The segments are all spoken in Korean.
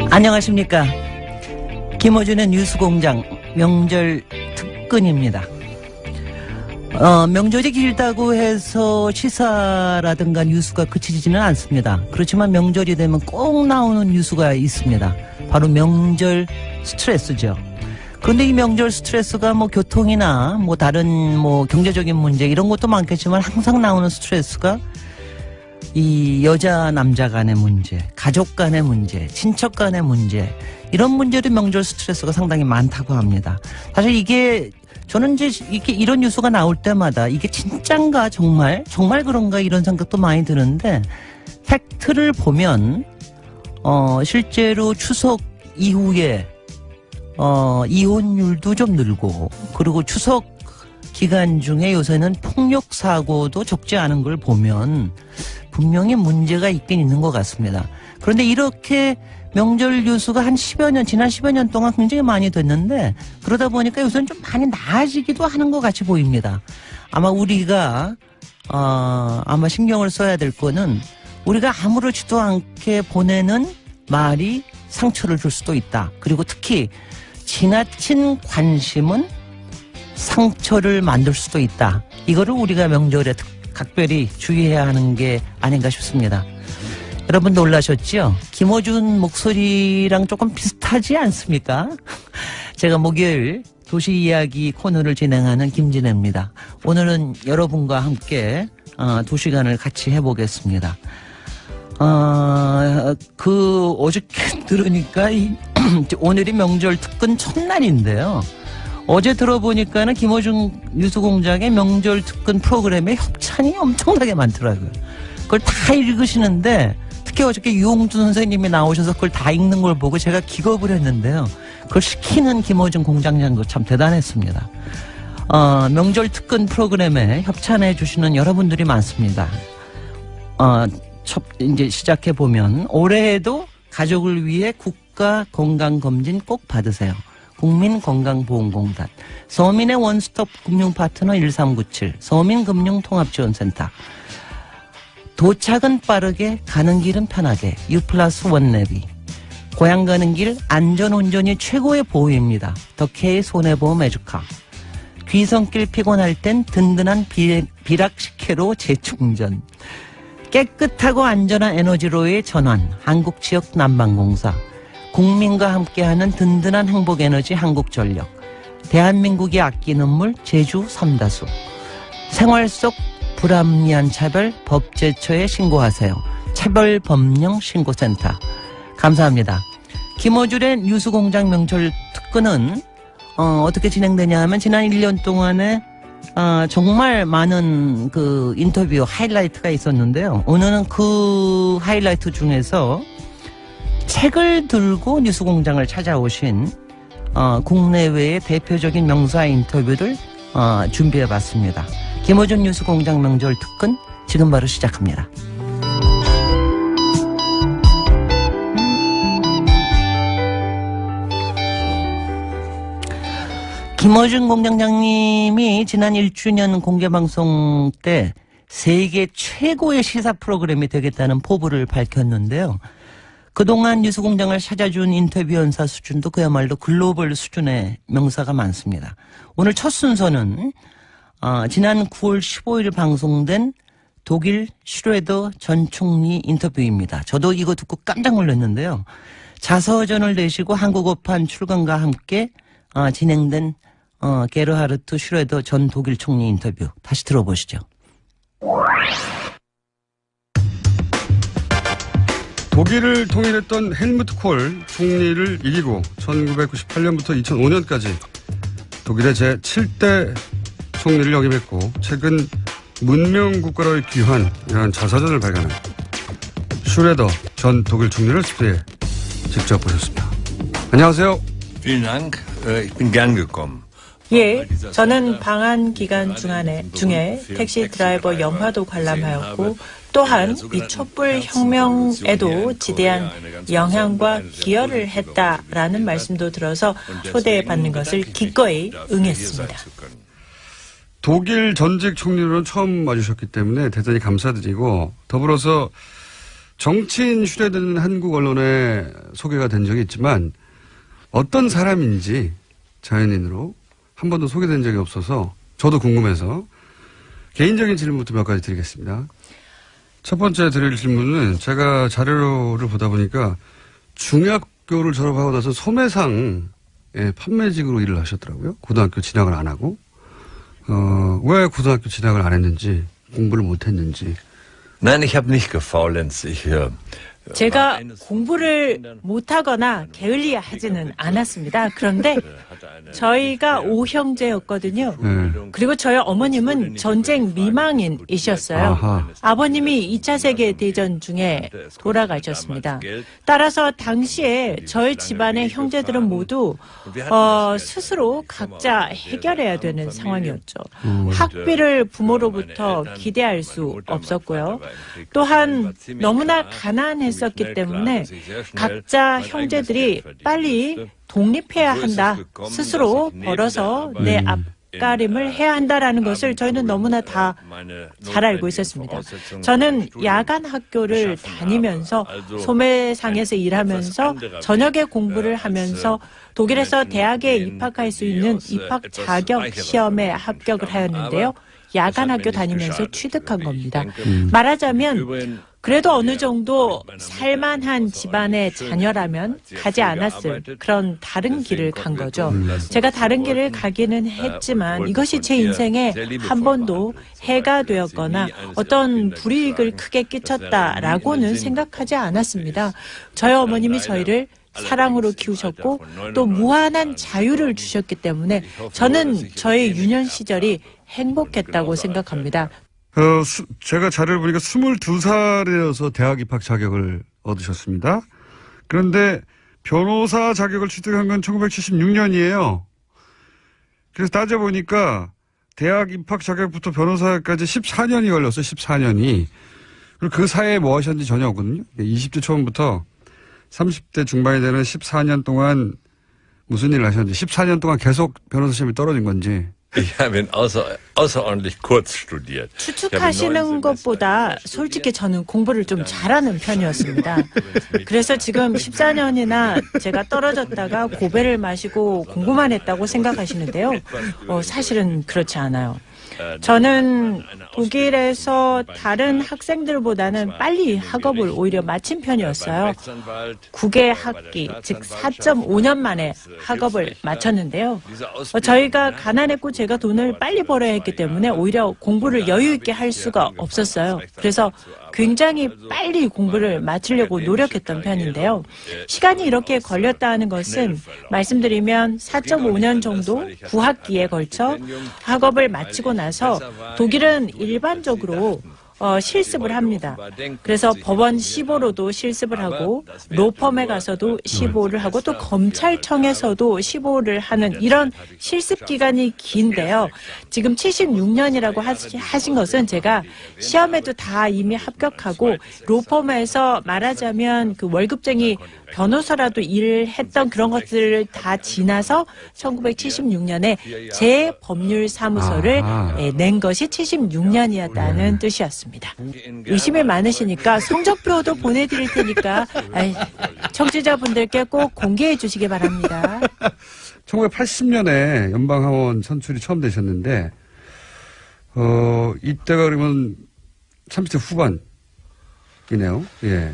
안녕하십니까. 김어준의 뉴스공장 명절 특근입니다. 명절이 길다고 해서 시사라든가 뉴스가 그치지는 않습니다. 그렇지만 명절이 되면 꼭 나오는 뉴스가 있습니다. 바로 명절 스트레스죠. 그런데 이 명절 스트레스가 뭐 교통이나 뭐 다른 뭐 경제적인 문제 이런 것도 많겠지만 항상 나오는 스트레스가 이 여자 남자 간의 문제, 가족 간의 문제, 친척 간의 문제 이런 문제도 명절 스트레스가 상당히 많다고 합니다. 사실 이게 저는 이제 이렇게 이런 뉴스가 나올 때마다 이게 진짠가 정말 그런가 이런 생각도 많이 드는데 팩트를 보면 실제로 추석 이후에 이혼율도 좀 늘고 그리고 추석 기간 중에 요새는 폭력 사고도 적지 않은 걸 보면 분명히 문제가 있긴 있는 것 같습니다. 그런데 이렇게 명절 뉴스가 지난 10여 년 동안 굉장히 많이 됐는데 그러다 보니까 요새는 좀 많이 나아지기도 하는 것 같이 보입니다. 아마 우리가 아마 신경을 써야 될 거는 우리가 아무렇지도 않게 보내는 말이 상처를 줄 수도 있다. 그리고 특히 지나친 관심은 상처를 만들 수도 있다. 이거를 우리가 명절에 각별히 주의해야 하는 게 아닌가 싶습니다. 여러분 놀라셨죠? 김어준 목소리랑 조금 비슷하지 않습니까? 제가 목요일 도시 이야기 코너를 진행하는 김진애입니다. 오늘은 여러분과 함께 2시간을 같이 해보겠습니다. 어저께 들으니까 오늘이 명절 특근 첫날인데요. 어제 들어보니까는 김어준 뉴스공장의 명절 특근 프로그램에 협찬이 엄청나게 많더라고요. 그걸 다 읽으시는데 특히 어저께 유홍준 선생님이 나오셔서 그걸 다 읽는 걸 보고 제가 기겁을 했는데요. 그걸 시키는 김어준 공장장도 참 대단했습니다. 명절 특근 프로그램에 협찬해 주시는 여러분들이 많습니다. 이제 시작해 보면 올해에도 가족을 위해 국가 건강검진 꼭 받으세요. 국민건강보험공단, 서민의 원스톱 금융파트너 1397, 서민금융통합지원센터. 도착은 빠르게, 가는 길은 편하게, U+1 내비. 고향 가는 길 안전운전이 최고의 보호입니다. 더케이 손해보험 에듀카. 귀성길 피곤할 땐 든든한 비락식혜로 재충전. 깨끗하고 안전한 에너지로의 전환, 한국지역 난방공사. 국민과 함께하는 든든한 행복에너지 한국전력. 대한민국이 아끼는 물 제주 삼다수. 생활 속 불합리한 차별 법제처에 신고하세요. 차별법령신고센터. 감사합니다. 김어준의 뉴스공장 명절 특근은 어떻게 진행되냐 하면 지난 1년 동안에 정말 많은 그 인터뷰 하이라이트가 있었는데요. 오늘은 그 하이라이트 중에서 책을 들고 뉴스공장을 찾아오신 국내외의 대표적인 명사 인터뷰를 준비해봤습니다. 김어준 뉴스공장 명절 특근 지금 바로 시작합니다. 김어준 공장장님이 지난 1주년 공개방송 때 세계 최고의 시사 프로그램이 되겠다는 포부를 밝혔는데요. 그동안 뉴스공장을 찾아준 인터뷰 연사 수준도 그야말로 글로벌 수준의 명사가 많습니다. 오늘 첫 순서는 지난 9월 15일 방송된 독일 슈레더 전 총리 인터뷰입니다. 저도 이거 듣고 깜짝 놀랐는데요. 자서전을 내시고 한국어판 출간과 함께 진행된 게르하르트 슈레더 전 독일 총리 인터뷰 다시 들어보시죠. 독일을 통일했던 헬무트 콜 총리를 이기고 1998년부터 2005년까지 독일의 제7대 총리를 역임했고 최근 문명국가로의 귀환이라는 자서전을 발간한 슈레더 전 독일 총리를 스튜디오에 직접 모셨습니다. 안녕하세요. Vielen Dank. Ich bin gern gekommen. 예, 저는 방한 기간 중에 택시 드라이버 영화도 관람하였고 또한 이 촛불 혁명에도 지대한 영향과 기여를 했다라는 말씀도 들어서 초대받는 것을 기꺼이 응했습니다. 독일 전직 총리로는 처음 와주셨기 때문에 대단히 감사드리고 더불어서 정치인 휴대되는 한국 언론에 소개가 된 적이 있지만 어떤 사람인지 자연인으로 한 번도 소개된 적이 없어서 저도 궁금해서 개인적인 질문부터 몇 가지 드리겠습니다. 첫 번째 드릴 질문은 제가 자료를 보다 보니까 중학교를 졸업하고 나서 소매상의 판매직으로 일을 하셨더라고요. 고등학교 진학을 안 하고. 왜 고등학교 진학을 안 했는지, 공부를 못 했는지. Nein, ich habe nicht gefaulenzt. 제가 공부를 못하거나 게을리하지는 않았습니다. 그런데 저희가 5형제였거든요. 그리고 저희 어머님은 전쟁 미망인이셨어요. 아하. 아버님이 2차 세계대전 중에 돌아가셨습니다. 따라서 당시에 저희 집안의 형제들은 모두 스스로 각자 해결해야 되는 상황이었죠. 학비를 부모로부터 기대할 수 없었고요. 또한 너무나 가난했었기 때문에 각자 형제들이 빨리 독립해야 한다. 스스로 벌어서 내 앞가림을 해야 한다라는 것을 저희는 너무나 다 잘 알고 있었습니다. 저는 야간 학교를 다니면서 소매상에서 일하면서 저녁에 공부를 하면서 독일에서 대학에 입학할 수 있는 입학 자격 시험에 합격을 하였는데요. 야간 학교 다니면서 취득한 겁니다. 말하자면 그래도 어느 정도 살만한 집안의 자녀라면 가지 않았을 그런 다른 길을 간 거죠. 제가 다른 길을 가기는 했지만 이것이 제 인생에 한 번도 해가 되었거나 어떤 불이익을 크게 끼쳤다라고는 생각하지 않았습니다. 저희 어머님이 저희를 사랑으로 키우셨고 또 무한한 자유를 주셨기 때문에 저는 저의 유년 시절이 행복했다고 생각합니다. 제가 자료를 보니까 22살이어서 대학 입학 자격을 얻으셨습니다. 그런데 변호사 자격을 취득한 건 1976년이에요. 그래서 따져보니까 대학 입학 자격부터 변호사까지 14년이 걸렸어요. 14년이. 그리고 그 사이에 뭐 하셨는지 전혀 없거든요. 20대 초반부터 30대 중반이 되는 14년 동안 무슨 일을 하셨는지, 14년 동안 계속 변호사 시험이 떨어진 건지. Ich habe ihn außerordentlich kurz studiert. 추측하시는 것보다 솔직히 저는 공부를 좀 잘하는 편이었습니다. 그래서 지금 14년이나 제가 떨어졌다가 고배를 마시고 공부만 했다고 생각하시는데요. 사실은 그렇지 않아요. 저는 독일에서 다른 학생들보다는 빨리 학업을 오히려 마친 편이었어요. 9개 학기, 즉 4.5년 만에 학업을 마쳤는데요. 저희가 가난했고 제가 돈을 빨리 벌어야 했기 때문에 오히려 공부를 여유 있게 할 수가 없었어요. 그래서 굉장히 빨리 공부를 마치려고 노력했던 편인데요. 시간이 이렇게 걸렸다 하는 것은 말씀드리면 4.5년 정도 9학기에 걸쳐 학업을 마치고 나서 독일은 일반적으로 실습을 합니다. 그래서 법원 시보로도 실습을 하고 로펌에 가서도 시보를 하고 또 검찰청에서도 시보를 하는 이런 실습 기간이 긴데요. 지금 76년이라고 하신 것은 제가 시험에도 다 이미 합격하고 로펌에서 말하자면 그 월급쟁이 변호사라도 일을 했던 그런 것들을 다 지나서 1976년에 재법률사무소를 낸 것이 76년이었다는 뜻이었습니다. 의심이 많으시니까 성적표도 보내드릴 테니까 청취자분들께 꼭 공개해 주시기 바랍니다. 1980년에 연방하원 선출이 처음 되셨는데 이때가 그러면 30대 후반이네요. 예.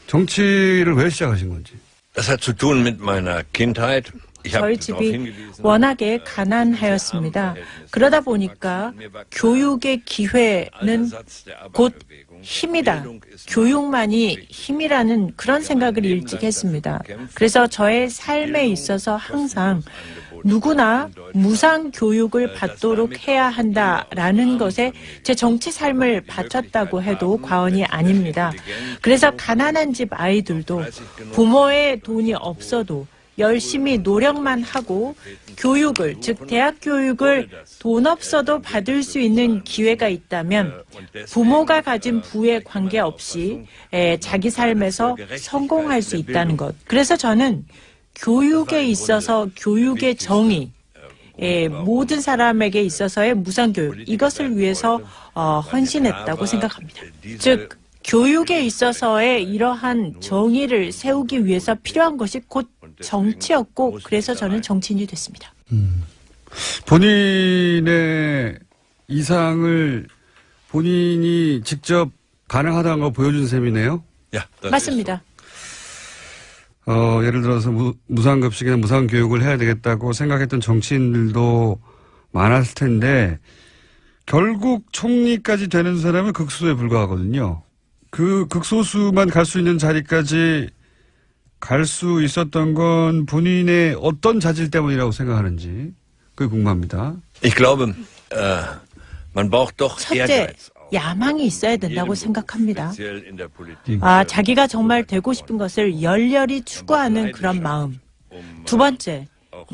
정치를 왜 시작하신 건지. Das hat zu tun mit meiner Kindheit. 저희 집이 워낙에 가난하였습니다. 그러다 보니까 교육의 기회는 곧 힘이다. 교육만이 힘이라는 그런 생각을 일찍 했습니다. 그래서 저의 삶에 있어서 항상 누구나 무상 교육을 받도록 해야 한다라는 것에 제 정치 삶을 바쳤다고 해도 과언이 아닙니다. 그래서 가난한 집 아이들도 부모의 돈이 없어도 열심히 노력만 하고 교육을, 즉 대학 교육을 돈 없어도 받을 수 있는 기회가 있다면 부모가 가진 부에 관계없이 자기 삶에서 성공할 수 있다는 것. 그래서 저는 교육에 있어서 교육의 정의, 모든 사람에게 있어서의 무상교육, 이것을 위해서 헌신했다고 생각합니다. 즉 교육에 있어서의 이러한 정의를 세우기 위해서 필요한 것이 곧 정치였고, 그래서 저는 정치인이 됐습니다. 본인의 이상을 본인이 직접 가능하다는 걸 보여준 셈이네요? 맞습니다. 예를 들어서 무상급식이나 무상교육을 해야 되겠다고 생각했던 정치인들도 많았을 텐데 결국 총리까지 되는 사람은 극소수에 불과하거든요. 그 극소수만 갈 수 있는 자리까지 갈 수 있었던 건 본인의 어떤 자질 때문이라고 생각하는지 그게 궁금합니다. Ich glaube, man braucht doch 첫째, Ehrgeiz. 야망이 있어야 된다고 생각합니다. Speziell in der Politik. 자기가 정말 되고 싶은 것을 열렬히 추구하는 그런 마음. 두 번째,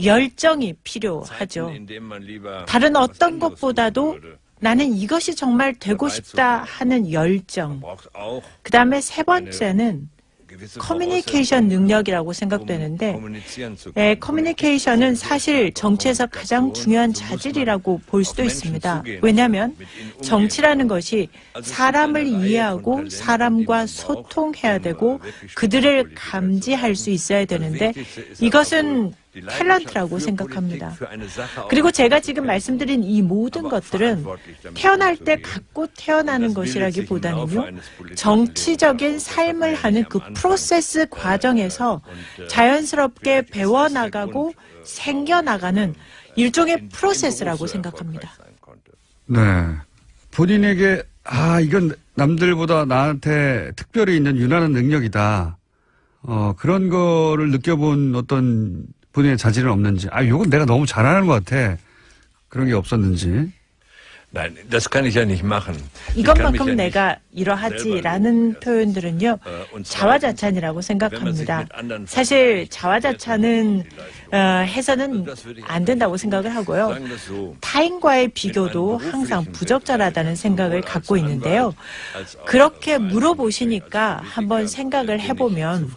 열정이 필요하죠. indem man lieber 다른 어떤 것보다도 나는 이것이 정말 되고 싶다 하는 열정. braucht auch 그 다음에 세 번째는 gewisse 커뮤니케이션 능력이라고 생각되는데, kommunizieren zu können. 커뮤니케이션은 사실 정치에서 가장 중요한 자질이라고 볼 수도 있습니다. 왜냐하면 정치라는 것이 사람을 이해하고 사람과 소통해야 되고 그들을 감지할 수 있어야 되는데 이것은 탤런트라고 생각합니다. 그리고 제가 지금 말씀드린 이 모든 것들은 태어날 때 갖고 태어나는 것이라기보다는요, 정치적인 삶을 하는 그 프로세스 과정에서 자연스럽게 배워나가고 생겨나가는 일종의 프로세스라고 생각합니다. 네. 본인에게 이건 남들보다 나한테 특별히 있는 유난한 능력이다. 그런 거를 느껴본 어떤 본인의 자질은 없는지, 이건 내가 너무 잘하는 것 같아. 그런 게 없었는지. Nein, das kann ich ja nicht machen. Ich kann mich ja 이것만큼 nicht 내가 이러하지라는 표현들은요, 자화자찬이라고 생각합니다. 사실 자화자찬은 해서는 안 된다고 생각을 하고요. sagen das so. 타인과의 비교도 항상 부적절하다는 생각을 갖고 있는데요. 그렇게 물어보시니까 한번 생각을 해보면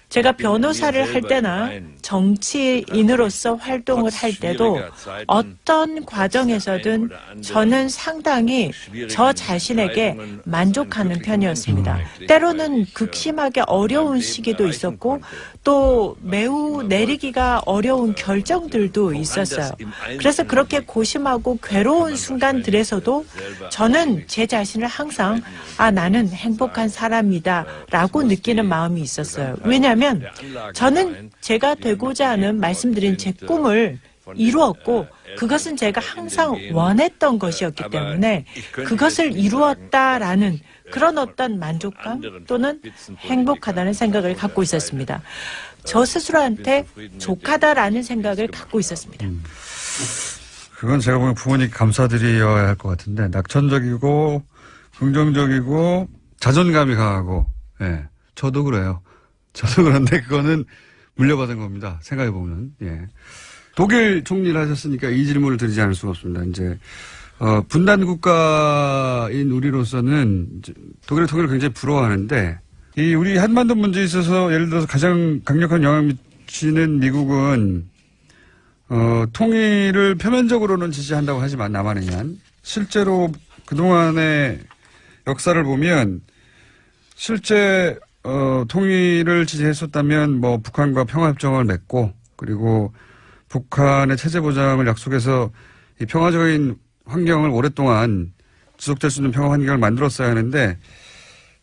제가 변호사를 할 때나 정치인으로서 활동을 할 때도 어떤 과정에서든 저는 상당히 저 자신에게 만족하는 편이었습니다. 때로는 극심하게 어려운 시기도 있었고 또 매우 내리기가 어려운 결정들도 있었어요. 그래서 그렇게 고심하고 괴로운 순간들에서도 저는 제 자신을 항상 나는 행복한 사람이다 라고 느끼는 마음이 있었어요. 왜냐하면 저는 제가 되고자 하는 말씀드린 제 꿈을 이루었고 그것은 제가 항상 원했던 것이었기 때문에 그것을 이루었다라는 그런 어떤 만족감 또는 행복하다는 생각을 갖고 있었습니다. 저 스스로한테 족하다라는 생각을 갖고 있었습니다. 그건 제가 보면 부모님 감사드려야 할 것 같은데, 낙천적이고 긍정적이고 자존감이 강하고, 저도 그래요. 저도 그런데 그거는 물려받은 겁니다. 생각해보면. 독일 총리를 하셨으니까 이 질문을 드리지 않을 수가 없습니다. 이제, 분단 국가인 우리로서는 독일의 통일을 굉장히 부러워하는데, 우리 한반도 문제에 있어서 예를 들어서 가장 강력한 영향을 미치는 미국은, 통일을 표면적으로는 지지한다고 하지만 남한에는 실제로 그동안의 역사를 보면 실제 통일을 지지했었다면 북한과 평화협정을 맺고 그리고 북한의 체제 보장을 약속해서 이 평화적인 환경을 오랫동안 지속될 수 있는 평화 환경을 만들었어야 하는데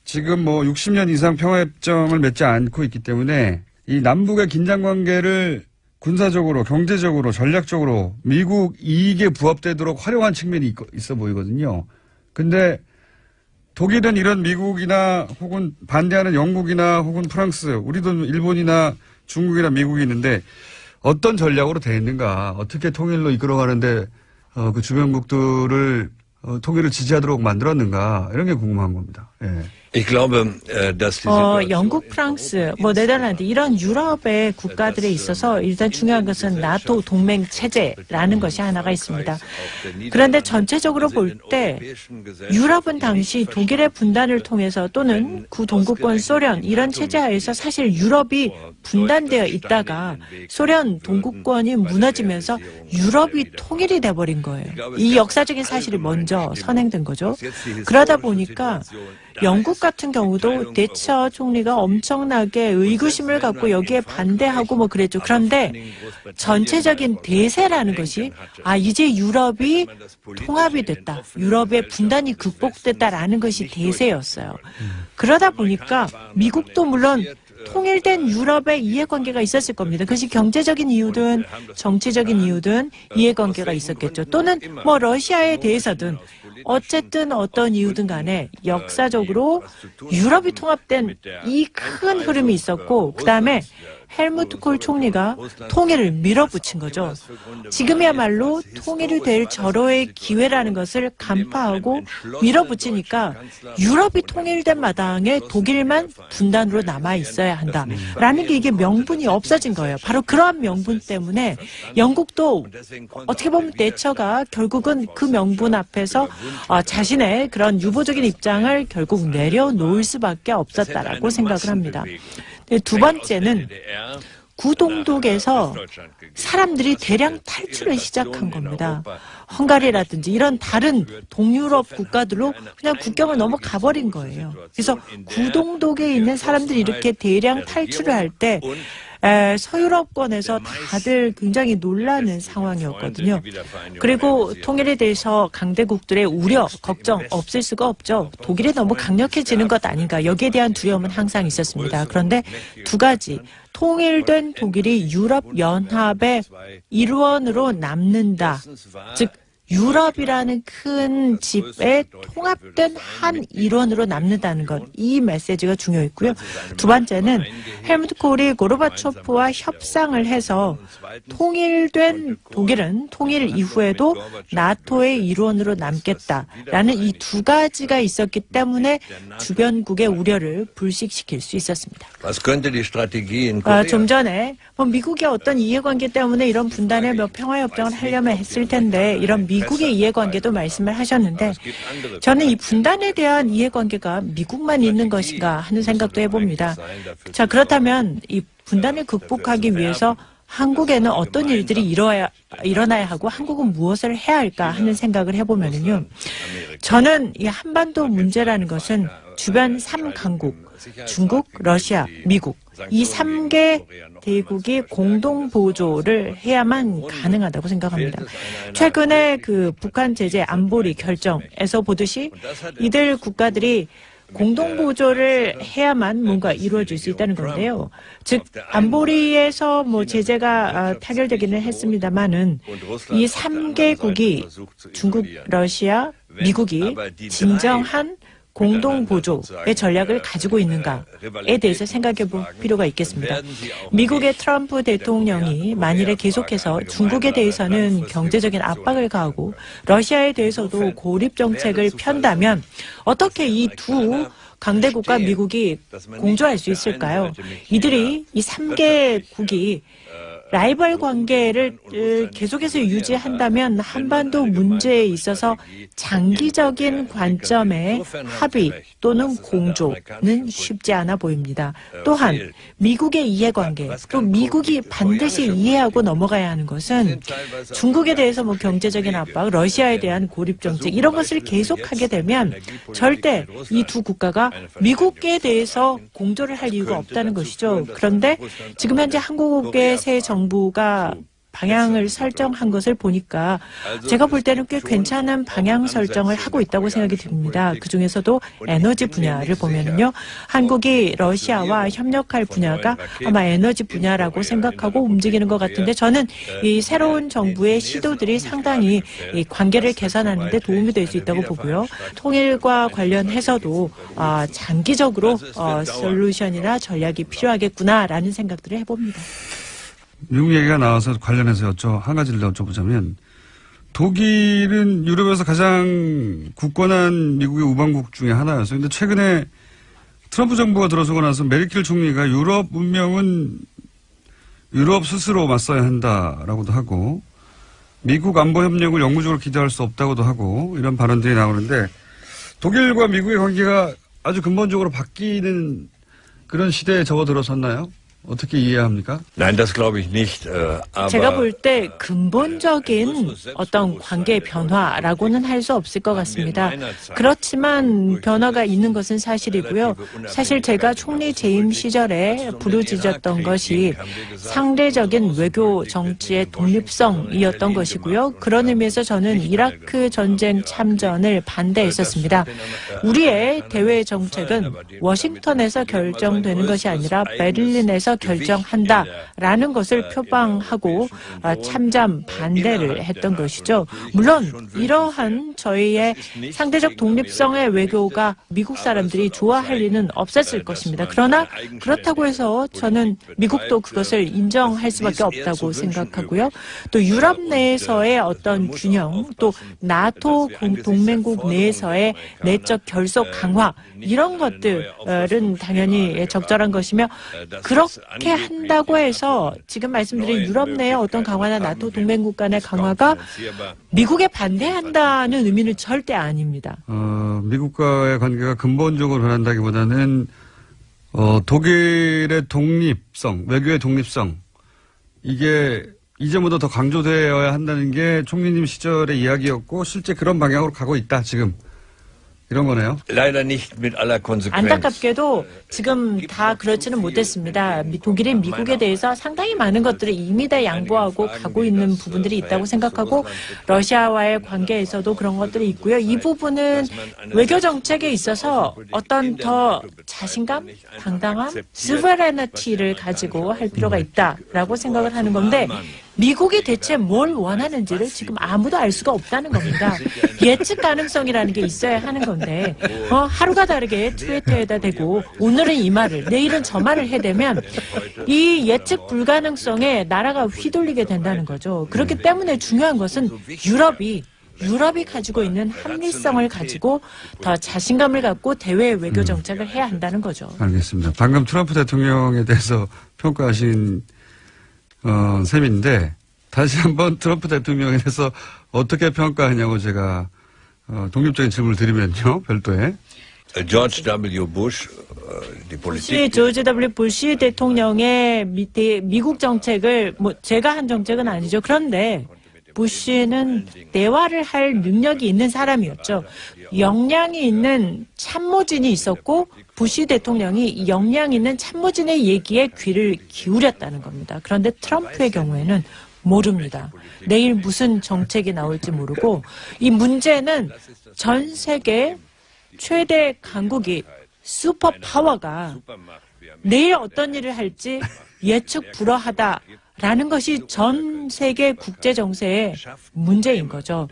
지금 60년 이상 평화협정을 맺지 않고 있기 때문에 이 남북의 긴장관계를 군사적으로, 경제적으로, 전략적으로 미국 이익에 부합되도록 활용한 측면이 있어 보이거든요. 근데 독일은 이런 미국이나 혹은 반대하는 영국이나 혹은 프랑스, 우리도 일본이나 중국이나 미국이 있는데 어떤 전략으로 돼 있는가, 어떻게 통일로 이끌어가는데 그 주변국들을 통일을 지지하도록 만들었는가 이런 게 궁금한 겁니다. 예. Ich glaube, dass die Situation 영국, 프랑스, 네덜란드 이런 유럽의 국가들에 있어서 일단 중요한 것은 나토 동맹 체제라는 것이 하나가 있습니다. 그런데 전체적으로 볼 때 유럽은 당시 독일의 분단을 통해서 또는 구동구권 소련 이런 체제 하에서 사실 유럽이 분단되어 있다가 소련 동구권이 무너지면서 유럽이 통일이 돼버린 거예요. 이 역사적인 사실이 먼저 선행된 거죠. 그러다 보니까 영국 같은 경우도 대처 총리가 엄청나게 의구심을 갖고 여기에 반대하고 그랬죠. 그런데 전체적인 대세라는 것이 이제 유럽이 통합이 됐다. 유럽의 분단이 극복됐다라는 것이 대세였어요. 그러다 보니까 미국도 물론 통일된 유럽의 이해관계가 있었을 겁니다. 그것이 경제적인 이유든 정치적인 이유든 이해관계가 있었겠죠. 또는 러시아에 대해서든 어쨌든 어떤 이유든 간에 역사적으로 유럽이 통합된 이 큰 흐름이 있었고 그다음에 헬무트 콜 총리가 통일을 밀어붙인 거죠. 지금이야말로 통일이 될 절호의 기회라는 것을 간파하고 밀어붙이니까 유럽이 통일된 마당에 독일만 분단으로 남아 있어야 한다라는 게 이게 명분이 없어진 거예요. 바로 그러한 명분 때문에 영국도 어떻게 보면 대처가 결국은 그 명분 앞에서 자신의 그런 유보적인 입장을 결국 내려놓을 수밖에 없었다라고 생각을 합니다. 두 번째는 구동독에서 사람들이 대량 탈출을 시작한 겁니다. 헝가리라든지 이런 다른 동유럽 국가들로 그냥 국경을 넘어가 버린 거예요. 그래서 구동독에 있는 사람들이 이렇게 대량 탈출을 할 때 서유럽권에서 다들 굉장히 놀라는 상황이었거든요. 그리고 통일에 대해서 강대국들의 우려, 걱정 없을 수가 없죠. 독일이 너무 강력해지는 것 아닌가. 여기에 대한 두려움은 항상 있었습니다. 그런데 두 가지. 통일된 독일이 유럽연합의 일원으로 남는다. 즉 유럽이라는 큰 집에 통합된 한 일원으로 남는다는 것. 이 메시지가 중요했고요. 두 번째는 헬무트 콜이 고르바초프와 협상을 해서 통일된 독일은 통일 이후에도 나토의 일원으로 남겠다라는 이 두 가지가 있었기 때문에 주변국의 우려를 불식시킬 수 있었습니다. 좀 전에 미국의 어떤 이해관계 때문에 이런 분단의 평화협정을 하려면 했을 텐데 이런 미국의 이해관계도 말씀을 하셨는데 저는 이 분단에 대한 이해관계가 미국만 있는 것인가 하는 생각도 해봅니다. 자, 그렇다면 이 분단을 극복하기 위해서 한국에는 어떤 일들이 일어나야 하고 한국은 무엇을 해야 할까 하는 생각을 해보면요. 저는 이 한반도 문제라는 것은 주변 3강국, 중국, 러시아, 미국 이 3개 대국이 공동 보조를 해야만 가능하다고 생각합니다. 최근에 그 북한 제재 안보리 결정에서 보듯이 이들 국가들이 공동 보조를 해야만 뭔가 이루어질 수 있다는 건데요. 즉 안보리에서 제재가 타결되기는 했습니다만은 이 3개국이 중국, 러시아, 미국이 진정한 공동 보조의 전략을 가지고 있는가에 대해서 생각해 볼 필요가 있겠습니다. 미국의 트럼프 대통령이 만일에 계속해서 중국에 대해서는 경제적인 압박을 가하고 러시아에 대해서도 고립 정책을 편다면 어떻게 이 두 강대국과 미국이 공조할 수 있을까요? 이들이 이 3개국이 라이벌 관계를 계속해서 유지한다면 한반도 문제에 있어서 장기적인 관점의 합의 또는 공조는 쉽지 않아 보입니다. 또한 미국의 이해관계, 또 미국이 반드시 이해하고 넘어가야 하는 것은 중국에 대해서 경제적인 압박, 러시아에 대한 고립 정책 이런 것을 계속하게 되면 절대 이 두 국가가 미국에 대해서 공조를 할 이유가 없다는 것이죠. 그런데 지금 현재 한국의 새 정부가 방향을 설정한 것을 보니까 제가 볼 때는 꽤 괜찮은 방향 설정을 하고 있다고 생각이 듭니다. 그중에서도 에너지 분야를 보면은요. 한국이 러시아와 협력할 분야가 아마 에너지 분야라고 생각하고 움직이는 것 같은데 저는 이 새로운 정부의 시도들이 상당히 이 관계를 개선하는 데 도움이 될 수 있다고 보고요. 통일과 관련해서도 장기적으로 솔루션이나 전략이 필요하겠구나라는 생각들을 해봅니다. 미국 얘기가 나와서 관련해서 한 가지를 여쭤보자면 독일은 유럽에서 가장 굳건한 미국의 우방국 중에 하나였어요. 근데 최근에 트럼프 정부가 들어서고 나서 메르켈 총리가 유럽 운명은 유럽 스스로 맞서야 한다라고도 하고 미국 안보 협력을 영구적으로 기대할 수 없다고도 하고 이런 발언들이 나오는데 독일과 미국의 관계가 아주 근본적으로 바뀌는 그런 시대에 접어들어섰나요? 어떻게 이해해야 합니까? Nein, das glaube ich nicht. 제가 볼 때 근본적인 어떤 관계 변화라고는 할 수 없을 것 같습니다. 그렇지만 변화가 있는 것은 사실이고요. 사실 제가 총리 재임 시절에 부르짖었던 것이 상대적인 외교 정치의 독립성이었던 것이고요. 그런 의미에서 저는 이라크 전쟁 참전을 반대했었습니다. 우리의 대외 정책은 워싱턴에서 결정되는 것이 아니라 베를린에서 결정한다라는 것을 표방하고 참전 반대를 했던 것이죠. 물론 이러한 저희의 상대적 독립성의 외교가 미국 사람들이 좋아할 리는 없었을 것입니다. 그러나 그렇다고 해서 저는 미국도 그것을 인정할 수밖에 없다고 생각하고요. 또 유럽 내에서의 어떤 균형, 또 나토 동맹국 내에서의 내적 결속 강화 이런 것들은 당연히 적절한 것이며 그렇게 한다고 해서 지금 말씀드린 유럽 내의 어떤 강화나 나토 동맹국 간의 강화가 미국에 반대한다는 의미는 절대 아닙니다. 미국과의 관계가 근본적으로 변한다기보다는 독일의 독립성, 외교의 독립성 이게 이제보다 더 강조되어야 한다는 게 총리님 시절의 이야기였고 실제 그런 방향으로 가고 있다 지금. 이런 거네요. 안타깝게도 지금 다 그렇지는 못했습니다. 독일이 미국에 대해서 상당히 많은 것들을 이미 다 양보하고 가고 있는 부분들이 있다고 생각하고 러시아와의 관계에서도 그런 것들이 있고요. 이 부분은 외교 정책에 있어서 어떤 더 자신감, 당당함, 스베레너티를 가지고 할 필요가 있다라고 생각을 하는 건데 미국이 대체 뭘 원하는지를 지금 아무도 알 수가 없다는 겁니다. 예측 가능성이라는 게 있어야 하는 건데 하루가 다르게 트위터에다 대고 오늘은 이 말을 내일은 저 말을 해대면 이 예측 불가능성에 나라가 휘둘리게 된다는 거죠. 그렇기 때문에 중요한 것은 유럽이 가지고 있는 합리성을 가지고 더 자신감을 갖고 대외 외교 정책을 해야 한다는 거죠. 알겠습니다. 방금 트럼프 대통령에 대해서 평가하신 셈인데 다시 한번 트럼프 대통령에 대해서 어떻게 평가하냐고 제가 독립적인 질문을 드리면요. 별도에. George W. Bush, 조지 W. 부시 대통령의 미국 정책을 제가 한 정책은 아니죠. 그런데 부시는 대화를 할 능력이 있는 사람이었죠. 역량이 있는 참모진이 있었고 부시 대통령이 역량 있는 참모진의 얘기에 귀를 기울였다는 겁니다. 그런데 트럼프의 경우에는 모릅니다. 내일 무슨 정책이 나올지 모르고 이 문제는 전 세계 최대 강국이 슈퍼파워가 내일 어떤 일을 할지 예측 불허하다라는 것이 전 세계 국제 정세의 문제인 거죠.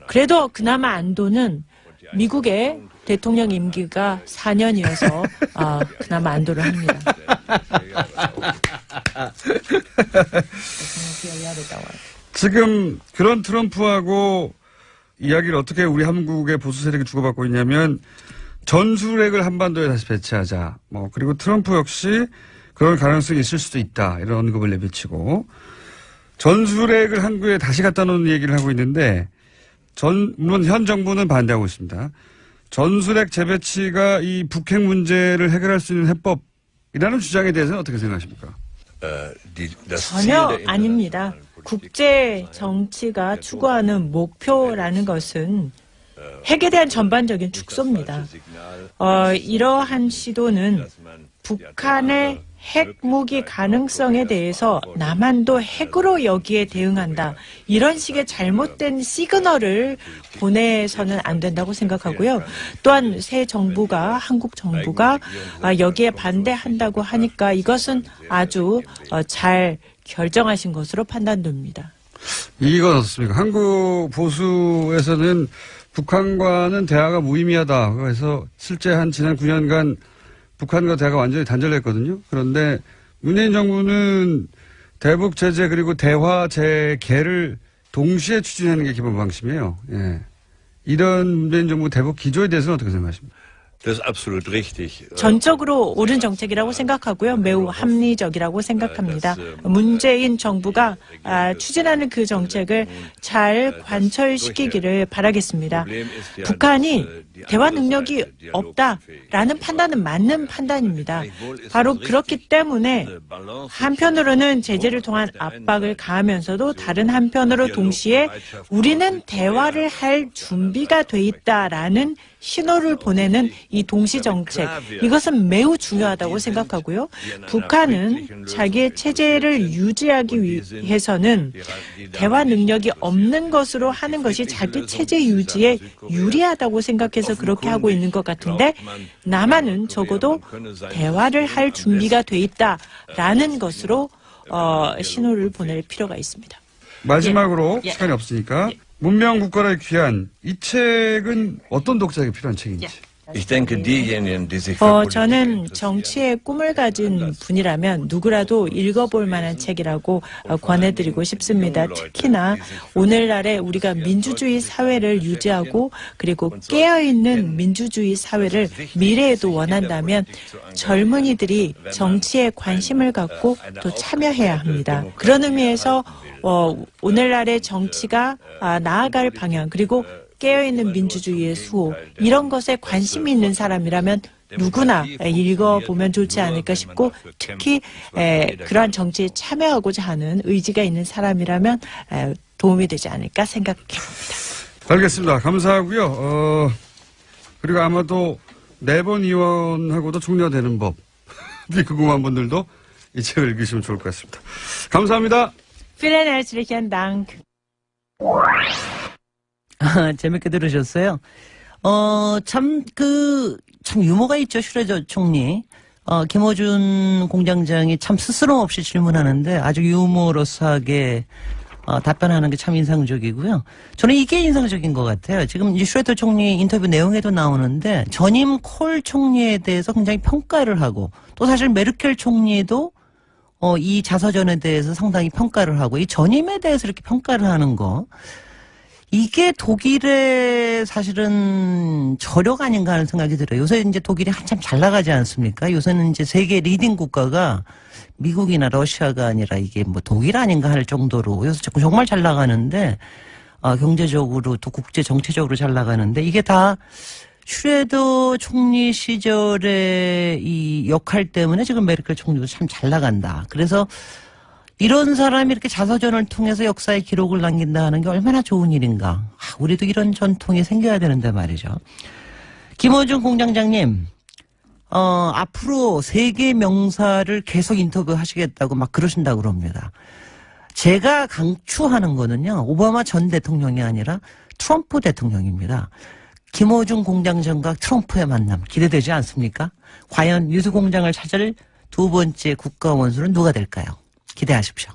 그래도 그나마 안도는 미국의 대통령 임기가 4년이어서 그나마 안도를 합니다. 지금 그런 트럼프하고 이야기를 어떻게 우리 한국의 보수 세력이 주고받고 있냐면 전술핵을 한반도에 다시 배치하자. 그리고 트럼프 역시 그런 가능성이 있을 수도 있다. 이런 언급을 내비치고 전술핵을 한국에 다시 갖다 놓는 얘기를 하고 있는데 물론 현 정부는 반대하고 있습니다. 전술핵 재배치가 이 북핵 문제를 해결할 수 있는 해법이라는 주장에 대해서는 어떻게 생각하십니까? 전혀 아닙니다. 국제 정치가 추구하는 목표라는 것은 핵에 대한 전반적인 축소입니다. 이러한 시도는 북한의 핵무기 가능성에 대해서 남한도 핵으로 여기에 대응한다. 이런 식의 잘못된 시그널을 보내서는 안 된다고 생각하고요. 또한 새 정부가 한국 정부가 여기에 반대한다고 하니까 이것은 아주 잘 결정하신 것으로 판단됩니다. 이건 어떻습니까? 한국 보수에서는 북한과는 대화가 무의미하다. 그래서 실제 지난 9년간 북한과 대화가 완전히 단절됐거든요. 그런데 문재인 정부는 대북 제재 그리고 대화 재개를 동시에 추진하는 게 기본 방침이에요. 예. 이런 문재인 정부 대북 기조에 대해서는 어떻게 생각하십니까? Das ist absolut richtig. 전적으로 옳은 정책이라고 생각하고요. 매우 합리적이라고 생각합니다. 문재인 정부가 추진하는 그 정책을 잘 관철시키기를 바라겠습니다. 북한이 대화 능력이 없다라는 판단은 맞는 판단입니다. 바로 그렇기 때문에 한편으로는 제재를 통한 압박을 가하면서도 다른 한편으로 동시에 우리는 대화를 할 준비가 돼 있다라는 신호를 보내는 이 동시정책, 이것은 매우 중요하다고 생각하고요. 북한은 자기의 체제를 유지하기 위해서는 대화 능력이 없는 것으로 하는 것이 자기 체제 유지에 유리하다고 생각해서 그렇게 하고 있는 것 같은데, 남한은 적어도 대화를 할 준비가 돼 있다라는 것으로 신호를 보낼 필요가 있습니다. 마지막으로 시간이 없으니까 문명 국가를 귀한 이 책은 어떤 독자에게 필요한 책인지. Ich denke, diejenigen, die sich für 저는 정치의 꿈을 가진 분이라면 누구라도 읽어볼 만한 책이라고 권해드리고 싶습니다. 특히나 오늘날에 우리가 민주주의 사회를 유지하고 그리고 깨어있는 민주주의 사회를 미래에도 원한다면 젊은이들이 정치에 관심을 갖고 또 참여해야 합니다. 그런 의미에서 오늘날의 정치가 나아갈 방향, 그리고 깨어있는 민주주의의 수호, 이런 것에 관심이 있는 사람이라면 누구나 읽어보면 좋지 않을까 싶고, 특히 그러한 정치에 참여하고자 하는 의지가 있는 사람이라면 도움이 되지 않을까 생각합니다. 알겠습니다. 감사하고요. 그리고 아마도 4번 의원하고도 총리가 되는 법이 궁금한 분들도 이 책을 읽으시면 좋을 것 같습니다. 감사합니다. Vielen herzlichen Dank. 재밌게 들으셨어요? 참 유머가 있죠, 슈레저 총리. 김어준 공장장이 참 스스럼 없이 질문하는데 아주 유머러스하게 답변하는 게 참 인상적이고요. 저는 이게 인상적인 것 같아요. 지금 이 슈레저 총리 인터뷰 내용에도 나오는데 전임 콜 총리에 대해서 굉장히 평가를 하고, 또 사실 메르켈 총리도 이 자서전에 대해서 상당히 평가를 하고, 이 전임에 대해서 이렇게 평가를 하는 거, 이게 독일의 사실은 저력 아닌가 하는 생각이 들어요. 요새 이제 독일이 한참 잘 나가지 않습니까? 요새는 이제 세계 리딩 국가가 미국이나 러시아가 아니라 이게 뭐 독일 아닌가 할 정도로 요새 정말 잘 나가는데, 경제적으로 또 국제 정치적으로 잘 나가는데, 이게 다 슈레더 총리 시절의 이 역할 때문에 지금 메르켈 총리도 참 잘 나간다. 그래서 이런 사람이 이렇게 자서전을 통해서 역사의 기록을 남긴다 하는 게 얼마나 좋은 일인가. 우리도 이런 전통이 생겨야 되는데 말이죠. 김어준 공장장님, 앞으로 세계 명사를 계속 인터뷰하시겠다고 막 그러신다고 그럽니다. 제가 강추하는 거는요, 오바마 전 대통령이 아니라 트럼프 대통령입니다. 김어준 공장장과 트럼프의 만남 기대되지 않습니까? 과연 유수공장을 찾을 두 번째 국가 원수는 누가 될까요? 기대하십시오.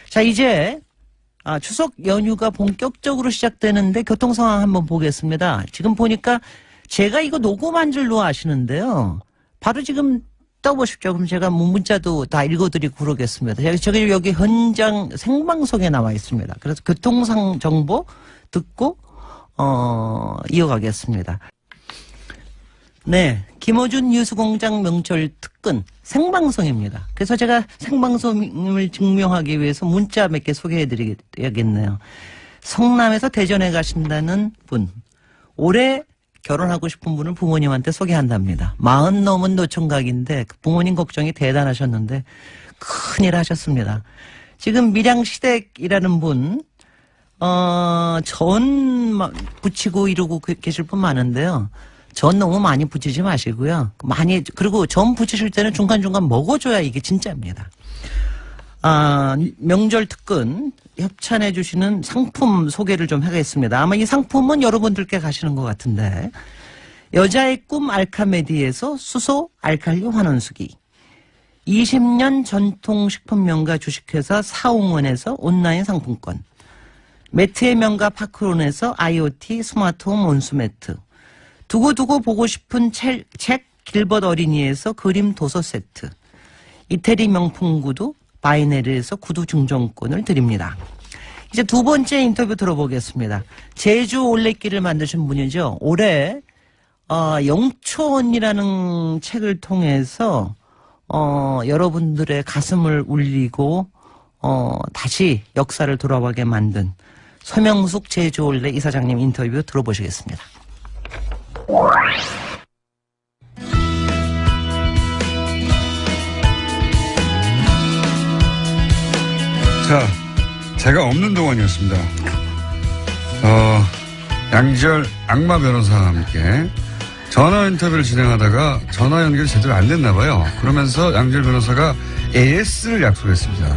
자, 이제 추석 연휴가 본격적으로 시작되는데 교통 상황 한번 보겠습니다. 지금 보니까 제가 이거 녹음한 줄로 아시는데요. 바로 지금 떠보십시오. 그럼 제가 문자도 다 읽어드리고 그러겠습니다. 저기 여기 현장 생방송에 나와 있습니다. 그래서 교통상 정보 듣고 이어가겠습니다. 네, 김어준 뉴스공장 명절 특근 생방송입니다. 그래서 제가 생방송을 증명하기 위해서 문자 몇 개 소개해드려야겠네요. 성남에서 대전에 가신다는 분, 올해 결혼하고 싶은 분을 부모님한테 소개한답니다. 40 넘은 노총각인데 부모님 걱정이 대단하셨는데 큰일 하셨습니다. 지금 밀양시댁이라는 분, 전 붙이고 이러고 계실 분 많은데요. 전 너무 많이 붙이지 마시고요. 그리고 전 붙이실 때는 중간중간 먹어줘야 이게 진짜입니다. 명절 특근 협찬해 주시는 상품 소개를 좀 하겠습니다. 아마 이 상품은 여러분들께 가시는 것 같은데, 여자의 꿈 알카메디에서 수소 알칼리 환원수기, 20년 전통식품명가 주식회사 사홍원에서 온라인 상품권, 매트의 명가 파크론에서 IoT 스마트홈 온수매트, 두고두고 보고 싶은 책 길벗 어린이에서 그림 도서 세트, 이태리 명품 구두 바이네리에서 구두 증정권을 드립니다. 이제 두 번째 인터뷰 들어보겠습니다. 제주 올레길을 만드신 분이죠. 올해 영초원이라는 책을 통해서 여러분들의 가슴을 울리고 다시 역사를 돌아가게 만든 서명숙 제주올레 이사장님 인터뷰 들어보시겠습니다. 자, 제가 없는 동안이었습니다. 양지열 악마 변호사와 함께 전화 인터뷰를 진행하다가 전화 연결이 제대로 안 됐나 봐요. 그러면서 양지열 변호사가 AS를 약속했습니다.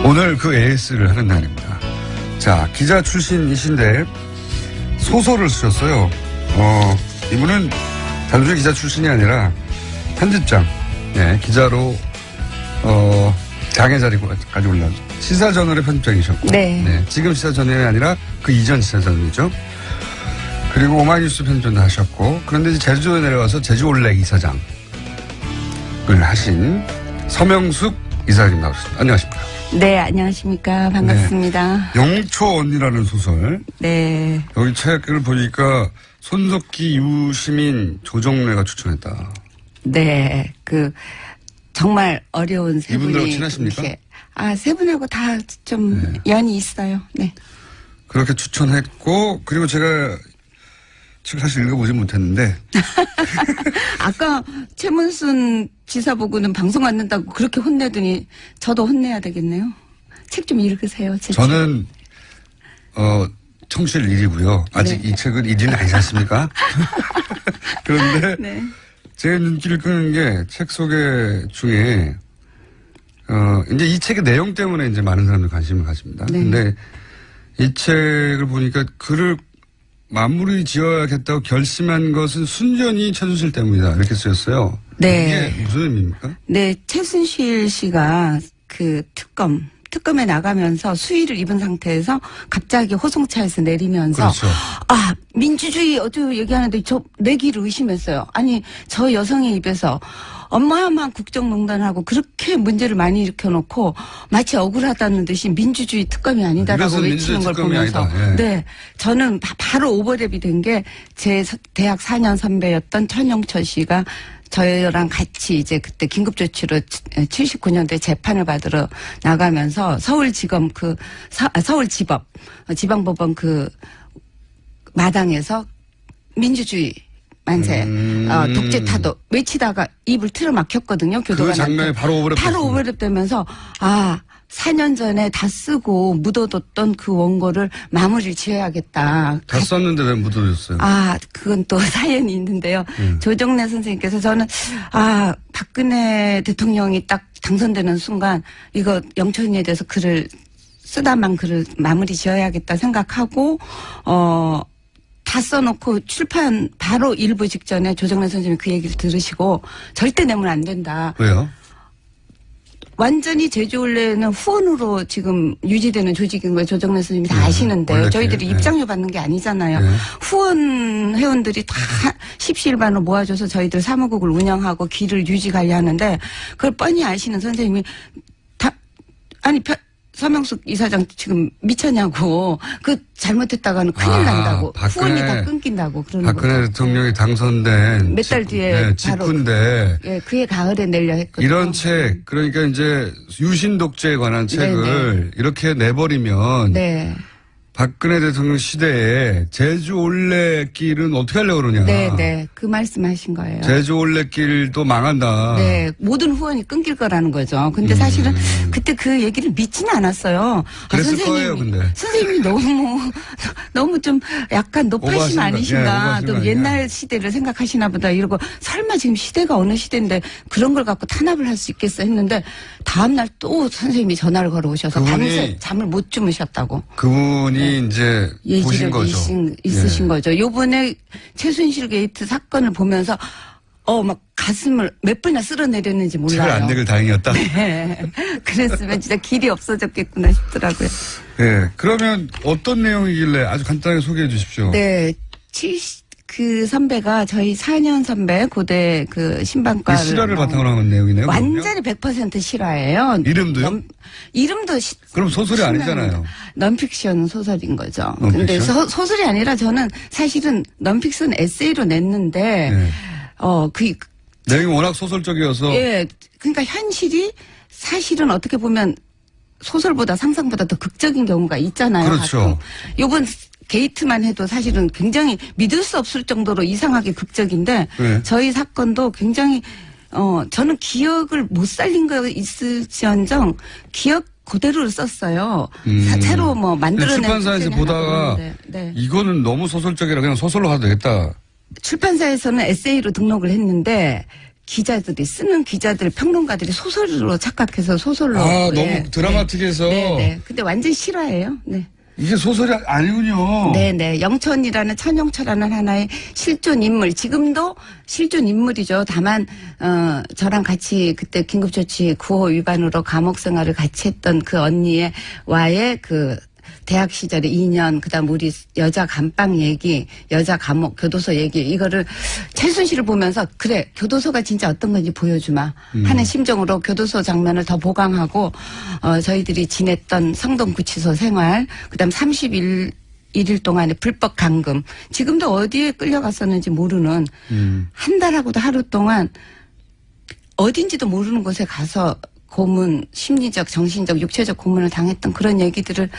오늘 그 AS를 하는 날입니다. 자, 기자 출신이신데 소설을 쓰셨어요. 이분은 단순히 기자 출신이 아니라 편집장, 기자로 장애 자리까지 올라온 시사저널의 편집장이셨고, 네. 지금 시사저널이 아니라 그 이전 시사저널이죠. 그리고 오마이뉴스 편집장도 하셨고, 그런데 이제 제주도에 내려와서 제주올레 이사장을 하신 서명숙 이사장님 나오셨습니다. 안녕하십니까? 네, 안녕하십니까. 반갑습니다. 영초원이라는 소설. 네. 여기 책을 보니까 손석희, 유시민, 조정래가 추천했다. 네. 정말 어려운 세 분이. 이분들하고 친하십니까? 이렇게, 세 분하고 다 좀 연이 있어요. 네. 그렇게 추천했고, 그리고 제가 책을 사실 읽어보진 못했는데. 아까 최문순 지사 보고는 방송 안 된다고 그렇게 혼내더니 저도 혼내야 되겠네요. 책 좀 읽으세요. 저는, 청취를 1위고요. 아직 네. 이 책은 1위는 아니지 않습니까? 그런데 네. 제 눈길을 끄는 게 책 소개 중에, 이제 이 책의 내용 때문에 이제 많은 사람들이 관심을 가집니다. 네. 근데 이 책을 보니까 글을 마무리 지어야겠다고 결심한 것은 순전히 최순실 때문이다. 이렇게 쓰였어요. 네. 이게 무슨 의미입니까? 네, 최순실 씨가 특검에 나가면서 수의를 입은 상태에서 갑자기 호송차에서 내리면서 그렇죠. 민주주의 어쩌고 얘기하는데 저 내기를 의심했어요. 아니 저 여성의 입에서 어마어마한 국정농단하고 그렇게 문제를 많이 일으켜놓고 마치 억울하다는 듯이 민주주의 특검이 아니다라고 이것은 외치는 걸 민주주의 특검이 보면서 아니다. 예. 네, 저는 바로 오버랩이 된 게 제 대학 4년 선배였던 천영철 씨가 저희랑 같이 이제 그때 긴급조치로 79년도에 재판을 받으러 나가면서 서울지검 서울지법 지방법원 마당에서 민주주의 만세, 독재 타도 외치다가 입을 틀어막혔거든요. 그 교도관한테. 장면이 바로 오버랩 바로 오버랩 되면서 4년 전에 다 쓰고 묻어뒀던 그 원고를 마무리를 지어야겠다. 다 썼는데 왜 묻어줬어요? 그건 또 사연이 있는데요. 조정래 선생님께서 저는, 박근혜 대통령이 딱 당선되는 순간, 이거 영천이에 대해서 쓰다만 글을 마무리 지어야겠다 생각하고, 다 써놓고 출판 바로 일부 직전에 조정래 선생님이 그 얘기를 들으시고, 절대 내면 안 된다. 왜요? 완전히 제주올레는 후원으로 지금 유지되는 조직인 거예요. 조정래 선생님이 다 아시는데 저희들이 입장료 받는 게 아니잖아요. 후원 회원들이 다 십시일반으로 모아줘서 저희들 사무국을 운영하고 길을 유지 관리하는데 그걸 뻔히 아시는 선생님이 서명숙 이사장 지금 미쳤냐고 잘못했다가는 큰일 난다고 후원이 다 끊긴다고 그러는 거죠. 박근혜 대통령이 당선된 몇 달 뒤에 직후인데 그해 가을에 내려 했거든요. 이런 책 그러니까 이제 유신 독재에 관한 책을 이렇게 내버리면 박근혜 대통령 시대에 제주 올레길은 어떻게 하려고 그러냐. 네. 그 말씀하신 거예요. 제주 올레길도 망한다. 네. 모든 후원이 끊길 거라는 거죠. 근데 사실은 그때 그 얘기를 믿지는 않았어요. 그랬을 거예요, 근데. 선생님이 너무 좀 약간 노파심 아니신가. 또 옛날 시대를 생각하시나 보다 이러고 설마 지금 시대가 어느 시대인데 그런 걸 갖고 탄압을 할 수 있겠어 했는데 다음날 또 선생님이 전화를 걸어오셔서 밤새 잠을 못 주무셨다고. 그분이 이제 보신 거죠. 있으신 거죠. 요번에 최순실 게이트 사건을 보면서 막 가슴을 몇 번이나 쓸어내렸는지 몰라요. 책을 안 내길 다행이었다. 네. 그랬으면 진짜 길이 없어졌겠구나 싶더라고요. 네. 그러면 어떤 내용이길래 아주 간단하게 소개해 주십시오. 네. 그 선배가 저희 4년 선배 고대 그 신방과 실화를 바탕으로 한 내용이네요. 완전히 100% 실화예요. 이름도요? 이름도 그럼 소설이 아니잖아요. 넌픽션 소설인 거죠. 넌픽션? 근데 소설이 아니라 저는 사실은 넌픽션 에세이로 냈는데 네. 내용이 워낙 소설적이어서 예. 그러니까 현실이 사실은 어떻게 보면 소설보다 상상보다 더 극적인 경우가 있잖아요. 그렇죠. 요번 게이트만 해도 사실은 굉장히 믿을 수 없을 정도로 이상하게 극적인데 네. 저희 사건도 굉장히 저는 기억을 못 살린 거 있을지언정 기억 그대로 썼어요. 새로 뭐 만들어낸 출판사에서 보다가 네. 이거는 너무 소설적이라 그냥 소설로 가도 되겠다. 출판사에서는 에세이로 등록을 했는데 기자들이 쓰는 기자들 평론가들이 소설로 착각해서 소설로 너무 드라마틱해서 네. 근데 완전 실화예요. 네. 이게 소설이 아니군요. 네네. 영천이라는 천영철이라는 하나의 실존 인물. 지금도 실존 인물이죠. 다만 저랑 같이 그때 긴급조치 9호 위반으로 감옥 생활을 같이 했던 그 와의 그 대학 시절에 2년, 그다음 우리 여자 감방 얘기, 여자 감옥, 교도소 얘기, 이거를 최순실을 보면서 그래, 교도소가 진짜 어떤 건지 보여주마 하는 심정으로 교도소 장면을 더 보강하고, 저희들이 지냈던 성동구치소 생활, 그다음 31일 동안의 불법 감금, 지금도 어디에 끌려갔었는지 모르는 한 달하고도 하루 동안 어딘지도 모르는 곳에 가서 고문, 심리적, 정신적, 육체적 고문을 당했던 그런 얘기들을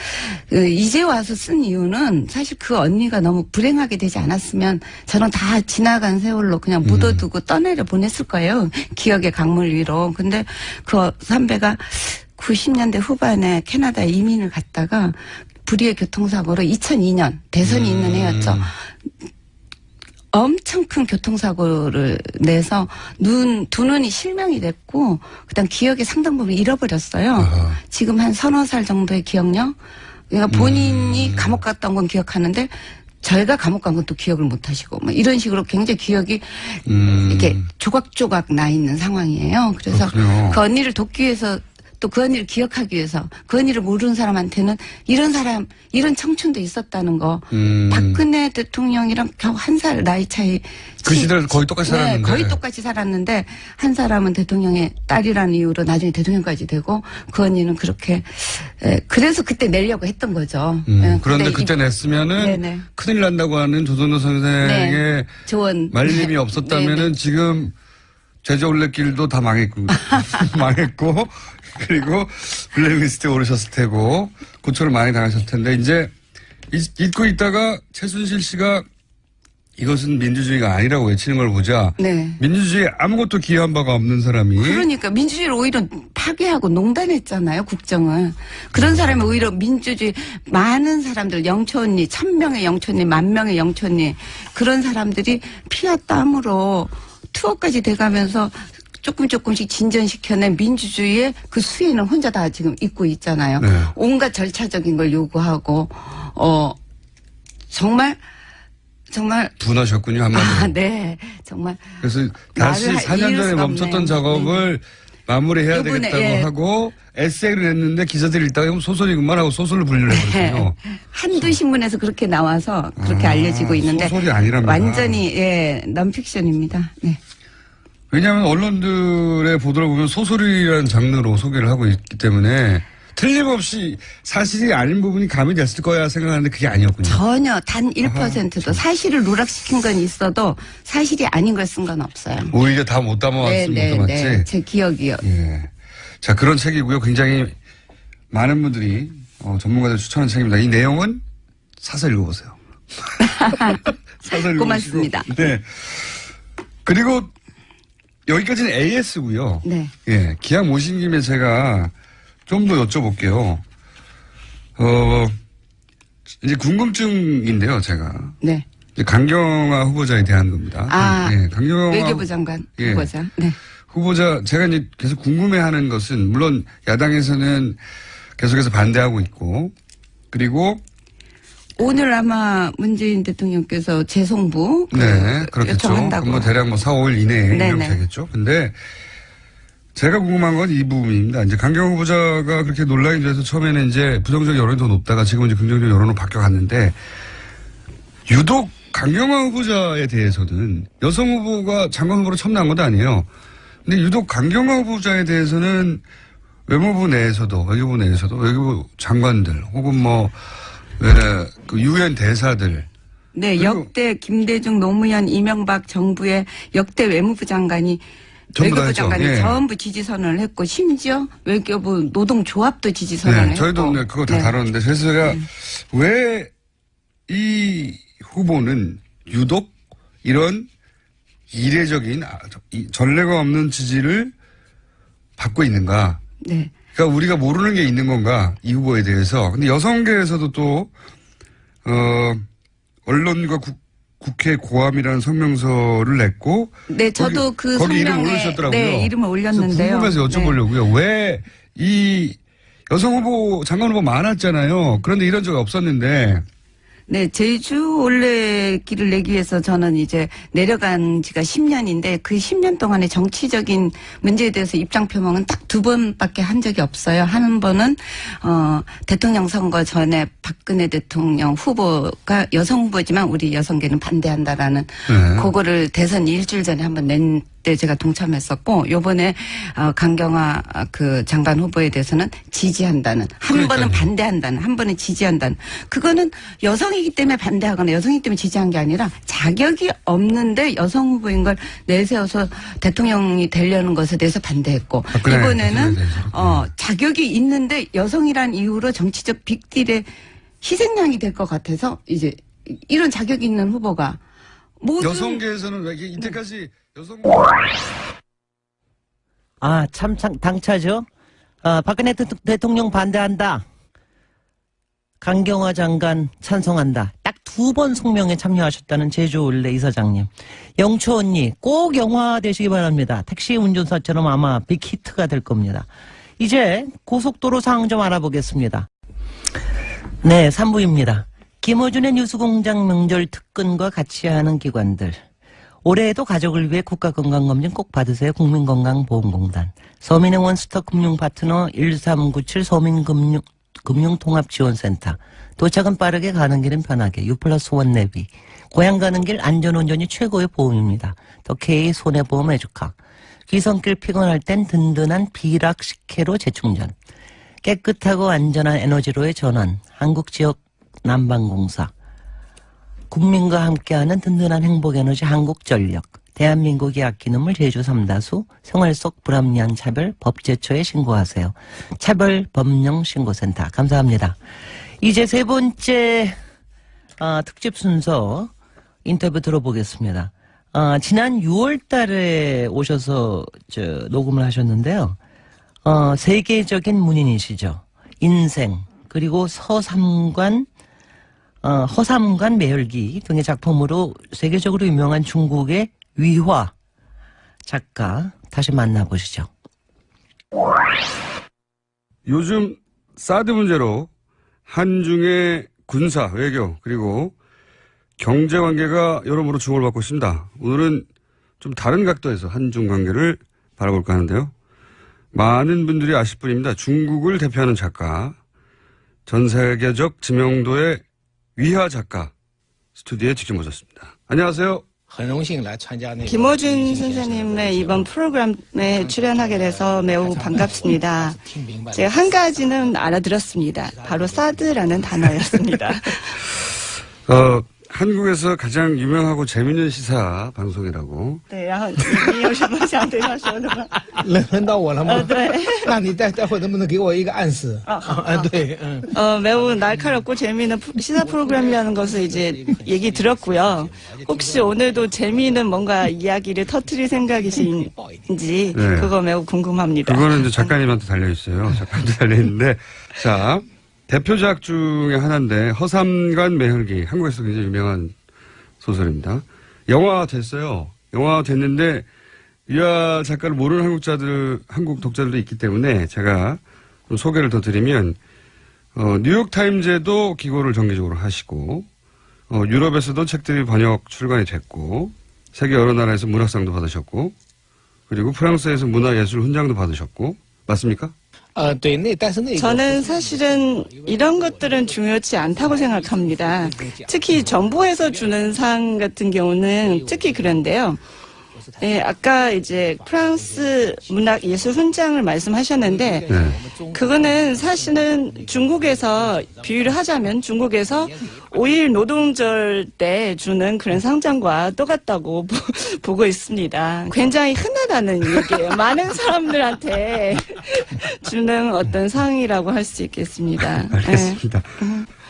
이제 와서 쓴 이유는 사실 그 언니가 너무 불행하게 되지 않았으면 저는 다 지나간 세월로 그냥 묻어두고 떠내려 보냈을 거예요. 기억의 강물 위로. 근데 그 선배가 90년대 후반에 캐나다에 이민을 갔다가 불의의 교통사고로 2002년 대선이 있는 해였죠. 엄청 큰 교통사고를 내서 두 눈이 실명이 됐고 그다음 기억의 상당 부분 잃어버렸어요. 아하. 지금 한 서너 살 정도의 기억력. 그러니까 본인이 감옥 갔던 건 기억하는데 저희가 감옥 간 건 또 기억을 못 하시고 뭐 이런 식으로 굉장히 기억이 이렇게 조각조각 나 있는 상황이에요. 그래서 그렇군요. 그 언니를 돕기 위해서 또 그 언니를 기억하기 위해서 그 언니를 모르는 사람한테는 이런 청춘도 있었다는 거. 박근혜 대통령이랑 겨우 1살 나이 차이. 그 시대를 거의 똑같이 살았는데. 네, 거의 똑같이 살았는데 한 사람은 대통령의 딸이라는 이유로 나중에 대통령까지 되고 그 언니는 그렇게 그래서 그때 내려고 했던 거죠. 그런데 그때 냈으면은 네네. 큰일 난다고 하는 조선호 선생의 네. 조언. 말림이 없었다면은 네네. 지금 제자올레길도 다 망했고 그리고 블랙리스트에 오르셨을 테고 고초를 많이 당하셨을 텐데 이제 잊고 있다가 최순실 씨가 이것은 민주주의가 아니라고 외치는 걸 보자. 네. 민주주의에 아무것도 기여한 바가 없는 사람이. 그러니까 민주주의를 오히려 파괴하고 농단했잖아요, 국정을. 그런 사람이 오히려 민주주의 많은 사람들, 영촌리, 1000명의 영촌리, 10,000명의 영촌리 그런 사람들이 피와 땀으로 투어까지 돼가면서 조금씩 진전시켜낸 민주주의의 그 수혜는 혼자 다 지금 입고 있잖아요. 네. 온갖 절차적인 걸 요구하고 정말 분하셨군요, 한마디로. 네. 정말. 그래서 다시 말을 4년 전에 이을 수가 멈췄던 없네요. 작업을 마무리해야 요번에, 되겠다고 예. 하고 에세이를 냈는데 기자들이 읽다가 이건 소설이구만 하고 소설을 분류를 해버렸군요. 한두 신문에서 그렇게 나와서 그렇게 알려지고 있는데. 소설이 아니랍니다. 완전히, 넌픽션입니다. 네. 왜냐하면 언론들의 보도를 보면 소설이라는 장르로 소개를 하고 있기 때문에 틀림없이 사실이 아닌 부분이 가미됐을 거야 생각하는데 그게 아니었군요. 전혀 단 1%도 사실을 누락시킨 건 있어도 사실이 아닌 걸 쓴 건 없어요. 오히려 다 못 담아왔지. 네. 제 기억이요. 예. 자, 그런 책이고요. 굉장히 많은 분들이 전문가들 추천한 책입니다. 이 내용은 사서 읽어보세요. 사서 읽어보시고. 고맙습니다. 네. 그리고 여기까지는 AS고요. 네. 예. 기왕 모신 김에 제가 좀 더 여쭤볼게요. 이제 궁금증인데요, 제가. 네. 이제 강경화 후보자에 대한 겁니다. 예. 강경화 외교부 장관 후보자. 네. 후보자, 제가 이제 계속 궁금해하는 것은, 물론 야당에서는 계속해서 반대하고 있고, 그리고 오늘 아마 문재인 대통령께서 재송부 네, 그렇겠죠. 요청한다고. 뭐 대략 4, 5일 이내에 네네. 임명되겠죠. 근데 제가 궁금한 건 이 부분입니다. 이제 강경화 후보자가 그렇게 논란이 돼서 처음에는 이제 부정적 여론이 더 높다가 지금 이제 긍정적 여론으로 바뀌어갔는데 유독 강경화 후보자에 대해서는 여성 후보가 장관 후보로 처음 나온 것도 아니에요. 근데 유독 강경화 후보자에 대해서는 외무부 내에서도 외교부 장관들 혹은 그 유엔 대사들 네, 역대 김대중, 노무현, 이명박 정부의 역대 외무부 장관이 외교부 장관이 예. 전부 지지 선언을 했고 심지어 외교부 노동조합도 지지 선언을 했고. 저희도 그거 다 다뤘는데 그래서 제가 왜 이 후보는 유독 이런 이례적인 전례가 없는 지지를 받고 있는가? 네. 그러니까 우리가 모르는 게 있는 건가? 이 후보에 대해서. 근데 여성계에서도 또 언론과 국회 고함이라는 성명서를 냈고. 네, 저도 그 거기 이름 성명에 올리셨더라고요. 네, 이름을 올렸는데요. 궁금해서 여쭤보려고요. 왜 이 여성 후보, 장관 후보 많았잖아요. 그런데 이런 적이 없었는데. 네, 제주 올레길을 내기 위해서 저는 이제 내려간 지가 10년인데 그 10년 동안의 정치적인 문제에 대해서 입장 표명은 딱 2번밖에 한 적이 없어요. 한 번은 대통령 선거 전에 박근혜 대통령 후보가 여성 후보지만 우리 여성계는 반대한다라는 그거를 대선 일주일 전에 한번 낸 때 제가 동참했었고 요번에 강경화 그 장관 후보에 대해서는 지지한다는 한 번은 반대한다는 한 번은 지지한다는 그거는 여성이기 때문에 반대하거나 여성이기 때문에 지지한 게 아니라 자격이 없는데 여성 후보인 걸 내세워서 대통령이 되려는 것에 대해서 반대했고 이번에는 자격이 있는데 여성이란 이유로 정치적 빅딜의 희생양이 될 것 같아서 이제 이런 자격이 있는 후보가 모든 여성계에서는 왜 이때까지 여성 참 당차죠. 박근혜 대통령 반대한다. 강경화 장관 찬성한다. 딱 2번 성명에 참여하셨다는 제주 올레 이사장님. 영초 언니 꼭 영화 되시기 바랍니다. 택시 운전사처럼 아마 빅히트가 될 겁니다. 이제 고속도로 상황 좀 알아보겠습니다. 네, 3부입니다. 김어준의 뉴스공장 명절 특근과 같이 하는 기관들. 올해에도 가족을 위해 국가건강검진 꼭 받으세요. 국민건강보험공단. 서민의 원스톱 금융파트너 1397 서민금융통합지원센터. 도착은 빠르게 가는 길은 편하게. U+1 내비. 고향 가는 길 안전운전이 최고의 보험입니다. 더 K 손해보험 에듀카. 귀성길 피곤할 땐 든든한 비락 식혜로 재충전. 깨끗하고 안전한 에너지로의 전환. 한국지역 난방공사. 국민과 함께하는 든든한 행복에너지 한국전력. 대한민국이 아끼는 물 제주 삼다수. 생활 속 불합리한 차별 법제처에 신고하세요. 차별법령신고센터. 감사합니다. 이제 3번째 특집 순서 인터뷰 들어보겠습니다. 지난 6월 달에 오셔서 녹음을 하셨는데요. 세계적인 문인이시죠. 인생 그리고 허삼관 매혈기 등의 작품으로 세계적으로 유명한 중국의 위화 작가 다시 만나보시죠. 요즘 사드 문제로 한중의 군사, 외교 그리고 경제 관계가 여러모로 주목을 받고 있습니다. 오늘은 좀 다른 각도에서 한중 관계를 바라볼까 하는데요. 많은 분들이 아실 분입니다. 중국을 대표하는 작가, 전 세계적知名도의 위화 작가 스튜디오에 직접 모셨습니다. 안녕하세요. 김어준 선생님의 이번 프로그램에 출연하게 돼서 매우 반갑습니다. 제가 한 가지는 알아들었습니다. 바로 사드라는 단어였습니다. 한국에서 가장 유명하고 재밌는 시사 방송이라고. 对，然后你有什么想对他说的吗？轮到我了吗？对。那你待会能不能给我一个暗示？对， 매우 날카롭고 재미있는 시사 프로그램이라는 것을 이제 얘기 들었고요. 혹시 오늘도 재미있는 뭔가 이야기를 터뜨릴 생각이신지 네. 그거 매우 궁금합니다. 그거는 이제 작가님한테 달려있어요. 작가님한테 달려있는데. 자, 대표작 중에 하나인데 허삼관 매혈기. 한국에서 굉장히 유명한 소설입니다. 영화 됐어요. 영화 됐는데 위화 작가를 모르는 한국 독자들도 있기 때문에 제가 좀 소개를 더 드리면 뉴욕타임즈에도 기고를 정기적으로 하시고 유럽에서도 책들이 번역 출간이 됐고 세계 여러 나라에서 문학상도 받으셨고 그리고 프랑스에서 문화예술 훈장도 받으셨고 맞습니까? 对，但是那个 저는 사실은 이런 것들은 중요치 않다고 생각합니다. 특히 정부에서 주는 상 같은 경우는 특히 그런데요. 예, 아까 이제 프랑스 문학 예술 훈장을 말씀하셨는데 그거는 사실은 중국에서 비유를 하자면 중국에서 5일 노동절 때 주는 그런 상장과 똑같다고 보고 있습니다. 굉장히 흔하다는 얘기예요. 많은 사람들한테 주는 어떤 상이라고 할 수 있겠습니다. 알겠습니다.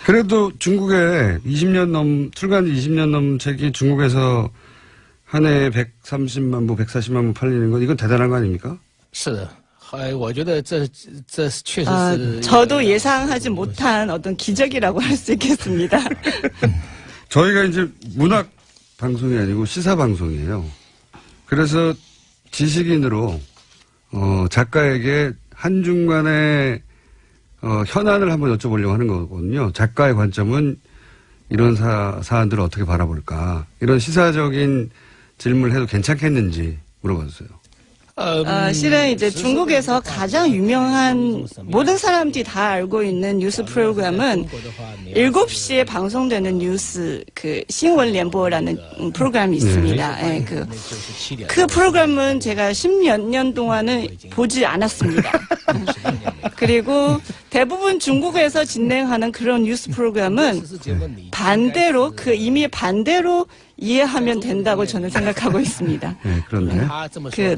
그래도 중국에 출간 20년 넘은 책이 중국에서 한 해에 130만 부, 140만 부 팔리는 건 이건 대단한 거 아닙니까? 是的，我觉得这确实是 저도 예상하지 못한 어떤 기적이라고 할 수 있겠습니다. 저희가 이제 문학 방송이 아니고 시사 방송이에요. 그래서 지식인으로 작가에게 한중간의 현안을 한번 여쭤보려고 하는 거거든요. 작가의 관점은 이런 사안들을 어떻게 바라볼까? 이런 시사적인 질문을 해도 괜찮겠는지 물어봤어요. 실은 이제 중국에서 가장 유명한 모든 사람들이 다 알고 있는 뉴스 프로그램은 7시에 방송되는 뉴스 신원联播라는 프로그램이 있습니다. 예, 그 프로그램은 제가 10몇 년 동안은 보지 않았습니다. 그리고 대부분 중국에서 진행하는 그런 뉴스 프로그램은 반대로 이미 반대로 이해하면 된다고 저는 생각하고 있습니다. 네, 그렇네.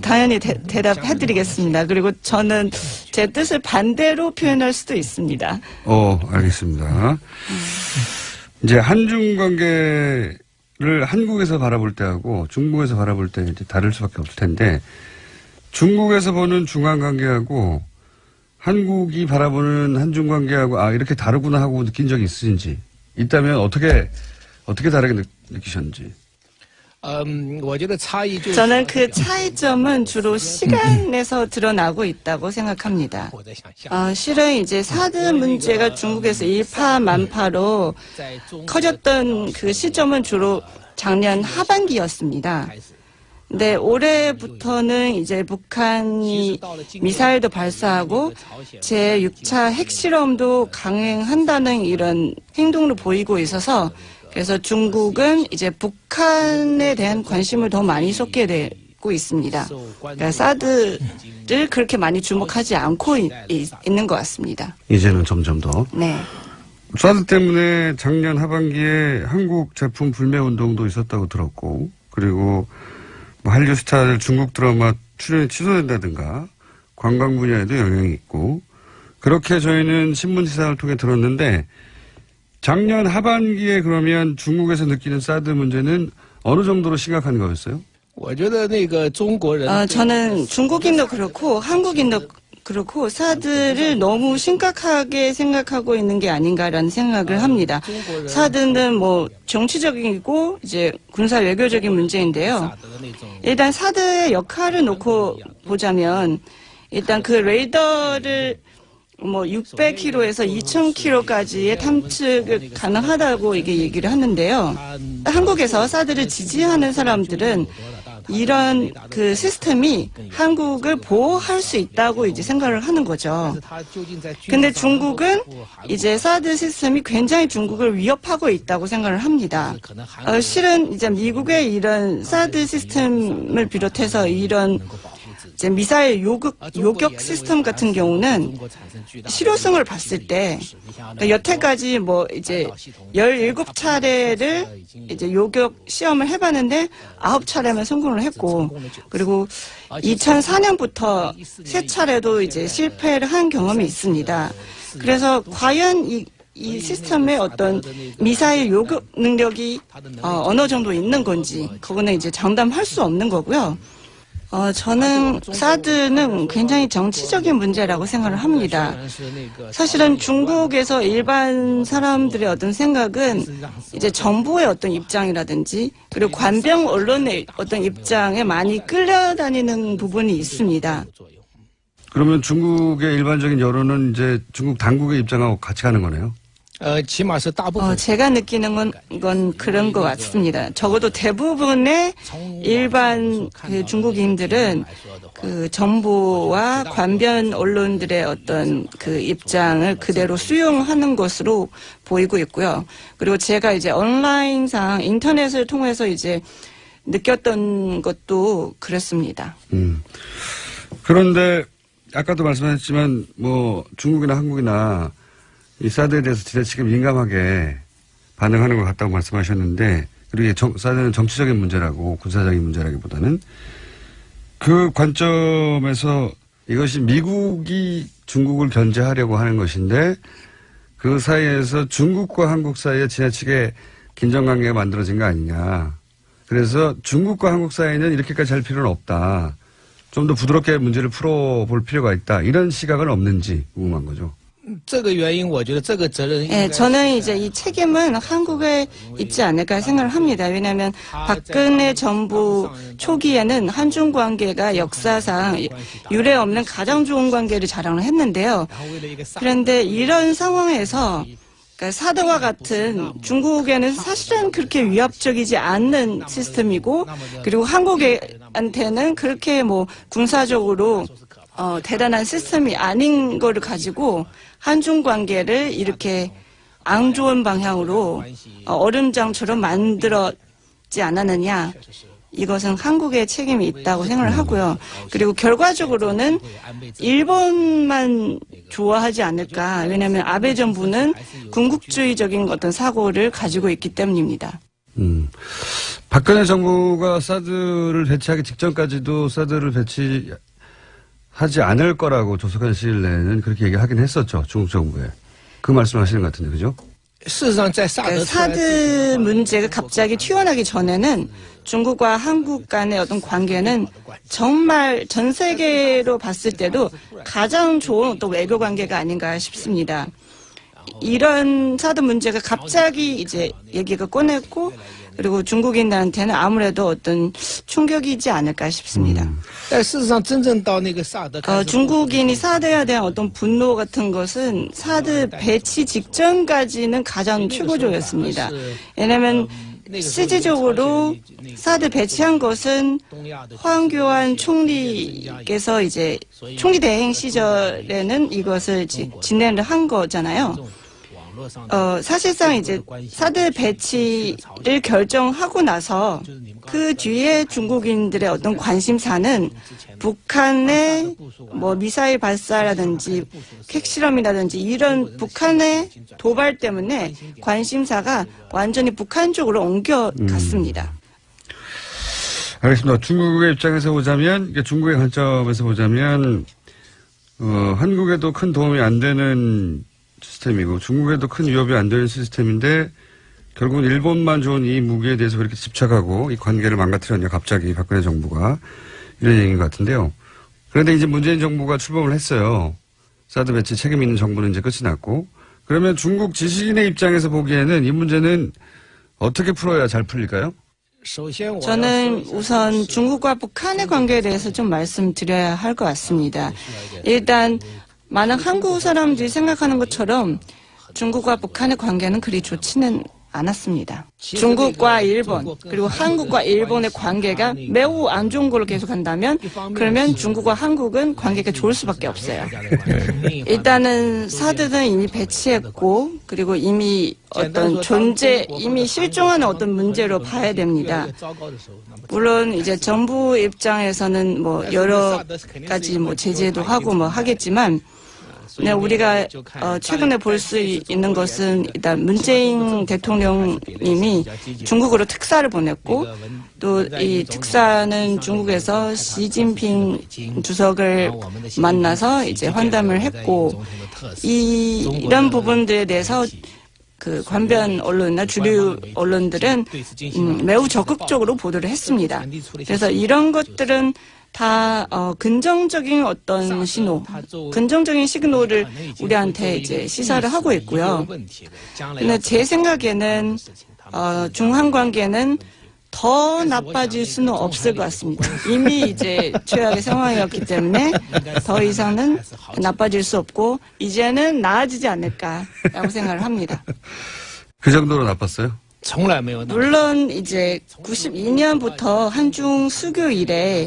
당연히 대답해드리겠습니다. 그리고 저는 제 뜻을 반대로 표현할 수도 있습니다. 알겠습니다. 이제 한중 관계를 한국에서 바라볼 때하고 중국에서 바라볼 때 이제 다를 수밖에 없을 텐데 중국에서 보는 중한 관계하고 한국이 바라보는 한중 관계하고 이렇게 다르구나 하고 느낀 적이 있으신지 있다면 어떻게 다르게 느끼셨는지. 저는 그 차이점은 주로 시간에서 드러나고 있다고 생각합니다. 실은 이제 사드 문제가 중국에서 일파만파로 커졌던 그 시점은 주로 작년 하반기였습니다. 근데 올해부터는 이제 북한이 미사일도 발사하고 제6차 핵실험도 강행한다는 이런 행동을 보이고 있어서 그래서 중국은 이제 북한에 대한 관심을 더 많이 쏟게 되고 있습니다. 그러니까 사드를 그렇게 많이 주목하지 않고 있는 것 같습니다. 이제는 점점 더. 네. 사드 때문에 작년 하반기에 한국 제품 불매 운동도 있었다고 들었고 그리고 한류 스타들 중국 드라마 출연이 취소된다든가 관광 분야에도 영향이 있고 그렇게 저희는 신문 시사를 통해 들었는데 작년 하반기에 그러면 중국에서 느끼는 사드 문제는 어느 정도로 심각한 거였어요? 저는 중국인도 그렇고 한국인도 그렇고 사드를 너무 심각하게 생각하고 있는 게 아닌가라는 생각을 합니다. 사드는 뭐 정치적이고 이제 군사 외교적인 문제인데요. 일단 사드의 역할을 놓고 보자면 일단 그 레이더를 600km에서 2000km까지의 탐측을 가능하다고 이게 얘기를 하는데요. 한국에서 사드를 지지하는 사람들은 이런 그 시스템이 한국을 보호할 수 있다고 이제 생각을 하는 거죠. 근데 중국은 이제 사드 시스템이 굉장히 중국을 위협하고 있다고 생각을 합니다. 실은 이제 미국의 이런 사드 시스템을 비롯해서 이런 이제 미사일 요격 시스템 같은 경우는 실효성을 봤을 때 여태까지 이제 17차례를 이제 요격 시험을 해봤는데 9차례만 성공을 했고 그리고 2004년부터 3차례도 이제 실패를 한 경험이 있습니다. 그래서 과연 이 시스템의 어떤 미사일 요격 능력이 어느 정도 있는 건지 그거는 이제 장담할 수 없는 거고요. 저는 사드는 굉장히 정치적인 문제라고 생각을 합니다. 사실은 중국에서 일반 사람들의 어떤 생각은 이제 정부의 어떤 입장이라든지 그리고 관병 언론의 어떤 입장에 많이 끌려다니는 부분이 있습니다. 그러면 중국의 일반적인 여론은 이제 중국 당국의 입장하고 같이 가는 거네요? 起码是大部分 제가 느끼는 건 그런 것 같습니다. 적어도 대부분의 일반 그 중국인들은 그 정부와 관변 언론들의 어떤 그 입장을 그대로 수용하는 것으로 보이고 있고요. 그리고 제가 이제 온라인상 인터넷을 통해서 이제 느꼈던 것도 그렇습니다. 그런데 아까도 말씀하셨지만 뭐 중국이나 한국이나 이 사드에 대해서 지나치게 민감하게 반응하는 것 같다고 말씀하셨는데, 그리고 이게 사드는 정치적인 문제라고 군사적인 문제라기보다는 그 관점에서 이것이 미국이 중국을 견제하려고 하는 것인데 그 사이에서 중국과 한국 사이에 지나치게 긴장관계가 만들어진 거 아니냐. 그래서 중국과 한국 사이는 이렇게까지 할 필요는 없다. 좀 더 부드럽게 문제를 풀어볼 필요가 있다. 이런 시각은 없는지 궁금한 거죠. 这个原因，我觉得这个责任应 예, 该 저는 이제 이 책임은 한국에 있지 않을까 생각을 합니다. 왜냐하면 박근혜 정부 초기에는 한중 관계가 역사상 유례 없는 가장 좋은 관계를 자랑을 했는데요. 그런데 이런 상황에서 그러니까 사드와 같은 중국에는 사실은 그렇게 위협적이지 않는 시스템이고, 그리고 한국한테는 그렇게 뭐 군사적으로 대단한 시스템이 아닌 거를 가지고 한중 관계를 이렇게 안 좋은 방향으로 얼음장처럼 만들었지 않았느냐. 이것은 한국의 책임이 있다고 생각을 하고요. 그리고 결과적으로는 일본만 좋아하지 않을까. 왜냐하면 아베 정부는 군국주의적인 어떤 사고를 가지고 있기 때문입니다. 박근혜 정부가 사드를 배치하기 직전까지도 사드를 배치하지 않을 거라고 조속한 시일 내에는 그렇게 얘기하긴 했었죠. 중국 정부에. 그 말씀하시는 것 같은데, 그죠? 事实上在萨德 사드 문제가 갑자기 튀어나기 전에는 중국과 한국 간의 어떤 관계는 정말 전 세계로 봤을 때도 가장 좋은 어떤 외교 관계가 아닌가 싶습니다. 이런 사드 문제가 갑자기 이제 얘기가 꺼냈고, 그리고 중국인들한테는 아무래도 어떤 충격이지 않을까 싶습니다. 但事实上真正到那个萨德 중국인이 사드에 대한 어떤 분노 같은 것은 사드 배치 직전까지는 가장 최고조였습니다. 왜냐하면 실질적으로 사드 배치한 것은 황교안 총리께서 이제 총리 대행 시절에는 이것을 진행을 한 거잖아요. 사실상 이제 사드 배치를 결정하고 나서 그 뒤에 중국인들의 어떤 관심사는 북한의 뭐 미사일 발사라든지 핵실험이라든지 이런 북한의 도발 때문에 관심사가 완전히 북한 쪽으로 옮겨갔습니다. 알겠습니다. 중국의 입장에서 보자면, 중국의 관점에서 보자면, 한국에도 큰 도움이 안 되는 시스템이고 중국에도 큰 위협이 안 되는 시스템인데 결국은 일본만 좋은 이 무기에 대해서 그렇게 집착하고 이 관계를 망가뜨렸냐 갑자기 박근혜 정부가, 이런 얘기인 것 같은데요. 그런데 이제 문재인 정부가 출범을 했어요. 사드 배치 책임 있는 정부는 이제 끝이 났고, 그러면 중국 지식인의 입장에서 보기에는 이 문제는 어떻게 풀어야 잘 풀릴까요? 저는 우선 중국과 북한의 관계에 대해서 좀 말씀드려야 할 것 같습니다. 일단 많은 한국 사람들이 생각하는 것처럼 중국과 북한의 관계는 그리 좋지는 않았습니다. 중국과 일본 그리고 한국과 일본의 관계가 매우 안 좋은 걸로 계속한다면 그러면 중국과 한국은 관계가 좋을 수밖에 없어요. 일단은 사드는 이미 배치했고 그리고 이미 어떤 이미 실종하는 어떤 문제로 봐야 됩니다. 물론 이제 정부 입장에서는 뭐 여러 가지 뭐 제재도 하고 뭐 하겠지만 네, 우리가 최근에 볼 수 있는 것은 일단 문재인 대통령님이 중국으로 특사를 보냈고 또 이 특사는 중국에서 시진핑 주석을 만나서 이제 환담을 했고 이런 부분들에 대해서 그 관변 언론이나 주류 언론들은 매우 적극적으로 보도를 했습니다. 그래서 이런 것들은 다 긍정적인 어떤 긍정적인 시그널을 우리한테 이제 시사를 하고 있고요. 근데 제 생각에는 중한 관계는 더 나빠질 수는 없을 것 같습니다. 이미 이제 최악의 상황이었기 때문에 더 이상은 나빠질 수 없고 이제는 나아지지 않을까라고 생각을 합니다. 그 정도로 나빴어요? 从来没有那么 물론 이제 92년부터 한중 수교 이래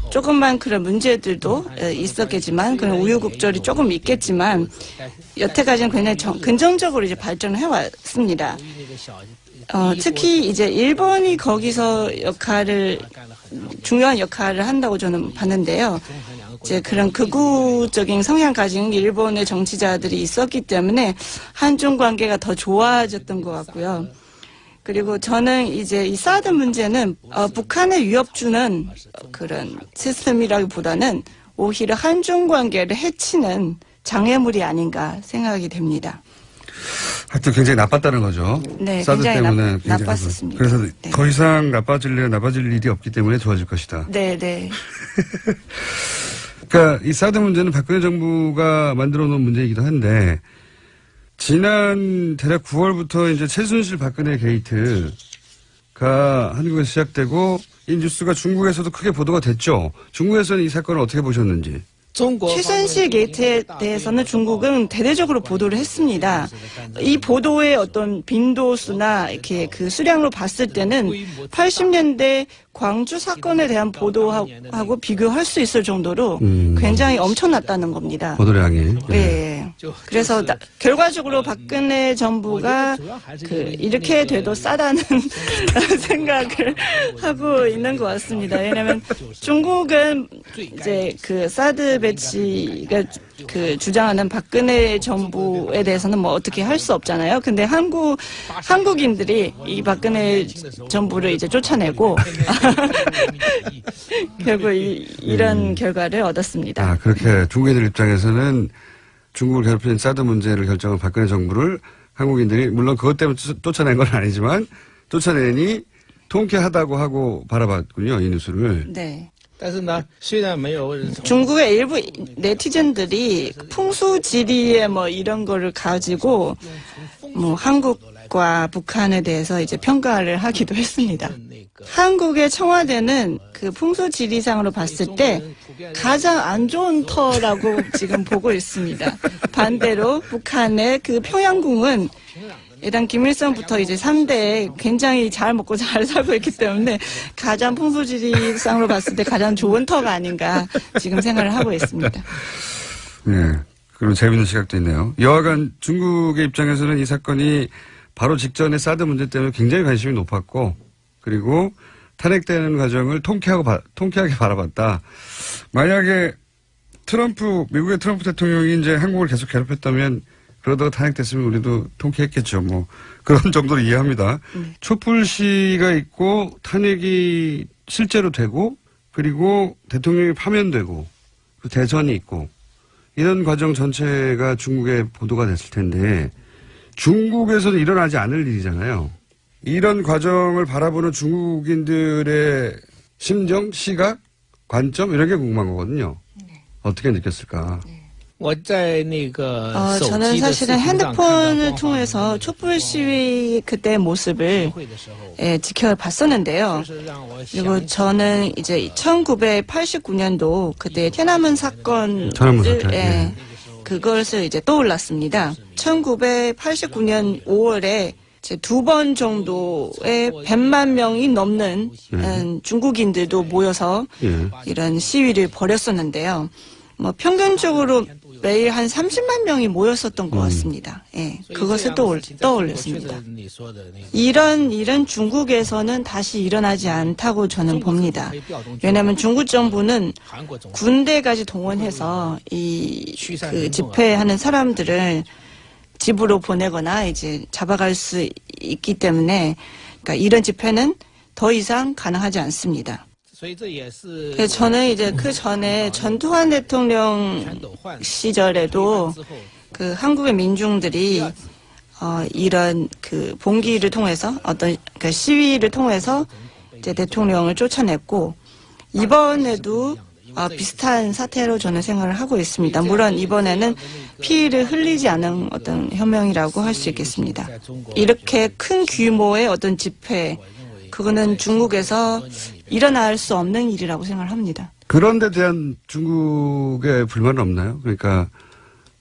조금만 그런 문제들도 있었겠지만 그런 우여곡절이 조금 있겠지만 여태까지는 굉장히 긍정적으로 이제 발전을 해왔습니다. 특히 이제 일본이 거기서 중요한 역할을 한다고 저는 봤는데요. 이제 그런 극우적인 성향 가진 일본의 정치자들이 있었기 때문에 한중 관계가 더 좋아졌던 것 같고요. 그리고 저는 이제 이 사드 문제는 북한에 위협 주는 그런 시스템이라기보다는 오히려 한중 관계를 해치는 장애물이 아닌가 생각이 됩니다. 하여튼 굉장히 나빴다는 거죠. 네, 사드 굉장히 때문에 굉장히 나빴었습니다. 그래서 네. 더 이상 나빠질 일이 없기 때문에 좋아질 것이다. 네, 네. 그러니까 이 사드 문제는 박근혜 정부가 만들어 놓은 문제이기도 한데 지난 대략 9월부터 이제 최순실 박근혜 게이트가 한국에서 시작되고 이 뉴스가 중국에서도 크게 보도가 됐죠. 중국에서는 이 사건을 어떻게 보셨는지. 최순실 게이트에 대해서는 중국은 대대적으로 보도를 했습니다. 이 보도의 어떤 빈도수나 이렇게 그 수량으로 봤을 때는 80년대 광주 사건에 대한 보도하고 비교할 수 있을 정도로 굉장히 엄청났다는 겁니다. 보도량이. 네. 그래서 결과적으로 박근혜 정부가 이렇게 돼도 싸다는 생각을 하고 있는 것 같습니다. 왜냐하면 중국은 이제 그 사드 배치가 주장하는 박근혜 정부에 대해서는 뭐 어떻게 할 수 없잖아요. 근데 한국인들이 이 박근혜 정부를 이제 쫓아내고 결국 이런 결과를 얻었습니다. 그렇게 중국인들 입장에서는 중국을 괴롭히는 사드 문제를 결정한 박근혜 정부를 한국인들이 물론 그것 때문에 쫓아낸 건 아니지만 쫓아내니 통쾌하다고 하고 바라봤군요. 이 뉴스를. 네. 但是呢，虽然没有 중국의 일부 네티즌들이 풍수지리에 뭐 이런 거를 가지고 뭐 한국과 북한에 대해서 이제 평가를 하기도 했습니다. 한국의 청와대는 그 풍수지리상으로 봤을 때 가장 안 좋은 터라고 지금 보고 있습니다. 반대로 북한의 그 평양궁은 일단 김일성부터 이제 3대 굉장히 잘 먹고 잘 살고 있기 때문에 가장 풍수지리상으로 봤을 때 가장 좋은 터가 아닌가 지금 생각을 하고 있습니다. 네. 그런 재밌는 시각도 있네요. 여하간 중국의 입장에서는 이 사건이 바로 직전에 사드 문제 때문에 굉장히 관심이 높았고 그리고 탄핵되는 과정을 통쾌하게 바라봤다. 만약에 미국의 트럼프 대통령이 이제 한국을 계속 괴롭혔다면 그러다가 탄핵됐으면 우리도 통쾌했겠죠. 뭐 그런 정도로 이해합니다. 촛불 시위가 있고 탄핵이 실제로 되고 그리고 대통령이 파면되고 대선이 있고 이런 과정 전체가 중국에 보도가 됐을 텐데 중국에서는 일어나지 않을 일이잖아요. 이런 과정을 바라보는 중국인들의 심정, 시각, 관점 이런 게 궁금한 거거든요. 어떻게 느꼈을까? 저는 사실은 핸드폰을 통해서 촛불 시위 그때 모습을 지켜봤었는데요. 그리고 저는 이제 1989년도 그때天安门사건을 그것을 이제 떠올랐습니다. 1989년 5월에 이제 2번 정도의 100만 명이 넘는 중국인들도 모여서 이런 시위를 벌였었는데요. 뭐 평균적으로 매일 한 30만 명이 모였었던 것 같습니다. 예, 그것을 떠올렸습니다. 이런 중국에서는 다시 일어나지 않다고 저는 봅니다. 왜냐하면 중국 정부는 군대까지 동원해서 그 집회하는 사람들을 집으로 보내거나 이제 잡아갈 수 있기 때문에 그러니까 이런 집회는 더 이상 가능하지 않습니다. 저는 이제 그 전에 전두환 대통령 시절에도 그 한국의 민중들이 이런 그 봉기를 통해서 어떤 그 시위를 통해서 이제 대통령을 쫓아냈고 이번에도 비슷한 사태로 저는 생각을 하고 있습니다. 물론 이번에는 피를 흘리지 않은 어떤 혁명이라고 할 수 있겠습니다. 이렇게 큰 규모의 어떤 집회 그거는 중국에서 일어날 수 없는 일이라고 생각을 합니다. 그런 데 대한 중국의 불만은 없나요? 그러니까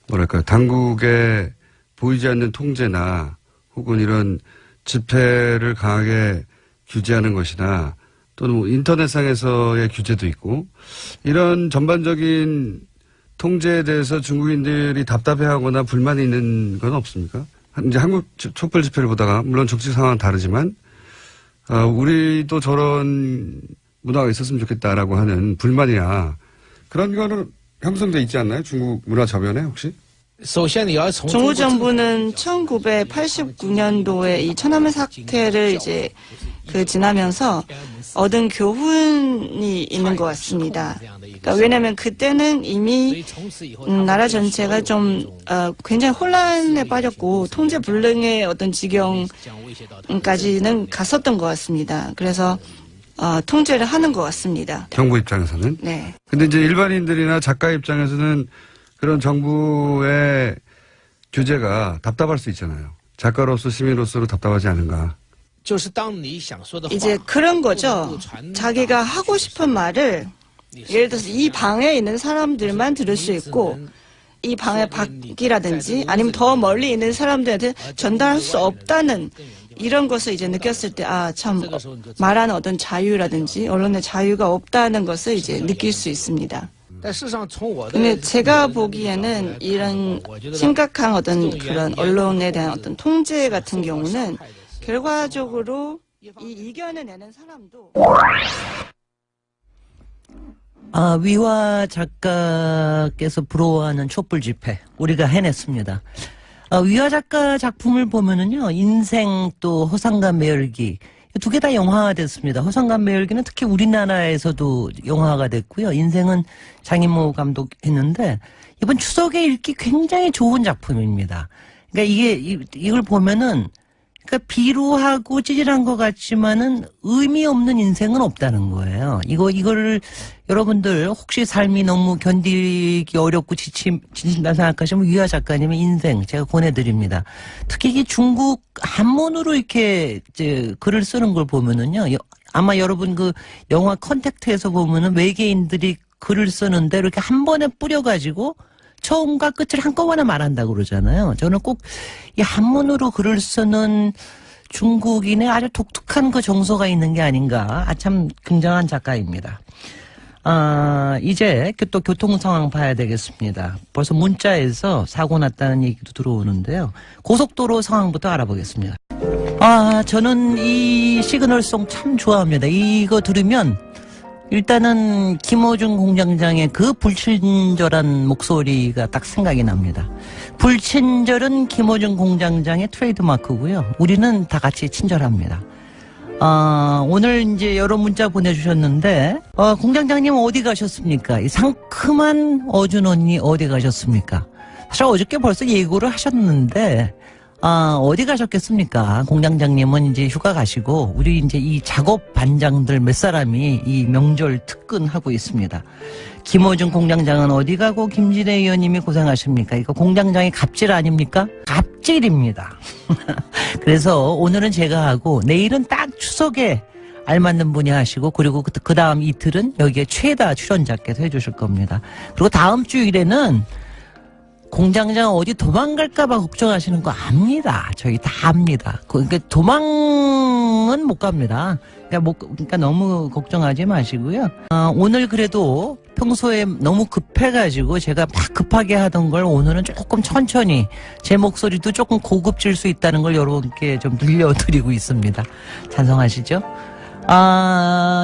뭐랄까 당국의 보이지 않는 통제나 혹은 이런 집회를 강하게 규제하는 것이나 또는 뭐 인터넷상에서의 규제도 있고 이런 전반적인 통제에 대해서 중국인들이 답답해하거나 불만이 있는 건 없습니까? 이제 한국 촛불 집회를 보다가 물론 정치 상황은 다르지만 우리도 저런 문화가 있었으면 좋겠다라고 하는 불만이나 그런 거는 형성돼 있지 않나요? 중국 문화 저변에 혹시? 중국 정부는 1989년도에 이 천안문 사태를 이제 지나면서 얻은 교훈이 있는 것 같습니다. 그러니까 왜냐하면 그때는 이미 나라 전체가 좀 굉장히 혼란에 빠졌고 통제 불능의 어떤 지경까지는 갔었던 것 같습니다. 그래서 통제를 하는 것 같습니다. 정부 입장에서는? 네. 근데 이제 일반인들이나 작가 입장에서는 그런 정부의 규제가 답답할 수 있잖아요. 작가로서 시민으로서로 답답하지 않은가. 이제 그런 거죠. 자기가 하고 싶은 말을 예를 들어서 이 방에 있는 사람들만 들을 수 있고 이 방의 밖이라든지 아니면 더 멀리 있는 사람들한테 전달할 수 없다는 이런 것을 이제 느꼈을 때 참 말하는 어떤 자유라든지 언론의 자유가 없다는 것을 이제 느낄 수 있습니다. 근데 제가 보기에는 이런 심각한 어떤 그런 언론에 대한 어떤 통제 같은 경우는 결과적으로 이 이견을 내는 사람도 위화 작가께서 부러워하는 촛불 집회 우리가 해냈습니다. 위화 작가 작품을 보면은요 인생 또 허상과 매열기 두 개 다 영화가 됐습니다. 허상과 매열기는 특히 우리나라에서도 영화가 됐고요. 인생은 장인모 감독 했는데 이번 추석에 읽기 굉장히 좋은 작품입니다. 그러니까 이걸 보면은 그러니까 비루하고 찌질한 것 같지만은 의미 없는 인생은 없다는 거예요. 이거를 여러분들 혹시 삶이 너무 견디기 어렵고 지친다 생각하시면 위화 작가님의 인생 제가 권해드립니다. 특히 이게 중국 한문으로 이렇게 이제 글을 쓰는 걸 보면은요. 아마 여러분 그 영화 컨택트에서 보면은 외계인들이 글을 쓰는데 이렇게 한 번에 뿌려가지고 처음과 끝을 한꺼번에 말한다고 그러잖아요. 저는 꼭 이 한문으로 글을 쓰는 중국인의 아주 독특한 그 정서가 있는 게 아닌가. 참 굉장한 작가입니다. 이제 또 교통 상황 봐야 되겠습니다. 벌써 문자에서 사고 났다는 얘기도 들어오는데요. 고속도로 상황부터 알아보겠습니다. 저는 이 시그널송 참 좋아합니다. 이거 들으면 일단은 김어준 공장장의 그 불친절한 목소리가 딱 생각이 납니다. 불친절은 김어준 공장장의 트레이드마크고요. 우리는 다 같이 친절합니다. 오늘 이제 여러 문자 보내주셨는데, 공장장님 어디 가셨습니까? 이 상큼한 어준 언니 어디 가셨습니까? 사실 어저께 벌써 예고를 하셨는데, 어디 가셨겠습니까? 공장장님은 이제 휴가 가시고, 우리 이제 이 작업 반장들 몇 사람이 이 명절 특근하고 있습니다. 김어준 공장장은 어디 가고, 김진애 의원님이 고생하십니까? 이거 공장장이 갑질 아닙니까? 갑질입니다. 그래서 오늘은 제가 하고, 내일은 딱 추석에 알맞는 분이 하시고, 그리고 그 다음 이틀은 여기에 최다 출연자께서 해주실 겁니다. 그리고 다음 주일에는 공장장 어디 도망갈까봐 걱정하시는 거 압니다. 저희 다 압니다. 그러니까 도망은 못 갑니다. 그러니까 너무 걱정하지 마시고요. 오늘 그래도 평소에 너무 급해가지고 제가 막 급하게 하던 걸 오늘은 조금 천천히 제 목소리도 조금 고급질 수 있다는 걸 여러분께 좀 들려드리고 있습니다. 찬성하시죠?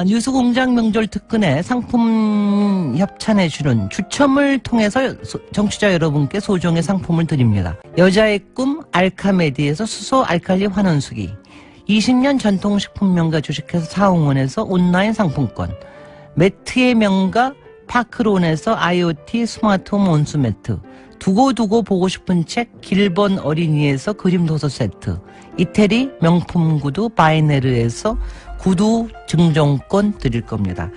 뉴스공장 명절 특근에 상품 협찬해주는 추첨을 통해서 정치자 여러분께 소정의 상품을 드립니다. 여자의 꿈 알카메디에서 수소 알칼리 환원수기, 20년 전통식품 명가 주식회사 사홍원에서 온라인 상품권, 매트의 명가 파크론에서 IoT 스마트홈 온수매트, 두고두고 보고 싶은 책 길본 어린이에서 그림 도서 세트, 이태리 명품 구두 바이네르에서 구두 증정권 드릴 겁니다.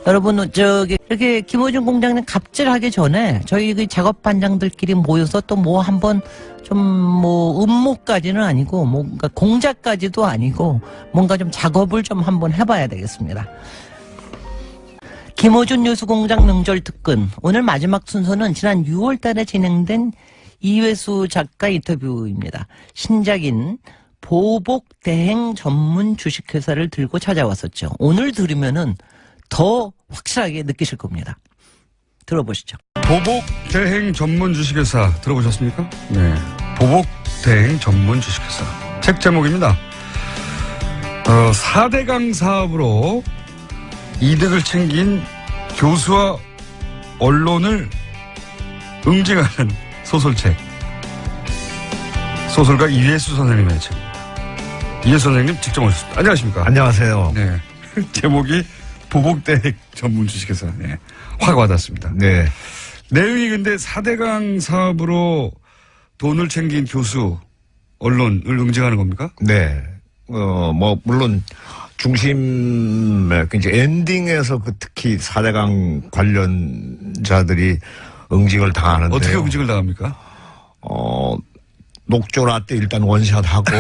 여러분, 이렇게 김어준 공장장 갑질하기 전에 저희 그 작업 반장들끼리 모여서 또 뭐 한번 좀 음모까지는 아니고 뭔가 공작까지도 아니고 뭔가 좀 작업을 좀 한번 해봐야 되겠습니다. 김어준 뉴스공장 명절 특근. 오늘 마지막 순서는 지난 6월 달에 진행된 이회수 작가 인터뷰입니다. 신작인 보복대행 전문 주식회사를 들고 찾아왔었죠. 오늘 들으면은 더 확실하게 느끼실 겁니다. 들어보시죠. 보복대행 전문 주식회사 들어보셨습니까? 네. 보복대행 전문 주식회사. 책 제목입니다. 4대강 사업으로 이득을 챙긴 교수와 언론을 응징하는 소설책. 소설가 이회수 선생님의 책. 이회수 선생님 직접 오셨습니다. 안녕하십니까? 안녕하세요. 네. 제목이 보복대행 전문 주식회사. 네. 확 와닿습니다. 네. 내용이 근데 4대강 사업으로 돈을 챙긴 교수, 언론을 응징하는 겁니까? 네. 물론 중심에 이제 엔딩에서 특히 4대강 관련자들이 응징을 당하는데 어떻게 응징을 당합니까? 녹조라 때 일단 원샷하고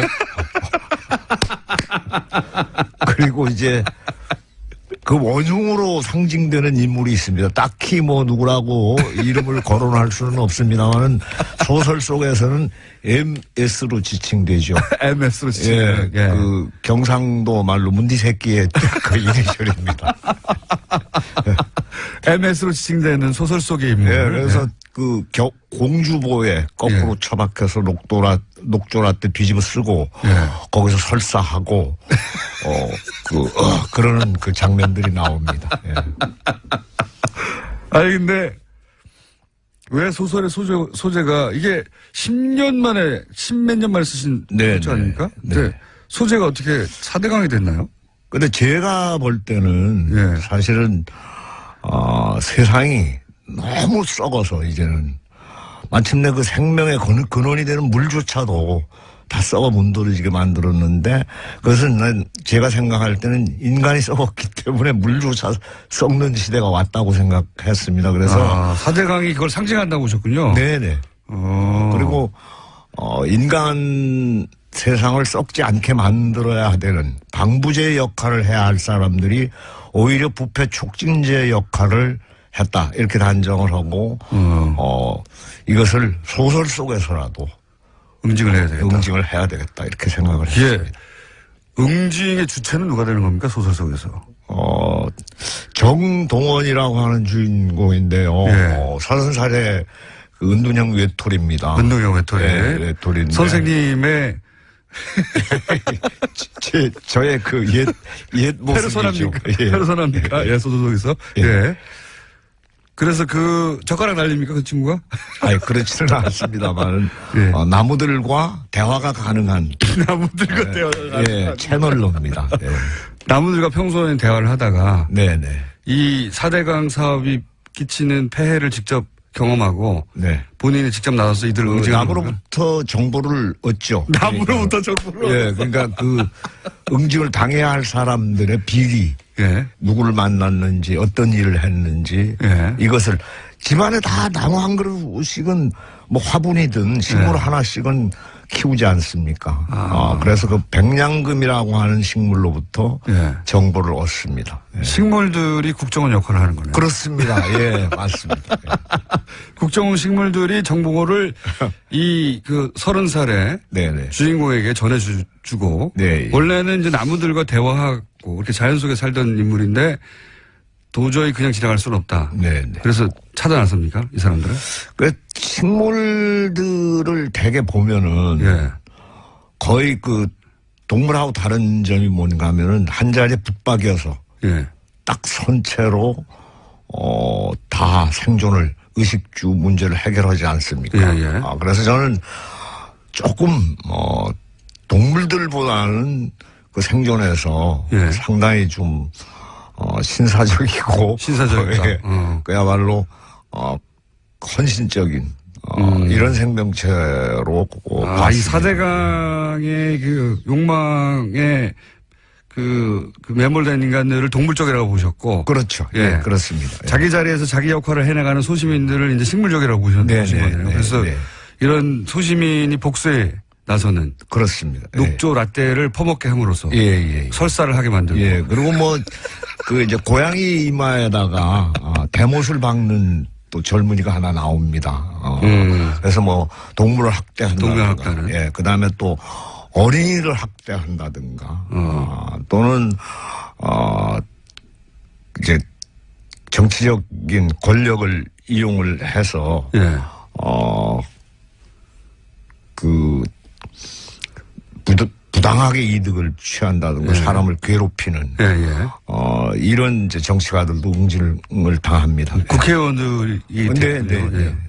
그리고 이제 그 원흉으로 상징되는 인물이 있습니다. 딱히 누구라고 이름을 거론할 수는 없습니다만은 소설 속에서는 MS로 지칭되죠. MS로 지칭. 예, 그 경상도 말로 문디 새끼의 그 이니셜입니다. MS로 지칭되는 소설 속의 인물. 예, 그래서 그 공주보에 거꾸로 처박혀서 녹조라 때 뒤집어 쓰고 거기서 설사하고 그러는 그 장면들이 나옵니다. 예. 아니 근데 왜 소설의 소재가 이게 10년 만에 10몇 년 만에 쓰신 소재 아닙니까? 네. 소재가 어떻게 4대강이 됐나요? 근데 제가 볼 때는 사실은 세상이 너무 썩어서 이제는 마침내 그 생명의 근원이 되는 물조차도 다 썩어 문드러지게 만들었는데 그것은 제가 생각할 때는 인간이 썩었기 때문에 물조차 썩는 시대가 왔다고 생각했습니다. 그래서 4대강이 그걸 상징한다고 보셨군요. 네네. 그리고 인간 세상을 썩지 않게 만들어야 되는 방부제 역할을 해야 할 사람들이 오히려 부패 촉진제 역할을 했다 이렇게 단정을 하고 이것을 소설 속에서라도 응징을 해야 되겠다 이렇게 생각을 했습니다. 응징의 주체는 누가 되는 겁니까 소설 속에서? 정동원이라고 하는 주인공인데요. 30살의 그 은둔형 외톨이입니다. 은둔형 외톨이. 외톨이인데 선생님의 저의 그 옛 모습이죠. 페르소나입니까? 소설 속에서. 그래서 그 젓가락 날립니까 그 친구가? 아니 그렇지는 않습니다만 나무들과 대화가 가능한 나무들과 대화가 가능한 채널로입니다. 나무들과 평소에 대화를 하다가 네네 이 4대강 사업이 끼치는 폐해를 직접 경험하고 본인이 직접 나서서 이들 응징하는 나무로부터 정보를 얻죠. 나무로부터 정보를 그러니까 그 응징을 당해야 할 사람들의 비리 누구를 만났는지 어떤 일을 했는지 이것을 집안에 다 나무 한 그릇씩은 화분이든 식물 하나씩은 키우지 않습니까? 그래서 그 백냥금이라고 하는 식물로부터 정보를 얻습니다. 식물들이 국정원 역할을 하는 거네요. 그렇습니다. 맞습니다. 국정원 식물들이 정보를 이 그 30살의 주인공에게 전해주고 원래는 이제 나무들과 대화하고 이렇게 자연 속에 살던 인물인데 도저히 그냥 지나갈 수는 없다. 그래서 찾아났습니까? 이 사람들은? 그 식물들을 대개 보면은 거의 그 동물하고 다른 점이 뭔가 하면은 한 자리에 붙박여서 딱 선체로 다 생존을 의식주 문제를 해결하지 않습니까? 그래서 저는 조금 동물들보다는 그 생존에서 상당히 좀 신사적이고 그야말로 헌신적인 이런 생명체로 이 4대강의 그 욕망의 그 매몰된 인간들을 동물적이라고 보셨고. 그렇죠. 예, 네, 그렇습니다. 자기 자리에서 자기 역할을 해나가는 소시민들을 이제 식물적이라고 보신 거네요. 그래서 이런 소시민이 복수에 나서는. 그렇습니다. 녹조 라떼를 퍼먹게 함으로써. 설사를 하게 만들고. 예. 그리고 그 이제 고양이 이마에다가 대못을 박는 또 젊은이가 하나 나옵니다. 그래서 동물을 학대한다든가. 예. 그 다음에 또 어린이를 학대한다든가. 또는, 이제 정치적인 권력을 이용을 해서. 부당하게 이득을 취한다든가 사람을 괴롭히는 이런 이제 정치가들도 응징을 당합니다. 국회의원들이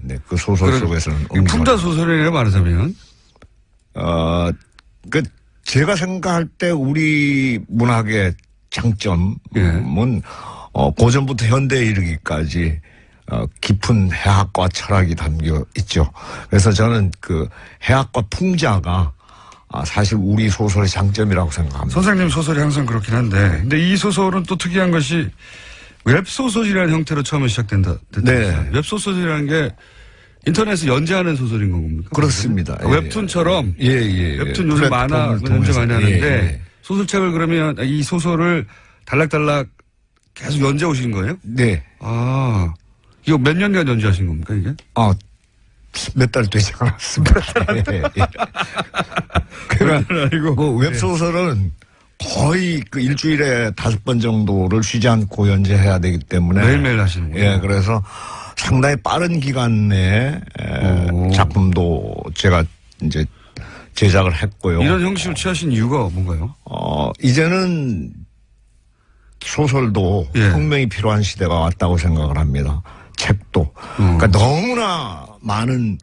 네. 그 소설 속에서는 풍자 소설이라고 말하자면 그 제가 생각할 때 우리 문학의 장점은 고전부터 현대에 이르기까지 깊은 해학과 철학이 담겨 있죠. 그래서 저는 그 해학과 풍자가 사실 우리 소설의 장점이라고 생각합니다. 선생님 소설이 항상 그렇긴 한데, 근데 이 소설은 또 특이한 것이 웹소설이라는 형태로 처음에 시작된다. 네. 웹소설이라는 게 인터넷에 연재하는 소설인 겁니까? 그렇습니다. 웹툰처럼. 웹툰 요즘 만화 연재 많이 하는데, 소설책을 그러면 이 소설을 달락달락 계속 연재 오신 거예요? 네. 이거 몇 년간 연재하신 겁니까, 이게? 몇 달 되지 않았습니다. 그러니까 웹소설은 거의 그 일주일에 5번 정도를 쉬지 않고 연재해야 되기 때문에 매일매일 하시는 거예요. 예, 그래서 상당히 빠른 기간 내에 작품도 제가 이제 제작을 했고요. 이런 형식을 취하신 이유가 뭔가요? 이제는 소설도 혁명이 필요한 시대가 왔다고 생각을 합니다. 책도. 그러니까 너무나 많은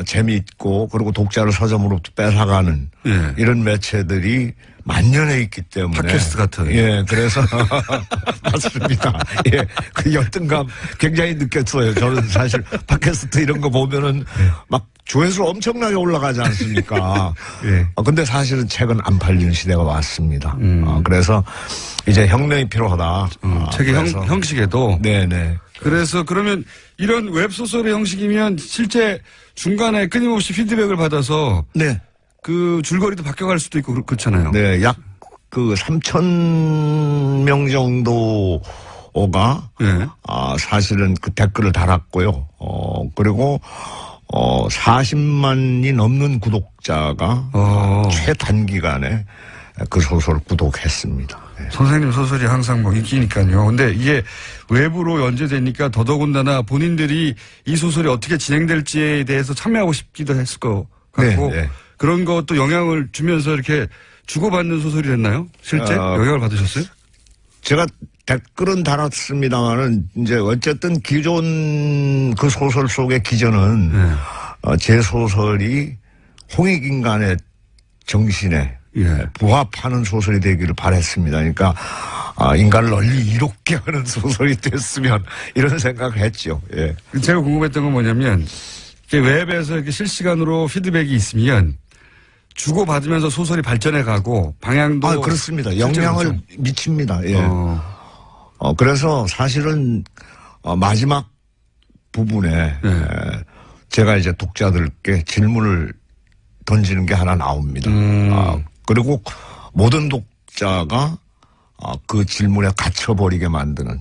재미있고 그리고 독자를 서점으로부터 뺏어가는 이런 매체들이 만연해 있기 때문에. 팟캐스트 같은. 예, 그래서 맞습니다. 예, 그 열등감 굉장히 느꼈어요. 저는 사실 팟캐스트 이런 거 보면은 막 조회수 엄청나게 올라가지 않습니까? 근데 사실은 책은 안 팔리는 시대가 왔습니다. 그래서 이제 혁명이 필요하다. 책의 형식에도. 네네. 그래서 그러면 이런 웹소설의 형식이면 실제 중간에 끊임없이 피드백을 받아서. 그 줄거리도 바뀌어갈 수도 있고 그렇잖아요. 네, 약 그 3,000명 정도가 사실은 그 댓글을 달았고요. 그리고 40만이 넘는 구독자가 최단기간에 그 소설을 구독했습니다. 선생님 소설이 항상 인기니까요. 근데 이게 외부로 연재되니까 더더군다나 본인들이 이 소설이 어떻게 진행될지에 대해서 참여하고 싶기도 했을 것 같고 그런 것도 영향을 주면서 이렇게 주고받는 소설이 됐나요? 실제 영향을 받으셨어요? 제가 댓글은 달았습니다만은 이제 어쨌든 기존 그 소설 속의 기전은 제 소설이 홍익인간의 정신에 부합하는 소설이 되기를 바랬습니다. 그러니까 인간을 널리 이롭게 하는 소설이 됐으면 이런 생각을 했죠. 제가 궁금했던 건 뭐냐면 웹에서 이렇게 실시간으로 피드백이 있으면 주고받으면서 소설이 발전해가고 방향도 그렇습니다. 영향을 미칩니다. 그래서 사실은 마지막 부분에 제가 이제 독자들께 질문을 던지는 게 하나 나옵니다. 그리고 모든 독자가 그 질문에 갇혀버리게 만드는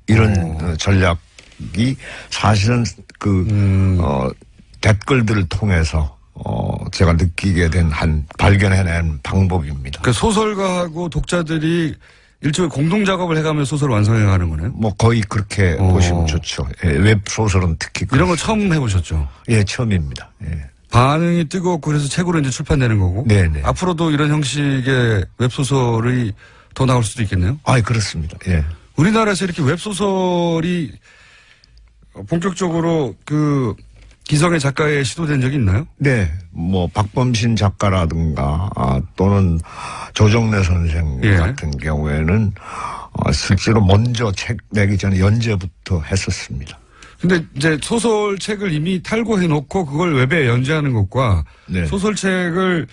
이런 전략이 사실은 댓글들을 통해서 제가 느끼게 된 발견해낸 방법입니다. 그 소설가하고 독자들이 일종의 공동 작업을 해가면서 소설을 완성해가는 거네요? 거의 그렇게 보시면 좋죠. 웹소설은 특히. 이런 거 처음 해보셨죠? 예, 처음입니다. 반응이 뜨겁고 그래서 책으로 이제 출판되는 거고. 네네. 앞으로도 이런 형식의 웹소설이 더 나올 수도 있겠네요? 그렇습니다. 우리나라에서 이렇게 웹소설이 본격적으로 기성의 작가에 시도된 적이 있나요? 네. 박범신 작가라든가, 또는 조정래 선생 같은 경우에는, 실제로 먼저 책 내기 전에 연재부터 했었습니다. 근데 이제 소설책을 이미 탈고해 놓고 그걸 웹에 연재하는 것과 소설책을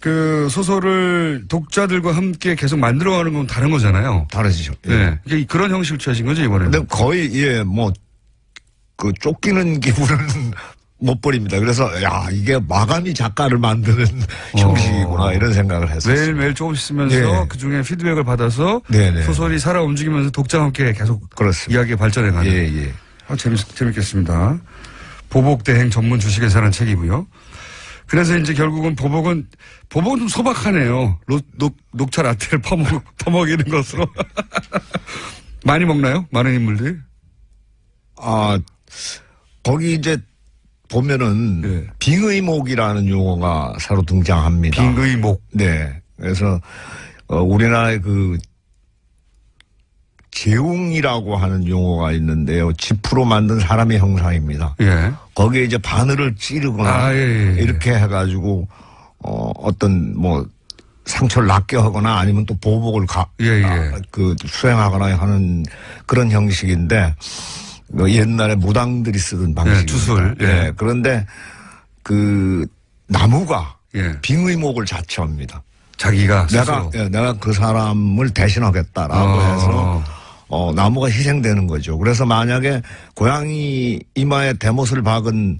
그 소설을 독자들과 함께 계속 만들어가는 건 다른 거잖아요. 다르죠. 네. 이게 그런 형식을 취하신 거죠, 이번에는? 근데 거의, 예, 뭐, 그 쫓기는 기분은 못 버립니다. 그래서, 야, 이게 마감이 작가를 만드는 형식이구나, 이런 생각을 했어요. 매일매일 조금씩 쓰면서 네. 그 중에 피드백을 받아서 네네. 소설이 살아 움직이면서 독자와 함께 계속 그렇습니다. 이야기가 발전해가는. 예, 예. 재밌겠습니다. 보복대행 전문 주식회사라는 책이고요. 그래서 이제 결국은 보복은 좀 소박하네요. 녹차 라떼를 퍼먹이는 것으로. 많이 먹나요? 많은 인물들이? 아, 거기 이제 보면은 네. 빙의목이라는 용어가 새로 등장합니다. 빙의목. 네. 그래서 우리나라의 그 재웅이라고 하는 용어가 있는데요. 지프로 만든 사람의 형상입니다. 예. 거기에 이제 바늘을 찌르거나 예. 이렇게 해가지고 어떤 뭐 상처를 낫게 하거나 아니면 또 보복을 그 수행하거나 하는 그런 형식인데 옛날에 무당들이 쓰던 방식입니다. 주술. 예. 그런데 그 나무가 예. 빙의목을 자처합니다. 자기가 스스로. 내가 그 사람을 대신하겠다라고 해서 나무가 희생되는 거죠. 그래서 만약에 고양이 이마에 대못을 박은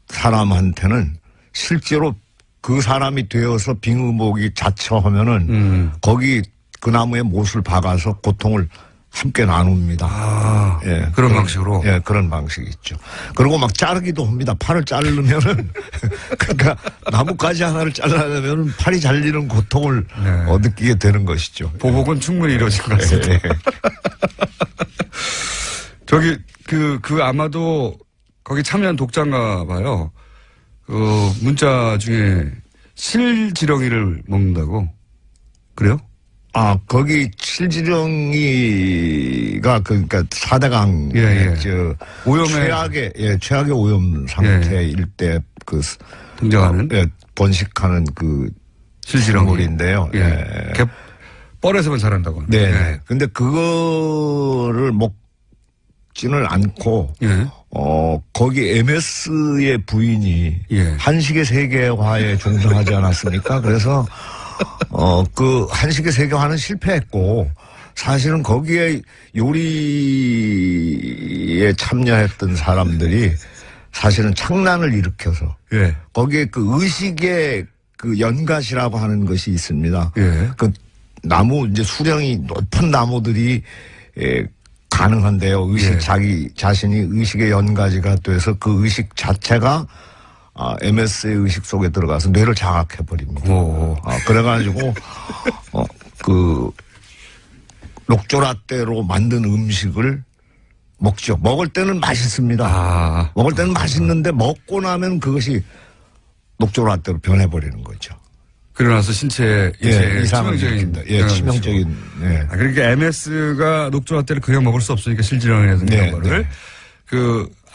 사람한테는 실제로 그 사람이 되어서 빙의목이 자처하면은 거기 그 나무에 못을 박아서 고통을 함께 나눕니다. 예, 그런 방식으로? 예, 그런 방식이 있죠. 그리고 막 자르기도 합니다. 팔을 자르면은, 그러니까 나뭇가지 하나를 잘라내면 팔이 잘리는 고통을 느끼게 되는 것이죠. 보복은 충분히 이루어질 것 같습니다. 예. 저기, 아마도 거기 참여한 독자인가 봐요. 문자 중에 실지렁이를 먹는다고. 그래요? 거기 실지렁이가 그러니까 4대강 최악의 오염 상태일 때 등장하는 번식하는 그 실지렁이인데요. 뻘에서만 자란다고. 네. 근데 그거를 먹지는 않고 거기 MS의 부인이 한식의 세계화에 종사하지 않았습니까? 그래서 그 한식의 세계화는 실패했고 사실은 거기에 요리에 참여했던 사람들이 사실은 창란을 일으켜서 거기에 그 의식의 그 연갓이라고 하는 것이 있습니다. 그 나무 이제 수령이 높은 나무들이 가능한데요. 자기 자신이 의식의 연가지가 돼서 그 의식 자체가 MS의 의식 속에 들어가서 뇌를 장악해버립니다. 그래가지고, 녹조라떼로 만든 음식을 먹죠. 먹을 때는 맛있습니다. 먹을 때는 맛있는데 먹고 나면 그것이 녹조라떼로 변해버리는 거죠. 그러나서 신체에 치명적인. 치명적인. 그러니까 MS가 녹조라떼를 그냥 먹을 수 없으니까 실지렁이라든가 이런 거를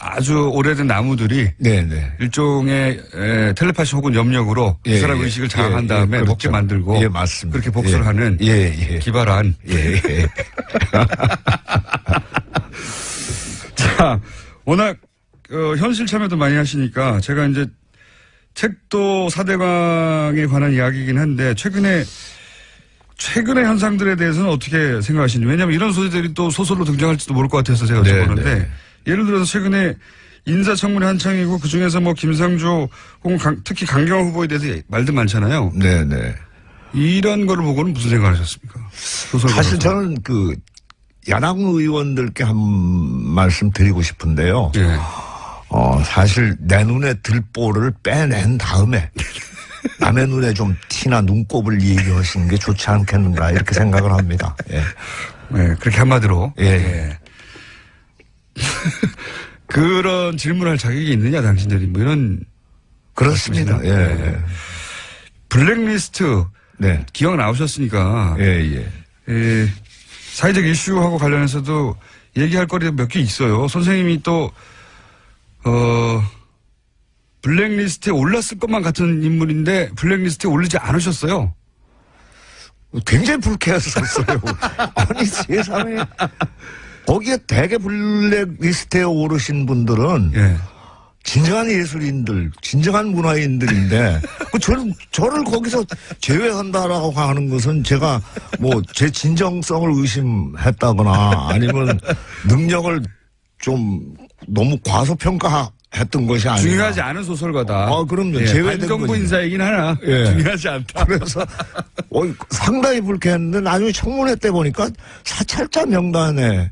아주 오래된 나무들이 일종의 텔레파시 혹은 염력으로 그 사람 의식을 장악한 다음에 먹게 만들고 그렇게 복수를 하는 기발한. 자, 워낙 현실 참여도 많이 하시니까 제가 이제 책도 4대강에 관한 이야기이긴 한데 최근의 현상들에 대해서는 어떻게 생각하시는지. 왜냐하면 이런 소재들이 또 소설로 등장할지도 모를 것 같아서 제가 여쭤보는데 예를 들어서 최근에 인사청문회 한창이고 그중에서 뭐 김상조 혹은 특히 강경화 후보에 대해서 말도 많잖아요. 이런 거를 보고는 무슨 생각하셨습니까? 사실 저는 그 야당 의원들께 한 말씀 드리고 싶은데요. 사실 내 눈에 들보를 빼낸 다음에 남의 눈에 좀 티나 눈곱을 얘기하시는 게 좋지 않겠는가 이렇게 생각을 합니다. 그렇게 한마디로. 그런 질문할 자격이 있느냐 당신들이 뭐 이런. 그렇습니다. 블랙리스트 기억 나오셨으니까. 사회적 이슈하고 관련해서도 얘기할 거리가 몇 개 있어요. 선생님이 또 블랙리스트에 올랐을 것만 같은 인물인데 블랙리스트에 올리지 않으셨어요. 굉장히 불쾌했었어요. 아니 세상에 거기에 대개 블랙리스트에 오르신 분들은 진정한 예술인들, 진정한 문화인들인데, 저를 거기서 제외한다라고 하는 것은 제가 뭐 제 진정성을 의심했다거나 아니면 능력을 좀 너무 과소평가했던 것이 아니라. 중요하지 않은 소설가다. 그럼요. 예, 제외된 반정부 거죠. 인사이긴 하나. 예. 중요하지 않다. 그래서 상당히 불쾌했는데 나중에 청문회 때 보니까 사찰자 명단에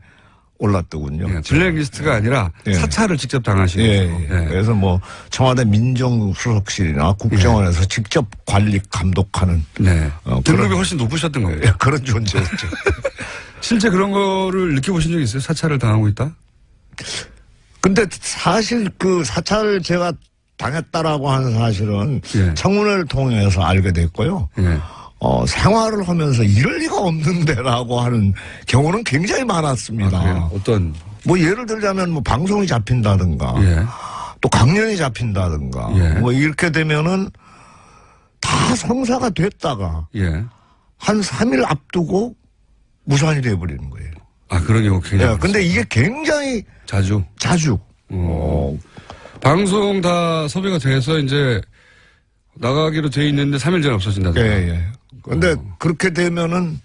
올랐더군요. 예, 블랙리스트가 아니라 예. 사찰을 직접 당하신 예, 거죠. 예. 그래서 뭐 청와대 민정수석실이나 국정원에서 직접 관리 감독하는 네. 등급이 그런- 훨씬 높으셨던 거예요. 예, 그런 존재였죠. 실제 그런 거를 느껴보신 적 있어요? 사찰을 당하고 있다? 근데 사실 그 사찰을 제가 당했다라고 하는 사실은 예. 청문회를 통해서 알게 됐고요. 예. 생활을 하면서 이럴 리가 없는데라고 하는 경우는 굉장히 많았습니다. 그래요? 어떤? 뭐 예를 들자면 뭐 방송이 잡힌다든가 예. 또 강연이 잡힌다든가 예. 뭐 이렇게 되면은 다 성사가 됐다가 예. 한 3일 앞두고 무산이 돼버리는 거예요. 아, 그런 경우 굉장히. 예, 근데 이게 굉장히 자주. 방송 다 섭외가 돼서 이제 나가기로 돼 있는데 3일 전에 없어진다든가. 예. 근데 그렇게 되면은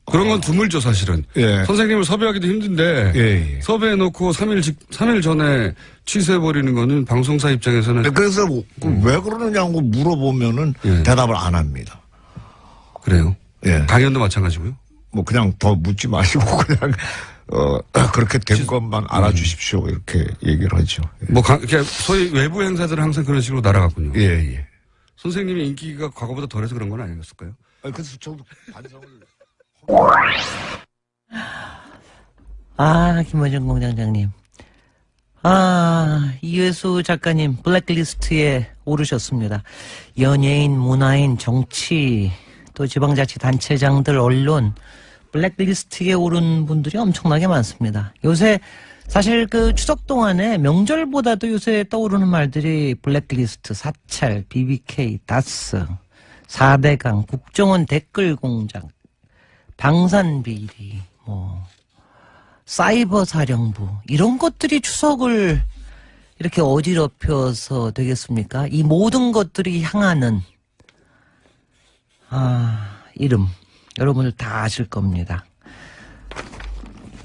그런 건 드물죠, 사실은. 예. 선생님을 섭외하기도 힘든데. 예. 섭외해놓고 3일 전에 취소해버리는 거는 방송사 입장에서는. 그래서 왜 그러느냐고 물어보면은 예. 대답을 안 합니다. 그래요. 예. 강연도 마찬가지고요. 뭐 그냥 더 묻지 마시고 그냥 그렇게 된 것만 알아주십시오 이렇게 얘기를 하죠. 예. 뭐, 그냥 소위 외부 행사들은 항상 그런 식으로 날아갔군요. 예. 선생님의 인기가 과거보다 덜해서 그런 건 아니었을까요? 그래서 저도 반성을. 김원준 공장장님. 이회수 작가님 블랙리스트에 오르셨습니다. 연예인, 문화인, 정치, 또 지방자치단체장들, 언론 블랙리스트에 오른 분들이 엄청나게 많습니다. 요새 사실 그 추석 동안에 명절보다도 요새 떠오르는 말들이 블랙리스트, 사찰, BBK, 다스, 4대강, 국정원 댓글 공작, 방산비리, 사이버 사령부, 이런 것들이 추석을 이렇게 어지럽혀서 되겠습니까? 이 모든 것들이 향하는, 이름. 여러분들 다 아실 겁니다.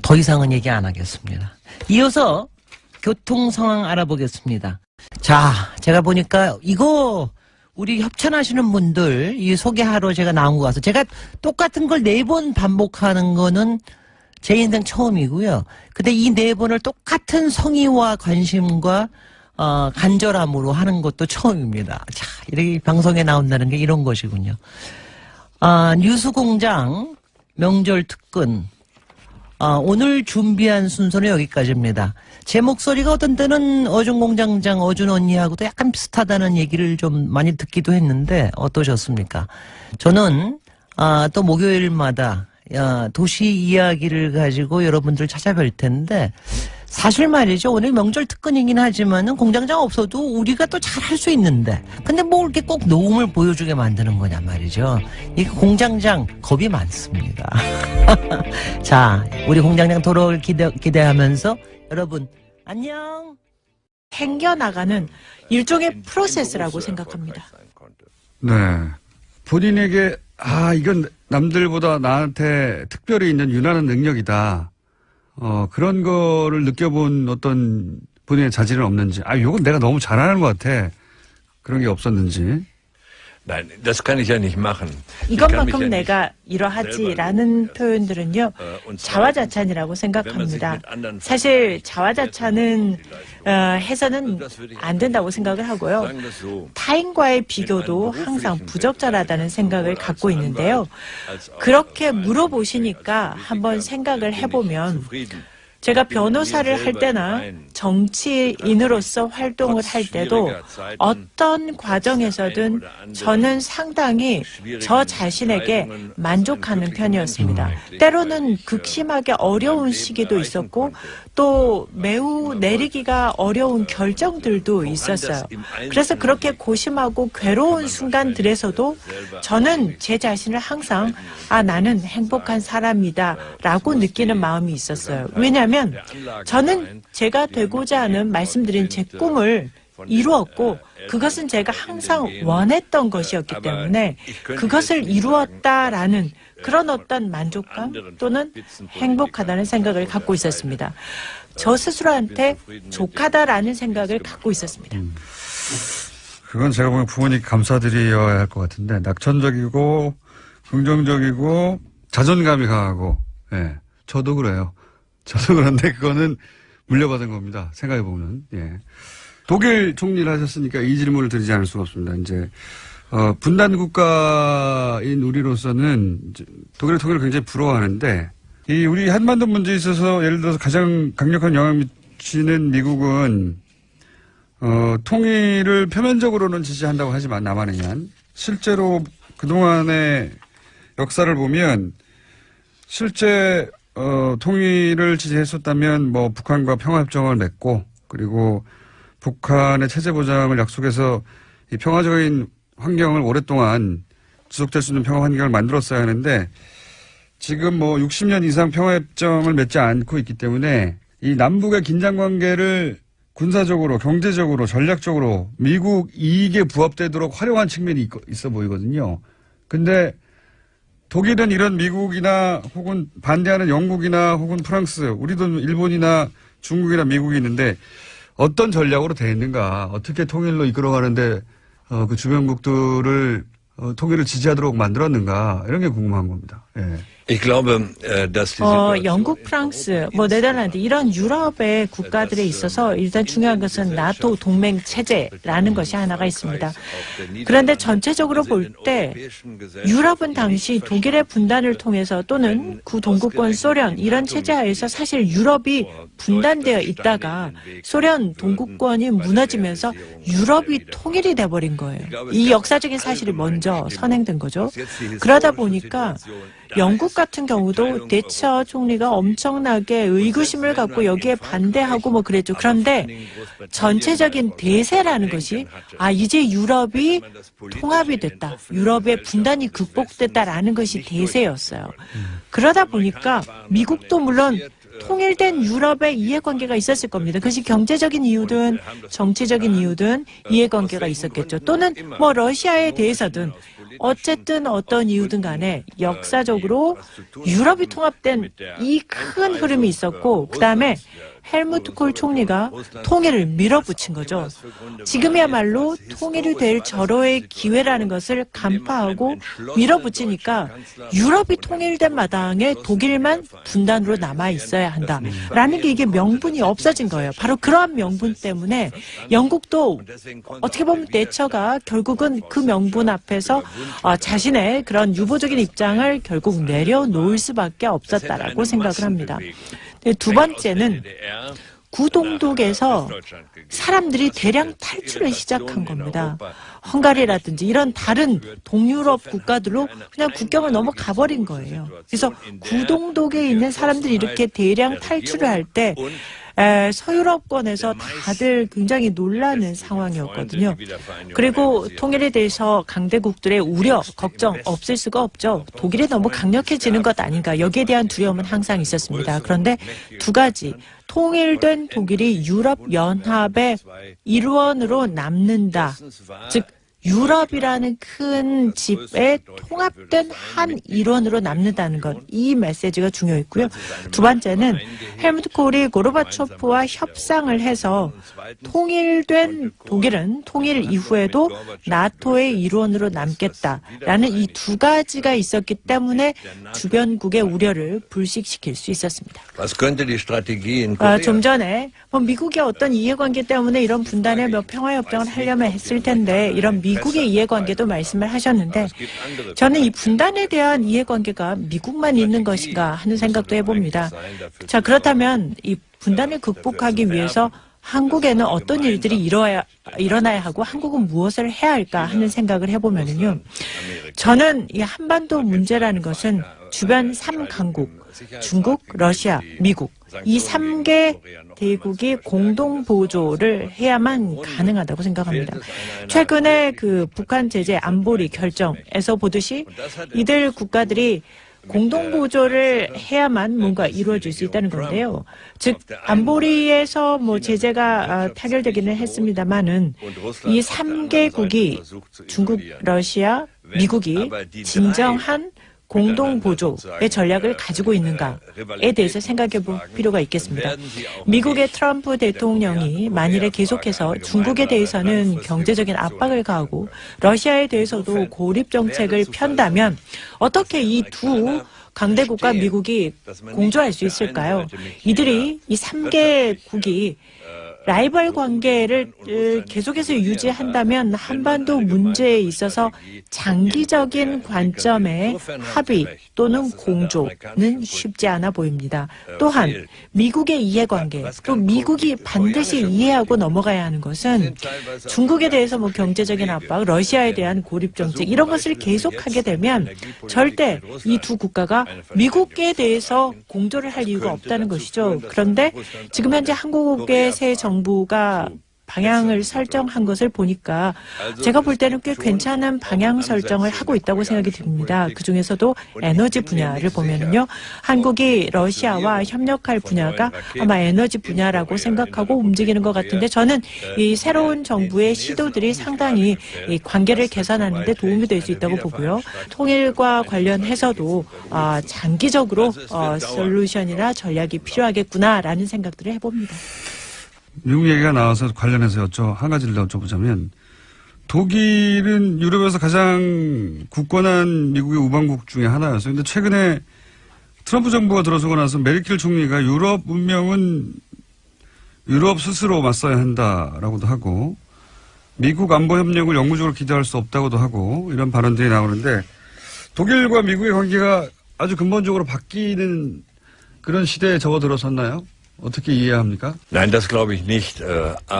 더 이상은 얘기 안 하겠습니다. 이어서 교통 상황 알아보겠습니다. 자, 제가 보니까 이거 우리 협찬하시는 분들 이 소개하러 제가 나온 거 같아서 제가 똑같은 걸 4번 반복하는 거는 제 인생 처음이고요. 근데 이 4번을 똑같은 성의와 관심과 간절함으로 하는 것도 처음입니다. 자, 이렇게 방송에 나온다는 게 이런 것이군요. 뉴스공장 명절 특근. 오늘 준비한 순서는 여기까지입니다. 제 목소리가 어떤 때는 어준 공장장, 어준 언니하고도 약간 비슷하다는 얘기를 좀 많이 듣기도 했는데 어떠셨습니까? 저는 또 목요일마다 도시 이야기를 가지고 여러분들 찾아뵐 텐데 사실 말이죠. 오늘 명절 특근이긴 하지만은 공장장 없어도 우리가 또 잘할 수 있는데 근데 뭐 이렇게 꼭 노움을 보여주게 만드는 거냐 말이죠. 이 공장장 겁이 많습니다. 자, 우리 공장장 돌아올 기대하면서 여러분 안녕. 생겨나가는 일종의 프로세스라고 생각합니다. 네. 본인에게 이건 남들보다 나한테 특별히 있는 유난한 능력이다. 그런 거를 느껴본 어떤 본인의 자질은 없는지, 요건 내가 너무 잘하는 것 같아. 그런 게 없었는지. Nein, das kann ich ja nicht machen. 이것만큼 내가 이러하지라는 표현들은요, 자화자찬이라고 생각합니다. 사실 자화자찬은 해서는 안 된다고 생각을 하고요. 타인과의 비교도 항상 부적절하다는 생각을 갖고 있는데요. 그렇게 물어보시니까 한번 생각을 해보면 제가 변호사를 할 때나 정치인으로서 활동을 할 때도 어떤 과정에서든 저는 상당히 저 자신에게 만족하는 편이었습니다. 때로는 극심하게 어려운 시기도 있었고 또 매우 내리기가 어려운 결정들도 있었어요. 그래서 그렇게 고심하고 괴로운 순간들에서도 저는 제 자신을 항상 나는 행복한 사람이다 라고 느끼는 마음이 있었어요. 왜냐하면 왜냐하면 저는 제가 되고자 하는 말씀드린 제 꿈을 이루었고 그것은 제가 항상 원했던 것이었기 때문에 그것을 이루었다라는 그런 어떤 만족감 또는 행복하다는 생각을 갖고 있었습니다. 저 스스로한테 족하다라는 생각을 갖고 있었습니다. 그건 제가 보면 부모님 감사드려야 할 것 같은데 낙천적이고 긍정적이고 자존감이 강하고 예, 저도 그래요. 저도 그런데 그거는 물려받은 겁니다. 생각해 보면 예. 독일 총리를 하셨으니까 이 질문을 드리지 않을 수가 없습니다. 이제 분단 국가인 우리로서는 독일의 통일을 굉장히 부러워하는데 이 우리 한반도 문제에 있어서 예를 들어서 가장 강력한 영향을 미치는 미국은 통일을 표면적으로는 지지한다고 하지만 남한에는 실제로 그동안의 역사를 보면 실제 통일을 지지했었다면 뭐 북한과 평화협정을 맺고 그리고 북한의 체제 보장을 약속해서 이 평화적인 환경을 오랫동안 지속될 수 있는 평화 환경을 만들었어야 하는데 지금 뭐 60년 이상 평화협정을 맺지 않고 있기 때문에 이 남북의 긴장 관계를 군사적으로, 경제적으로, 전략적으로 미국 이익에 부합되도록 활용한 측면이 있어 보이거든요. 근데 독일은 이런 미국이나 혹은 반대하는 영국이나 혹은 프랑스, 우리도 일본이나 중국이나 미국이 있는데 어떤 전략으로 대했는가, 어떻게 통일로 이끌어가는데 그 주변국들을 통일을 지지하도록 만들었는가 이런 게 궁금한 겁니다. 예. 영국, 프랑스, 네덜란드 이런 유럽의 국가들에 있어서 일단 중요한 것은 나토 동맹 체제라는 것이 하나가 있습니다. 그런데 전체적으로 볼 때 유럽은 당시 독일의 분단을 통해서 또는 구동구권 소련 이런 체제 하에서 사실 유럽이 분단되어 있다가 소련 동구권이 무너지면서 유럽이 통일이 돼버린 거예요. 이 역사적인 사실이 먼저 선행된 거죠. 그러다 보니까 영국 같은 경우도 대처 총리가 엄청나게 의구심을 갖고 여기에 반대하고 그랬죠. 그런데 전체적인 대세라는 것이 이제 유럽이 통합이 됐다. 유럽의 분단이 극복됐다라는 것이 대세였어요. 그러다 보니까 미국도 물론 통일된 유럽의 이해관계가 있었을 겁니다. 그것이 경제적인 이유든 정치적인 이유든 이해관계가 있었겠죠. 또는 러시아에 대해서든 어쨌든 어떤 이유든 간에 역사적으로 유럽이 통합된 이 큰 흐름이 있었고 그다음에 헬무트 콜 총리가 통일을 밀어붙인 거죠. 지금이야말로 통일이 될 절호의 기회라는 것을 간파하고 밀어붙이니까 유럽이 통일된 마당에 독일만 분단으로 남아 있어야 한다라는 게 이게 명분이 없어진 거예요. 바로 그러한 명분 때문에 영국도 어떻게 보면 대처가 결국은 그 명분 앞에서 자신의 그런 유보적인 입장을 결국 내려놓을 수밖에 없었다라고 생각을 합니다. 두 번째는 구동독에서 사람들이 대량 탈출을 시작한 겁니다. 헝가리라든지 이런 다른 동유럽 국가들로 그냥 국경을 넘어가 버린 거예요. 그래서 구동독에 있는 사람들이 이렇게 대량 탈출을 할 때 서유럽권에서 다들 굉장히 놀라는 상황이었거든요. 그리고 통일에 대해서 강대국들의 우려, 걱정 없을 수가 없죠. 독일이 너무 강력해지는 것 아닌가. 여기에 대한 두려움은 항상 있었습니다. 그런데 두 가지. 통일된 독일이 유럽연합의 일원으로 남는다. 즉 유럽이라는 큰 집에 통합된 한 일원으로 남는다는 것. 이 메시지가 중요했고요. 두 번째는 헬무트 콜이 고르바초프와 협상을 해서 통일된 독일은 통일 이후에도 나토의 일원으로 남겠다라는 이 두 가지가 있었기 때문에 주변국의 우려를 불식시킬 수 있었습니다. 좀 전에 미국의 어떤 이해관계 때문에 이런 분단의 평화협정을 하려면 했을 텐데 이런 미국의 이해관계도 말씀을 하셨는데 저는 이 분단에 대한 이해관계가 미국만 있는 것인가 하는 생각도 해봅니다. 자, 그렇다면 이 분단을 극복하기 위해서 한국에는 어떤 일들이 일어나야 하고 한국은 무엇을 해야 할까 하는 생각을 해보면요. 저는 이 한반도 문제라는 것은 주변 3강국, 중국, 러시아, 미국 이 3개 대국이 공동 보조를 해야만 가능하다고 생각합니다. 최근에 그 북한 제재 안보리 결정에서 보듯이 이들 국가들이 공동 보조를 해야만 뭔가 이루어질 수 있다는 건데요. 즉 안보리에서 뭐 제재가 타결되기는 했습니다만은 이 3개국이 중국, 러시아, 미국이 진정한 공동 보조의 전략을 가지고 있는가에 대해서 생각해 볼 필요가 있겠습니다. 미국의 트럼프 대통령이 만일에 계속해서 중국에 대해서는 경제적인 압박을 가하고 러시아에 대해서도 고립 정책을 편다면 어떻게 이 두 강대국과 미국이 공조할 수 있을까요? 이들이 이 3개국이 라이벌 관계를 계속해서 유지한다면 한반도 문제에 있어서 장기적인 관점의 합의 또는 공조는 쉽지 않아 보입니다. 또한 미국의 이해관계, 또 미국이 반드시 이해하고 넘어가야 하는 것은 중국에 대해서 뭐 경제적인 압박, 러시아에 대한 고립 정책 이런 것을 계속하게 되면 절대 이 두 국가가 미국에 대해서 공조를 할 이유가 없다는 것이죠. 그런데 지금 현재 한국의 새 정부가 방향을 설정한 것을 보니까 제가 볼 때는 꽤 괜찮은 방향 설정을 하고 있다고 생각이 듭니다. 그중에서도 에너지 분야를 보면은요. 한국이 러시아와 협력할 분야가 아마 에너지 분야라고 생각하고 움직이는 것 같은데 저는 이 새로운 정부의 시도들이 상당히 이 관계를 개선하는 데 도움이 될 수 있다고 보고요. 통일과 관련해서도 장기적으로 솔루션이나 전략이 필요하겠구나라는 생각들을 해봅니다. 미국 얘기가 나와서 관련해서 한 가지를 더 여쭤보자면 독일은 유럽에서 가장 굳건한 미국의 우방국 중에 하나였어요. 그런데 최근에 트럼프 정부가 들어서고 나서 메르켈 총리가 유럽 운명은 유럽 스스로 맞서야 한다라고도 하고 미국 안보 협력을 영구적으로 기대할 수 없다고도 하고 이런 발언들이 나오는데 독일과 미국의 관계가 아주 근본적으로 바뀌는 그런 시대에 접어들어섰나요? 어떻게 이해합니까? Nein, das glaube ich nicht.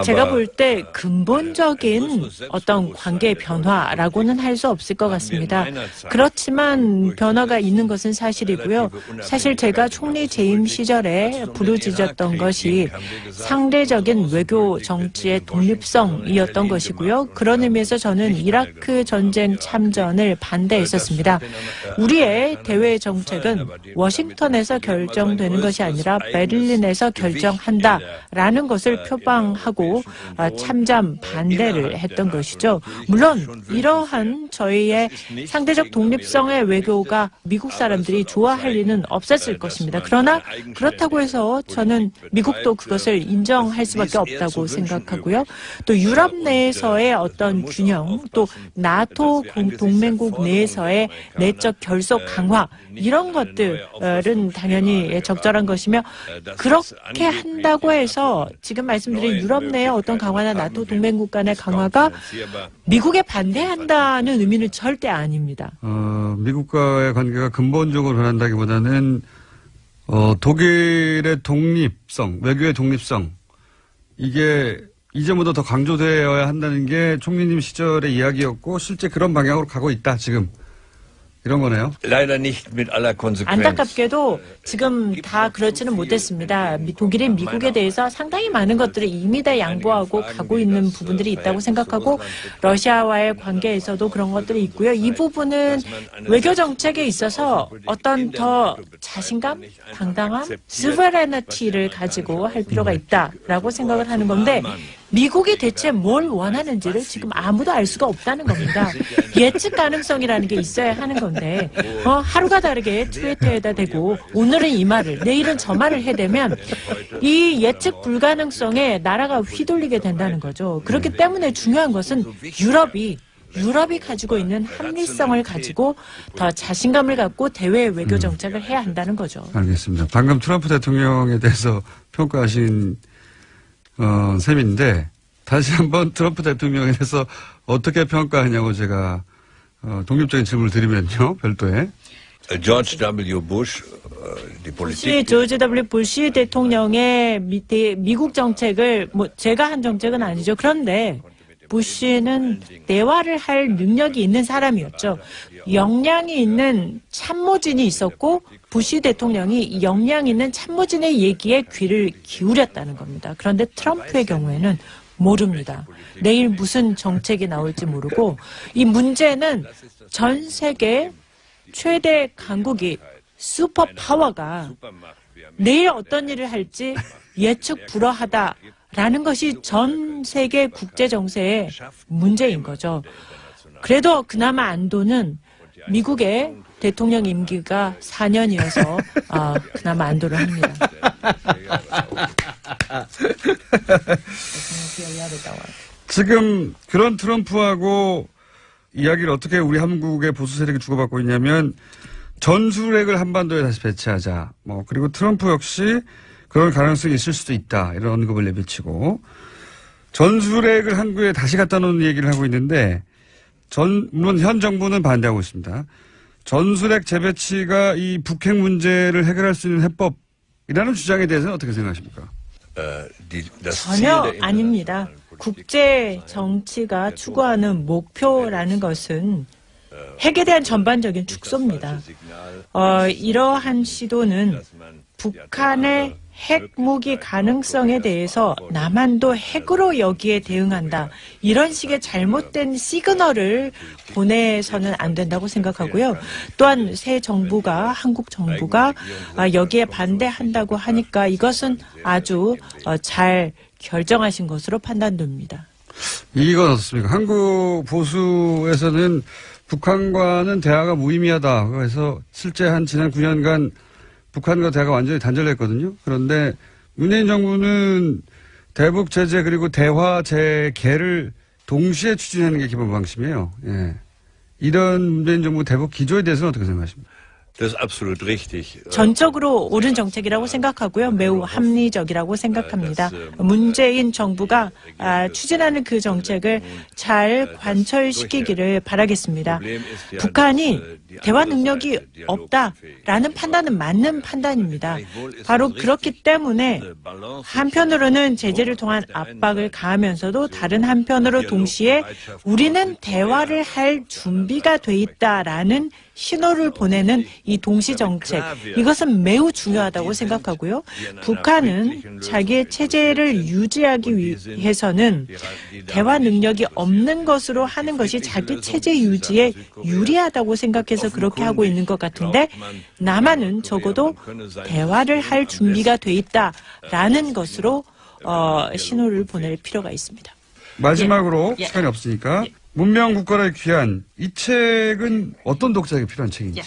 제가 볼 때 근본적인 어떤 관계 변화라고는 할 수 없을 것 같습니다. 그렇지만 변화가 있는 것은 사실이고요. 사실 제가 총리 재임 시절에 부르짖었던 것이 상대적인 외교 정치의 독립성이었던 것이고요. 그런 의미에서 저는 이라크 전쟁 참전을 반대했었습니다. 우리의 대외 정책은 워싱턴에서 결정되는 것이 아니라 베를린에서 결정한다라는 것을 표방하고 참전 반대를 했던 것이죠. 물론 이러한 저희의 상대적 독립성의 외교가 미국 사람들이 좋아할 리는 없었을 것입니다. 그러나 그렇다고 해서 저는 미국도 그것을 인정할 수밖에 없다고 생각하고요. 또 유럽 내에서의 어떤 균형, 또 나토 동맹국 내에서의 내적 결속 강화 이런 것들은 당연히 적절한 것이며 그렇게 한다고 해서 지금 말씀드린 유럽 내의 어떤 강화나 나토 동맹국 간의 강화가 미국에 반대한다는 의미는 절대 아닙니다. 미국과의 관계가 근본적으로 변한다기보다는 독일의 독립성, 외교의 독립성 이게 이제보다 더 강조되어야 한다는 게 총리님 시절의 이야기였고 실제 그런 방향으로 가고 있다 지금. 이런 거네요. 안타깝게도 지금 다 그렇지는 못했습니다. 독일이 미국에 대해서 상당히 많은 것들을 이미 다 양보하고 가고 있는 부분들이 있다고 생각하고 러시아와의 관계에서도 그런 것들이 있고요. 이 부분은 외교 정책에 있어서 어떤 더 자신감, 당당함, 스베레너티를 가지고 할 필요가 있다라고 생각을 하는 건데 미국이 대체 뭘 원하는지를 지금 아무도 알 수가 없다는 겁니다. 예측 가능성이라는 게 있어야 하는 건데 하루가 다르게 트위터에다 대고 오늘은 이 말을 내일은 저 말을 해대면 이 예측 불가능성에 나라가 휘둘리게 된다는 거죠. 그렇기 때문에 중요한 것은 유럽이 가지고 있는 합리성을 가지고 더 자신감을 갖고 대외 외교 정책을 해야 한다는 거죠. 알겠습니다. 방금 트럼프 대통령에 대해서 평가하신 셈인데 다시 한번 트럼프 대통령에 대해서 어떻게 평가하냐고 제가 독립적인 질문을 드리면요. 별도에. George W. Bush, 조지 W. 부시 대통령의 미국 정책을 제가 한 정책은 아니죠. 그런데 부시는 대화를 할 능력이 있는 사람이었죠. 역량이 있는 참모진이 있었고 부시 대통령이 역량 있는 참모진의 얘기에 귀를 기울였다는 겁니다. 그런데 트럼프의 경우에는 모릅니다. 내일 무슨 정책이 나올지 모르고 이 문제는 전 세계 최대 강국이 슈퍼 파워가 내일 어떤 일을 할지 예측 불허하다라는 것이 전 세계 국제 정세의 문제인 거죠. 그래도 그나마 안도는 미국의 대통령 임기가 4년이어서 그나마 안도를 합니다. 지금 그런 트럼프하고 이야기를 어떻게 우리 한국의 보수 세력이 주고받고 있냐면 전술핵을 한반도에 다시 배치하자. 그리고 트럼프 역시 그런 가능성이 있을 수도 있다. 이런 언급을 내비치고 전술핵을 한국에 다시 갖다 놓는 얘기를 하고 있는데 물론 현 정부는 반대하고 있습니다. 전술핵 재배치가 이 북핵 문제를 해결할 수 있는 해법이라는 주장에 대해서는 어떻게 생각하십니까? 전혀 아닙니다. 국제 정치가 추구하는 목표라는 것은 핵에 대한 전반적인 축소입니다. 이러한 시도는 북한의 핵무기 가능성에 대해서 남한도 핵으로 여기에 대응한다. 이런 식의 잘못된 시그널을 보내서는 안 된다고 생각하고요. 또한 새 정부가 한국 정부가 여기에 반대한다고 하니까 이것은 아주 잘 결정하신 것으로 판단됩니다. 이건 어떻습니까? 한국 보수에서는 북한과는 대화가 무의미하다. 그래서 실제 지난 9년간 북한과 대화가 완전히 단절했거든요. 그런데 문재인 정부는 대북 제재 그리고 대화 재개를 동시에 추진하는 게 기본 방침이에요. 예. 이런 문재인 정부 대북 기조에 대해서는 어떻게 생각하십니까? 전적으로 옳은 정책이라고 생각하고요. 매우 합리적이라고 생각합니다. 문재인 정부가 추진하는 그 정책을 잘 관철시키기를 바라겠습니다. 북한이 대화 능력이 없다라는 판단은 맞는 판단입니다. 바로 그렇기 때문에 한편으로는 제재를 통한 압박을 가하면서도 다른 한편으로 동시에 우리는 대화를 할 준비가 돼 있다라는 신호를 보내는 이 동시정책, 이것은 매우 중요하다고 생각하고요. 북한은 자기의 체제를 유지하기 위해서는 대화 능력이 없는 것으로 하는 것이 자기 체제 유지에 유리하다고 생각해서 그렇게 하고 있는 것 같은데 남한은 적어도 대화를 할 준비가 돼 있다라는 것으로 신호를 보낼 필요가 있습니다. 마지막으로 시간이 없으니까 문명 국가를 귀한 이 책은 어떤 독자에게 필요한 책인지.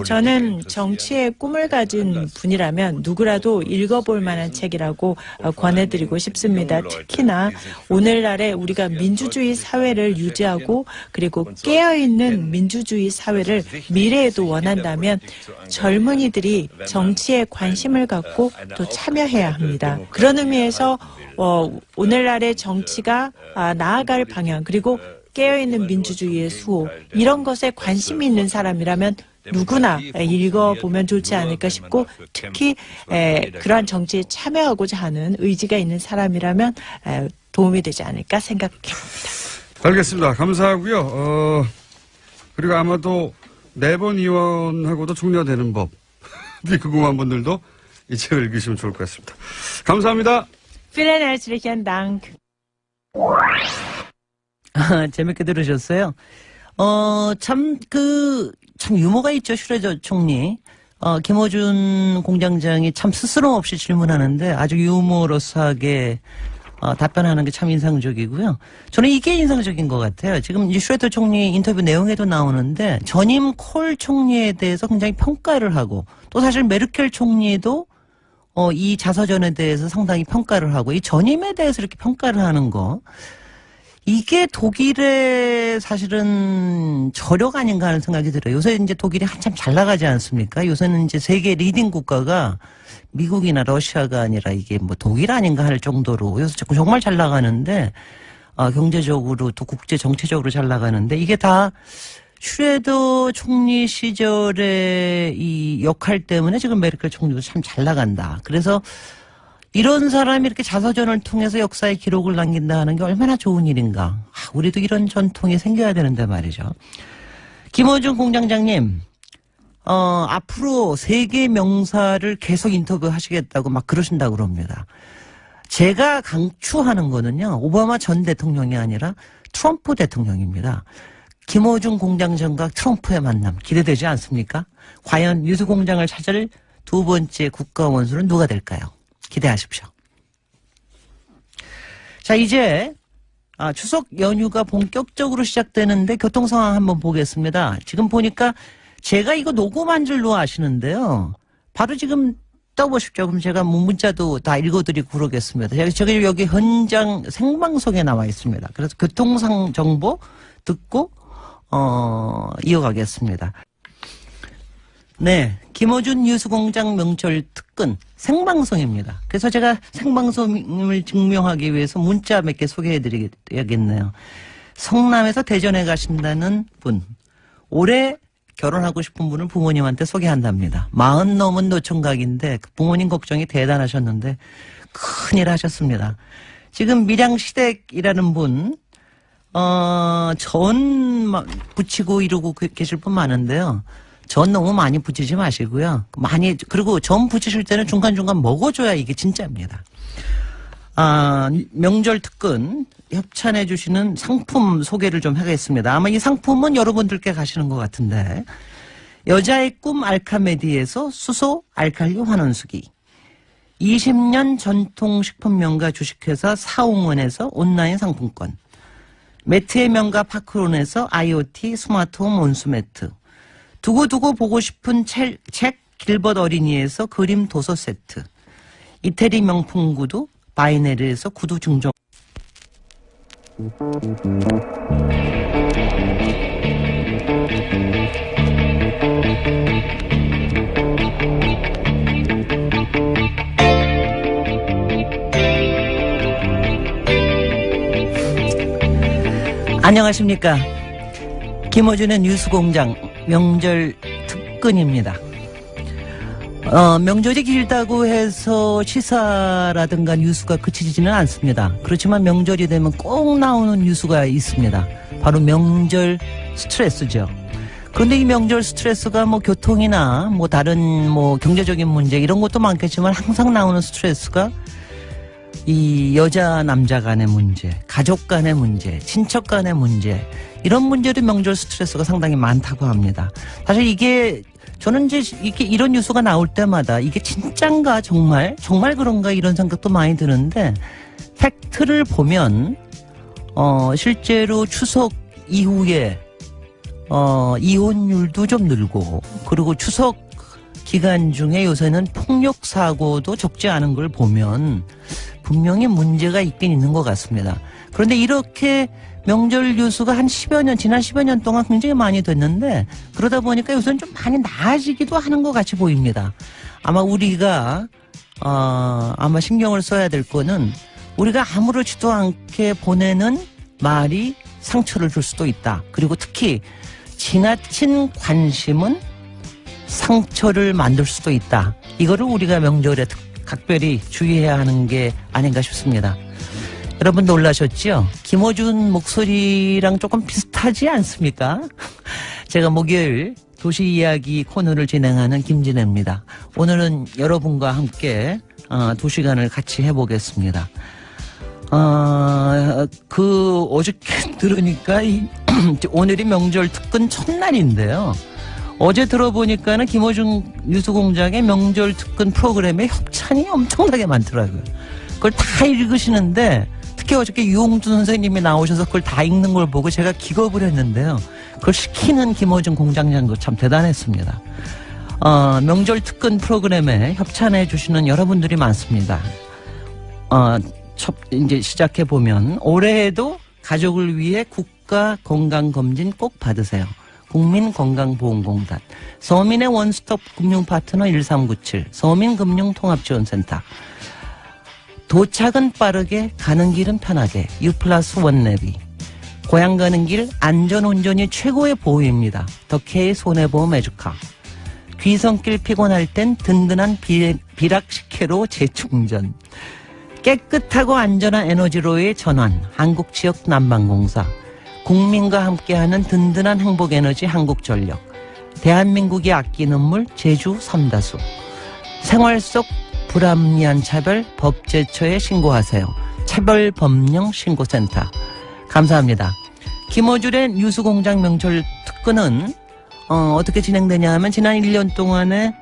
저는 정치의 꿈을 가진 분이라면 누구라도 읽어볼 만한 책이라고 권해드리고 싶습니다. 특히나 오늘날에 우리가 민주주의 사회를 유지하고 그리고 깨어있는 민주주의 사회를 미래에도 원한다면 젊은이들이 정치에 관심을 갖고 또 참여해야 합니다. 그런 의미에서 오늘날의 정치가 나아갈 방향 그리고 깨어있는 민주주의의 수호 이런 것에 관심이 있는 사람이라면 누구나 읽어보면 좋지 않을까 싶고 특히 그러한 정치에 참여하고자 하는 의지가 있는 사람이라면 도움이 되지 않을까 생각해봅니다. 알겠습니다. 감사하고요. 그리고 아마도 4번 의원하고도 총리가 되는 법이 궁금한 분들도 이 책을 읽으시면 좋을 것 같습니다. 감사합니다. Vielen herzlichen Dank. 재밌게 들으셨어요? 참 유머가 있죠, 슈레저 총리. 김어준 공장장이 참 스스럼 없이 질문하는데 아주 유머러스하게 답변하는 게 참 인상적이고요. 저는 이게 인상적인 것 같아요. 지금 슈레저 총리 인터뷰 내용에도 나오는데 전임 콜 총리에 대해서 굉장히 평가를 하고 또 사실 메르켈 총리도 이 자서전에 대해서 상당히 평가를 하고 이 전임에 대해서 이렇게 평가를 하는 거 이게 독일의 사실은 저력 아닌가 하는 생각이 들어요. 요새 이제 독일이 한참 잘 나가지 않습니까? 요새는 이제 세계 리딩 국가가 미국이나 러시아가 아니라 이게 뭐 독일 아닌가 할 정도로 요새 정말 잘 나가는데 경제적으로 또 국제 정치적으로 잘 나가는데 이게 다 슈레더 총리 시절의 이 역할 때문에 지금 메르켈 총리도 참 잘 나간다. 그래서 이런 사람이 이렇게 자서전을 통해서 역사의 기록을 남긴다 하는 게 얼마나 좋은 일인가. 우리도 이런 전통이 생겨야 되는데 말이죠. 김어준 공장장님, 앞으로 세계 명사를 계속 인터뷰하시겠다고 막 그러신다고 그럽니다. 제가 강추하는 거는요, 오바마 전 대통령이 아니라 트럼프 대통령입니다. 김어준 공장장과 트럼프의 만남 기대되지 않습니까? 과연 유수공장을 찾을 두 번째 국가 원수는 누가 될까요? 기대하십시오. 자, 이제 추석 연휴가 본격적으로 시작되는데 교통 상황 한번 보겠습니다. 지금 보니까 제가 이거 녹음한 줄로 아시는데요. 바로 지금 떠보십시오. 그럼 제가 문자도 다 읽어드리고 그러겠습니다. 저기 여기 현장 생방송에 나와 있습니다. 그래서 교통상 정보 듣고 이어가겠습니다. 네, 김어준 뉴스공장 명절 특근 생방송입니다. 그래서 제가 생방송을 증명하기 위해서 문자 몇 개 소개해드려야겠네요. 성남에서 대전에 가신다는 분, 올해 결혼하고 싶은 분을 부모님한테 소개한답니다. 40 넘은 노총각인데 그 부모님 걱정이 대단하셨는데 큰일 하셨습니다. 지금 밀양시댁이라는 분, 전 붙이고 이러고 계실 분 많은데요. 전 너무 많이 붙이지 마시고요. 그리고 전 붙이실 때는 중간중간 먹어줘야 이게 진짜입니다. 명절 특근 협찬해 주시는 상품 소개를 좀 하겠습니다. 아마 이 상품은 여러분들께 가시는 것 같은데, 여자의 꿈 알카메디에서 수소 알칼리 환원수기, 20년 전통식품명가 주식회사 사홍원에서 온라인 상품권, 매트의 명가 파크론에서 IoT 스마트홈 온수매트, 두고두고 보고 싶은 책 길벗 어린이에서 그림 도서 세트, 이태리 명품 구두 바이네르에서 구두 증정. 안녕하십니까. 김어준의 뉴스공장 명절 특근입니다. 명절이 길다고 해서 시사라든가 뉴스가 그치지는 않습니다. 그렇지만 명절이 되면 꼭 나오는 뉴스가 있습니다. 바로 명절 스트레스죠. 그런데 이 명절 스트레스가 뭐 교통이나 뭐 다른 뭐 경제적인 문제 이런 것도 많겠지만 항상 나오는 스트레스가 이 여자 남자 간의 문제, 가족 간의 문제, 친척 간의 문제, 이런 문제도 명절 스트레스가 상당히 많다고 합니다. 사실 이게 저는 이제 이런 뉴스가 나올 때마다 이게 진짠가 정말 그런가 이런 생각도 많이 드는데, 팩트를 보면 실제로 추석 이후에 이혼율도 좀 늘고, 그리고 추석 기간 중에 요새는 폭력 사고도 적지 않은 걸 보면 분명히 문제가 있긴 있는 것 같습니다. 그런데 이렇게 명절 뉴스가 지난 10여 년 동안 굉장히 많이 됐는데, 그러다 보니까 요새는 좀 많이 나아지기도 하는 것 같이 보입니다. 아마 우리가 아마 신경을 써야 될 거는, 우리가 아무렇지도 않게 보내는 말이 상처를 줄 수도 있다. 그리고 특히 지나친 관심은 상처를 만들 수도 있다. 이거를 우리가 명절에 각별히 주의해야 하는 게 아닌가 싶습니다. 여러분 놀라셨죠? 김어준 목소리랑 조금 비슷하지 않습니까? 제가 목요일 도시 이야기 코너를 진행하는 김진애입니다. 오늘은 여러분과 함께 2시간을 같이 해보겠습니다. 어저께 들으니까 오늘이 명절 특근 첫날인데요. 어제 들어보니까는 김어준 뉴스공장의 명절 특근 프로그램에 협찬이 엄청나게 많더라고요. 그걸 다 읽으시는데, 특히 어저께 유홍준 선생님이 나오셔서 그걸 다 읽는 걸 보고 제가 기겁을 했는데요. 그걸 시키는 김어준 공장장도 참 대단했습니다. 명절 특근 프로그램에 협찬해 주시는 여러분들이 많습니다. 이제 시작해 보면, 올해에도 가족을 위해 국가 건강검진 꼭 받으세요. 국민건강보험공단, 서민의 원스톱 금융파트너 1397, 서민금융통합지원센터, 도착은 빠르게 가는 길은 편하게 U+1 내비, 고향 가는 길 안전운전이 최고의 보호입니다. 더케이 손해보험 에듀카, 귀성길 피곤할 땐 든든한 비락식혜로 재충전, 깨끗하고 안전한 에너지로의 전환 한국지역 난방공사, 국민과 함께하는 든든한 행복에너지 한국전력, 대한민국이 아끼는 물 제주 삼다수, 생활 속 불합리한 차별 법제처에 신고하세요. 차별법령신고센터. 감사합니다. 김어준의 뉴스공장 명철 특근은 어떻게 진행되냐 하면 지난 1년 동안에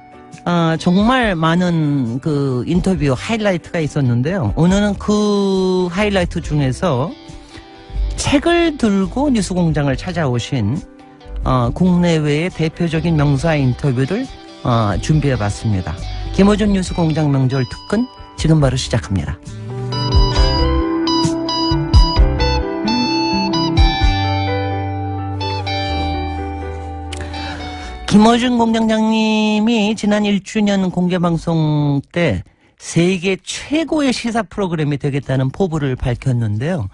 정말 많은 그 인터뷰 하이라이트가 있었는데요. 오늘은 그 하이라이트 중에서 책을 들고 뉴스공장을 찾아오신 국내외의 대표적인 명사 인터뷰를 준비해봤습니다. 김어준 뉴스공장 명절 특근 지금 바로 시작합니다. 김어준 공장장님이 지난 1주년 공개방송 때 세계 최고의 시사 프로그램이 되겠다는 포부를 밝혔는데요.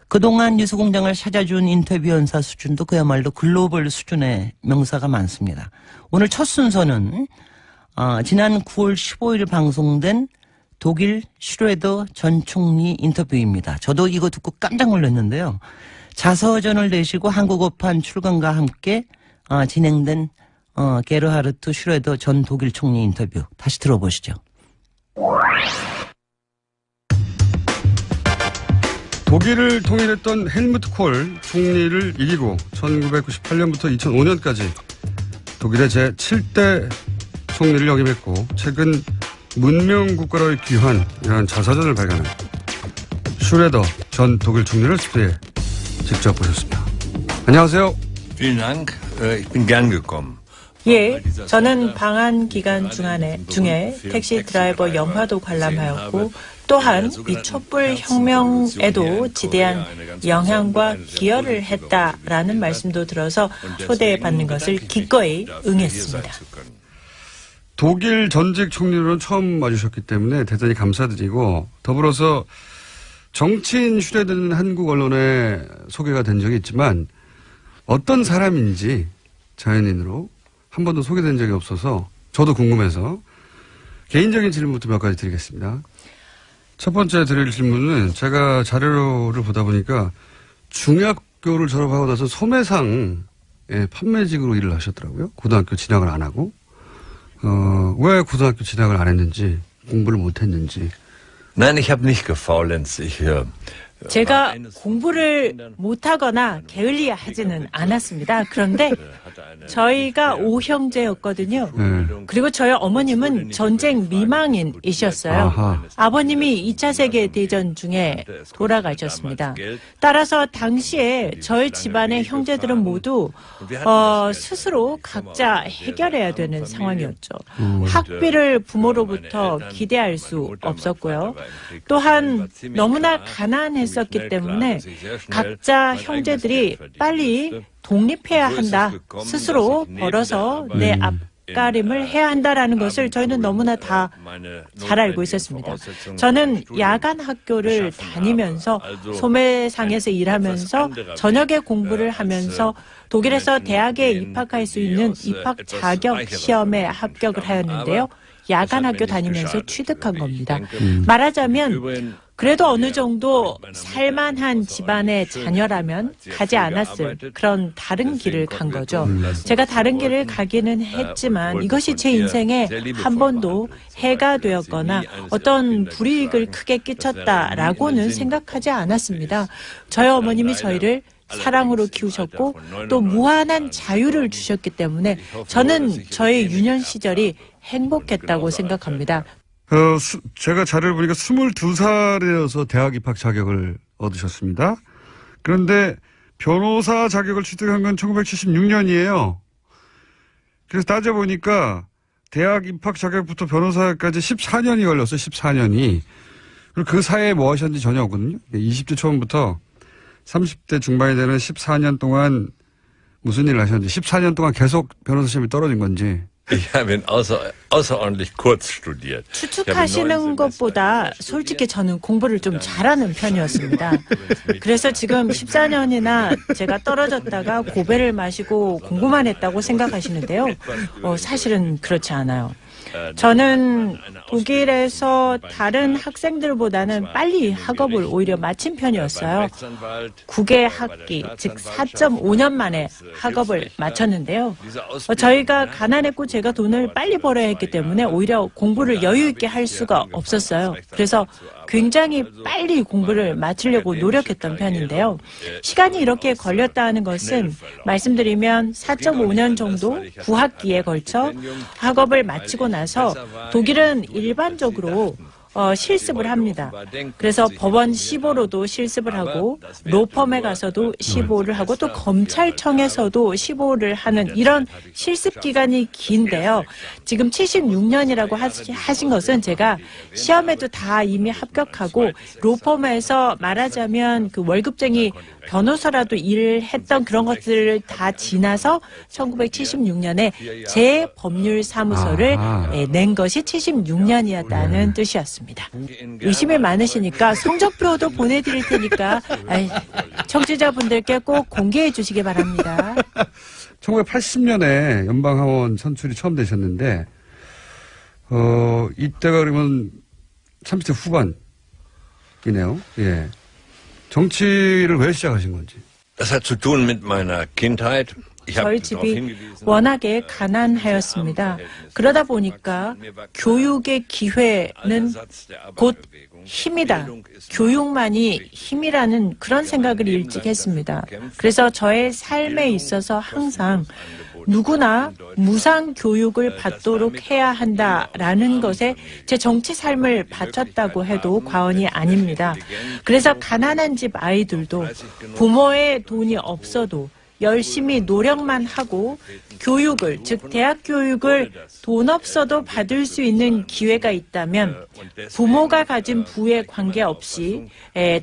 그동안 뉴스공장을 찾아준 인터뷰 연사 수준도 그야말로 글로벌 수준의 명사가 많습니다. 오늘 첫 순서는 지난 9월 15일 방송된 독일 슈레더 전 총리 인터뷰입니다. 저도 이거 듣고 깜짝 놀랐는데요. 자서전을 내시고 한국어판 출간과 함께 진행된 게르하르트 슈레더 전 독일 총리 인터뷰 다시 들어보시죠. 독일을 통일했던 헬무트 콜 총리를 이기고 1998년부터 2005년까지 독일의 제7대 총리를 역임했고 최근 문명국가로의 귀환이라는 자서전을 발간한 슈레더 전 독일 총리를 스튜디오에 직접 모셨습니다. 안녕하세요. Vielen Dank. Ich bin gern gekommen. 예, 저는 방한 기간 중에 택시 드라이버 영화도 관람하였고 또한 이 촛불 혁명에도 지대한 영향과 기여를 했다라는 말씀도 들어서 초대받는 것을 기꺼이 응했습니다. 독일 전직 총리로는 처음 와주셨기 때문에 대단히 감사드리고 더불어서 정치인 슈레더는 한국 언론에 소개가 된 적이 있지만 어떤 사람인지 자연인으로 한 번도 소개된 적이 없어서 저도 궁금해서 개인적인 질문부터 몇 가지 드리겠습니다. 첫 번째 드릴 질문은 제가 자료를 보다 보니까 중학교를 졸업하고 나서 소매상의 판매직으로 일을 하셨더라고요. 고등학교 진학을 안 하고. 왜 고등학교 진학을 안 했는지, 공부를 못 했는지. Nein, ich habe nicht gefaulenzt. 제가 공부를 못하거나 게을리하지는 않았습니다. 그런데 저희가 5형제였거든요. 그리고 저희 어머님은 전쟁 미망인이셨어요. 아하. 아버님이 2차 세계대전 중에 돌아가셨습니다. 따라서 당시에 저희 집안의 형제들은 모두 스스로 각자 해결해야 되는 상황이었죠. 학비를 부모로부터 기대할 수 없었고요. 또한 너무나 가난했었기 때문에 각자 형제들이 빨리 독립해야 한다. 스스로 벌어서 내 앞가림을 해야 한다라는 것을 저희는 너무나 다 잘 알고 있었습니다. 저는 야간 학교를 다니면서 소매상에서 일하면서 저녁에 공부를 하면서 독일에서 대학에 입학할 수 있는 입학 자격 시험에 합격을 하였는데요. 야간 학교 다니면서 취득한 겁니다. 말하자면 그래도 어느 정도 살만한 집안의 자녀라면 가지 않았을 그런 다른 길을 간 거죠. 제가 다른 길을 가기는 했지만 이것이 제 인생에 한 번도 해가 되었거나 어떤 불이익을 크게 끼쳤다라고는 생각하지 않았습니다. 저희 어머님이 저희를 사랑으로 키우셨고 또 무한한 자유를 주셨기 때문에 저는 저의 유년 시절이 행복했다고 생각합니다. 제가 자료를 보니까 22살이어서 대학 입학 자격을 얻으셨습니다. 그런데 변호사 자격을 취득한 건 1976년이에요. 그래서 따져보니까 대학 입학 자격부터 변호사까지 14년이 걸렸어요. 14년이. 그리고 그 사이에 뭐 하셨는지 전혀 없거든요. 20대 초반부터 30대 중반이 되는 14년 동안 무슨 일을 하셨는지 14년 동안 계속 변호사 시험이 떨어진 건지. Ich habe ihn außerordentlich kurz studiert. 추측하시는 것보다 솔직히 저는 공부를 좀 잘하는 편이었습니다. 그래서 지금 14년이나 제가 떨어졌다가 고배를 마시고 공부만 했다고 생각하시는데요. 사실은 그렇지 않아요. 저는 독일에서 다른 학생들보다는 빨리 학업을 오히려 마친 편이었어요. 9개 학기, 즉 4.5년 만에 학업을 마쳤는데요. 저희가 가난했고 제가 돈을 빨리 벌어야 했기 때문에 오히려 공부를 여유 있게 할 수가 없었어요. 그래서 굉장히 빨리 공부를 마치려고 노력했던 편인데요. 시간이 이렇게 걸렸다 하는 것은 말씀드리면 4.5년 정도 9학기에 걸쳐 학업을 마치고 나서 독일은 일반적으로 실습을 합니다. 그래서 법원 시보로도 실습을 하고 로펌에 가서도 시보를 하고 또 검찰청에서도 시보를 하는 이런 실습 기간이 긴데요. 지금 76년이라고 하신 것은 제가 시험에도 다 이미 합격하고 로펌에서 말하자면 그 월급쟁이 변호사라도 일을 했던 그런 것들을 다 지나서 1976년에 재법률사무소를 낸 것이 76년이었다는 뜻이었습니다. 의심이 많으시니까 성적표도 보내드릴 테니까 청취자분들께 꼭 공개해 주시기 바랍니다. 1980년에 연방하원 선출이 처음 되셨는데 이때가 그러면 30대 후반이네요. 예. 정치를 왜 시작하신 건지. Das hat zu tun mit meiner Kindheit. 저희 집이 워낙에 가난하였습니다. 그러다 보니까 교육의 기회는 곧 힘이다. 교육만이 힘이라는 그런 생각을 일찍 했습니다. 그래서 저의 삶에 있어서 항상 누구나 무상 교육을 받도록 해야 한다라는 것에 제 정치 삶을 바쳤다고 해도 과언이 아닙니다. 그래서 가난한 집 아이들도 부모의 돈이 없어도 열심히 노력만 하고 교육을, 즉 대학 교육을 돈 없어도 받을 수 있는 기회가 있다면 부모가 가진 부에 관계없이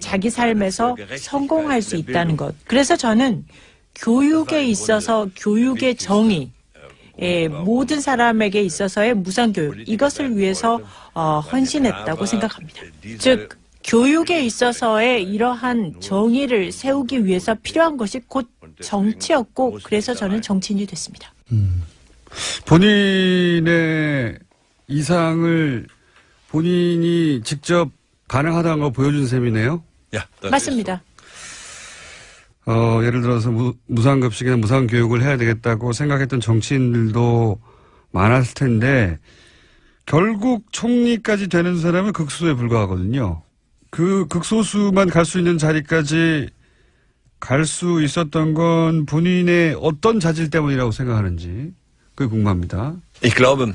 자기 삶에서 성공할 수 있다는 것. 그래서 저는 교육에 있어서 교육의 정의, 모든 사람에게 있어서의 무상교육, 이것을 위해서 헌신했다고 생각합니다. 즉 교육에 있어서의 이러한 정의를 세우기 위해서 필요한 것이 곧 정치였고 그래서 저는 정치인이 됐습니다. 본인의 이상을 본인이 직접 가능하다는 걸 보여준 셈이네요? 맞습니다. 예를 들어서 무상급식이나 무상교육을 해야 되겠다고 생각했던 정치인들도 많았을 텐데 결국 총리까지 되는 사람은 극소수에 불과하거든요. 그 극소수만 갈 수 있는 자리까지 갈 수 있었던 건 본인의 어떤 자질 때문이라고 생각하는지 그게 궁금합니다. Ich glaube,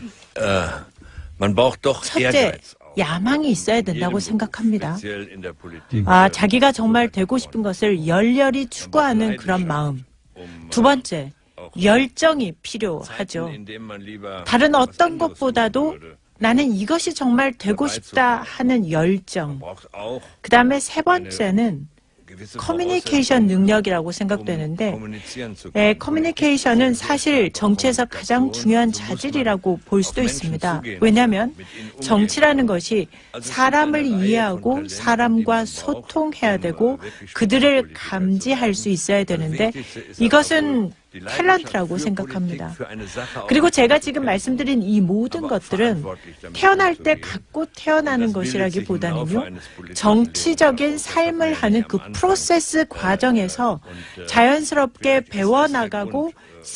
man braucht doch 첫째, Ehrgeiz. 야망이 있어야 된다고 생각합니다. 자기가 정말 되고 싶은 것을 열렬히 추구하는 그런 마음. 두 번째, 열정이 필요하죠. 다른 어떤 것보다도 나는 이것이 정말 되고 싶다 하는 열정. 그 다음에 세 번째는 커뮤니케이션 능력이라고 생각되는데 커뮤니케이션은 사실 정치에서 가장 중요한 자질이라고 볼 수도 있습니다. 왜냐하면 정치라는 것이 사람을 이해하고 사람과 소통해야 되고 그들을 감지할 수 있어야 되는데 이것은 탤런트라고 생각합니다. 그리고 제가 지금 말씀드린 이 모든 것들은 태어날 때 갖고 태어나는 것이라기보다는요. 정치적인 삶을 하는 그 프로세스 과정에서 자연스럽게 배워나가고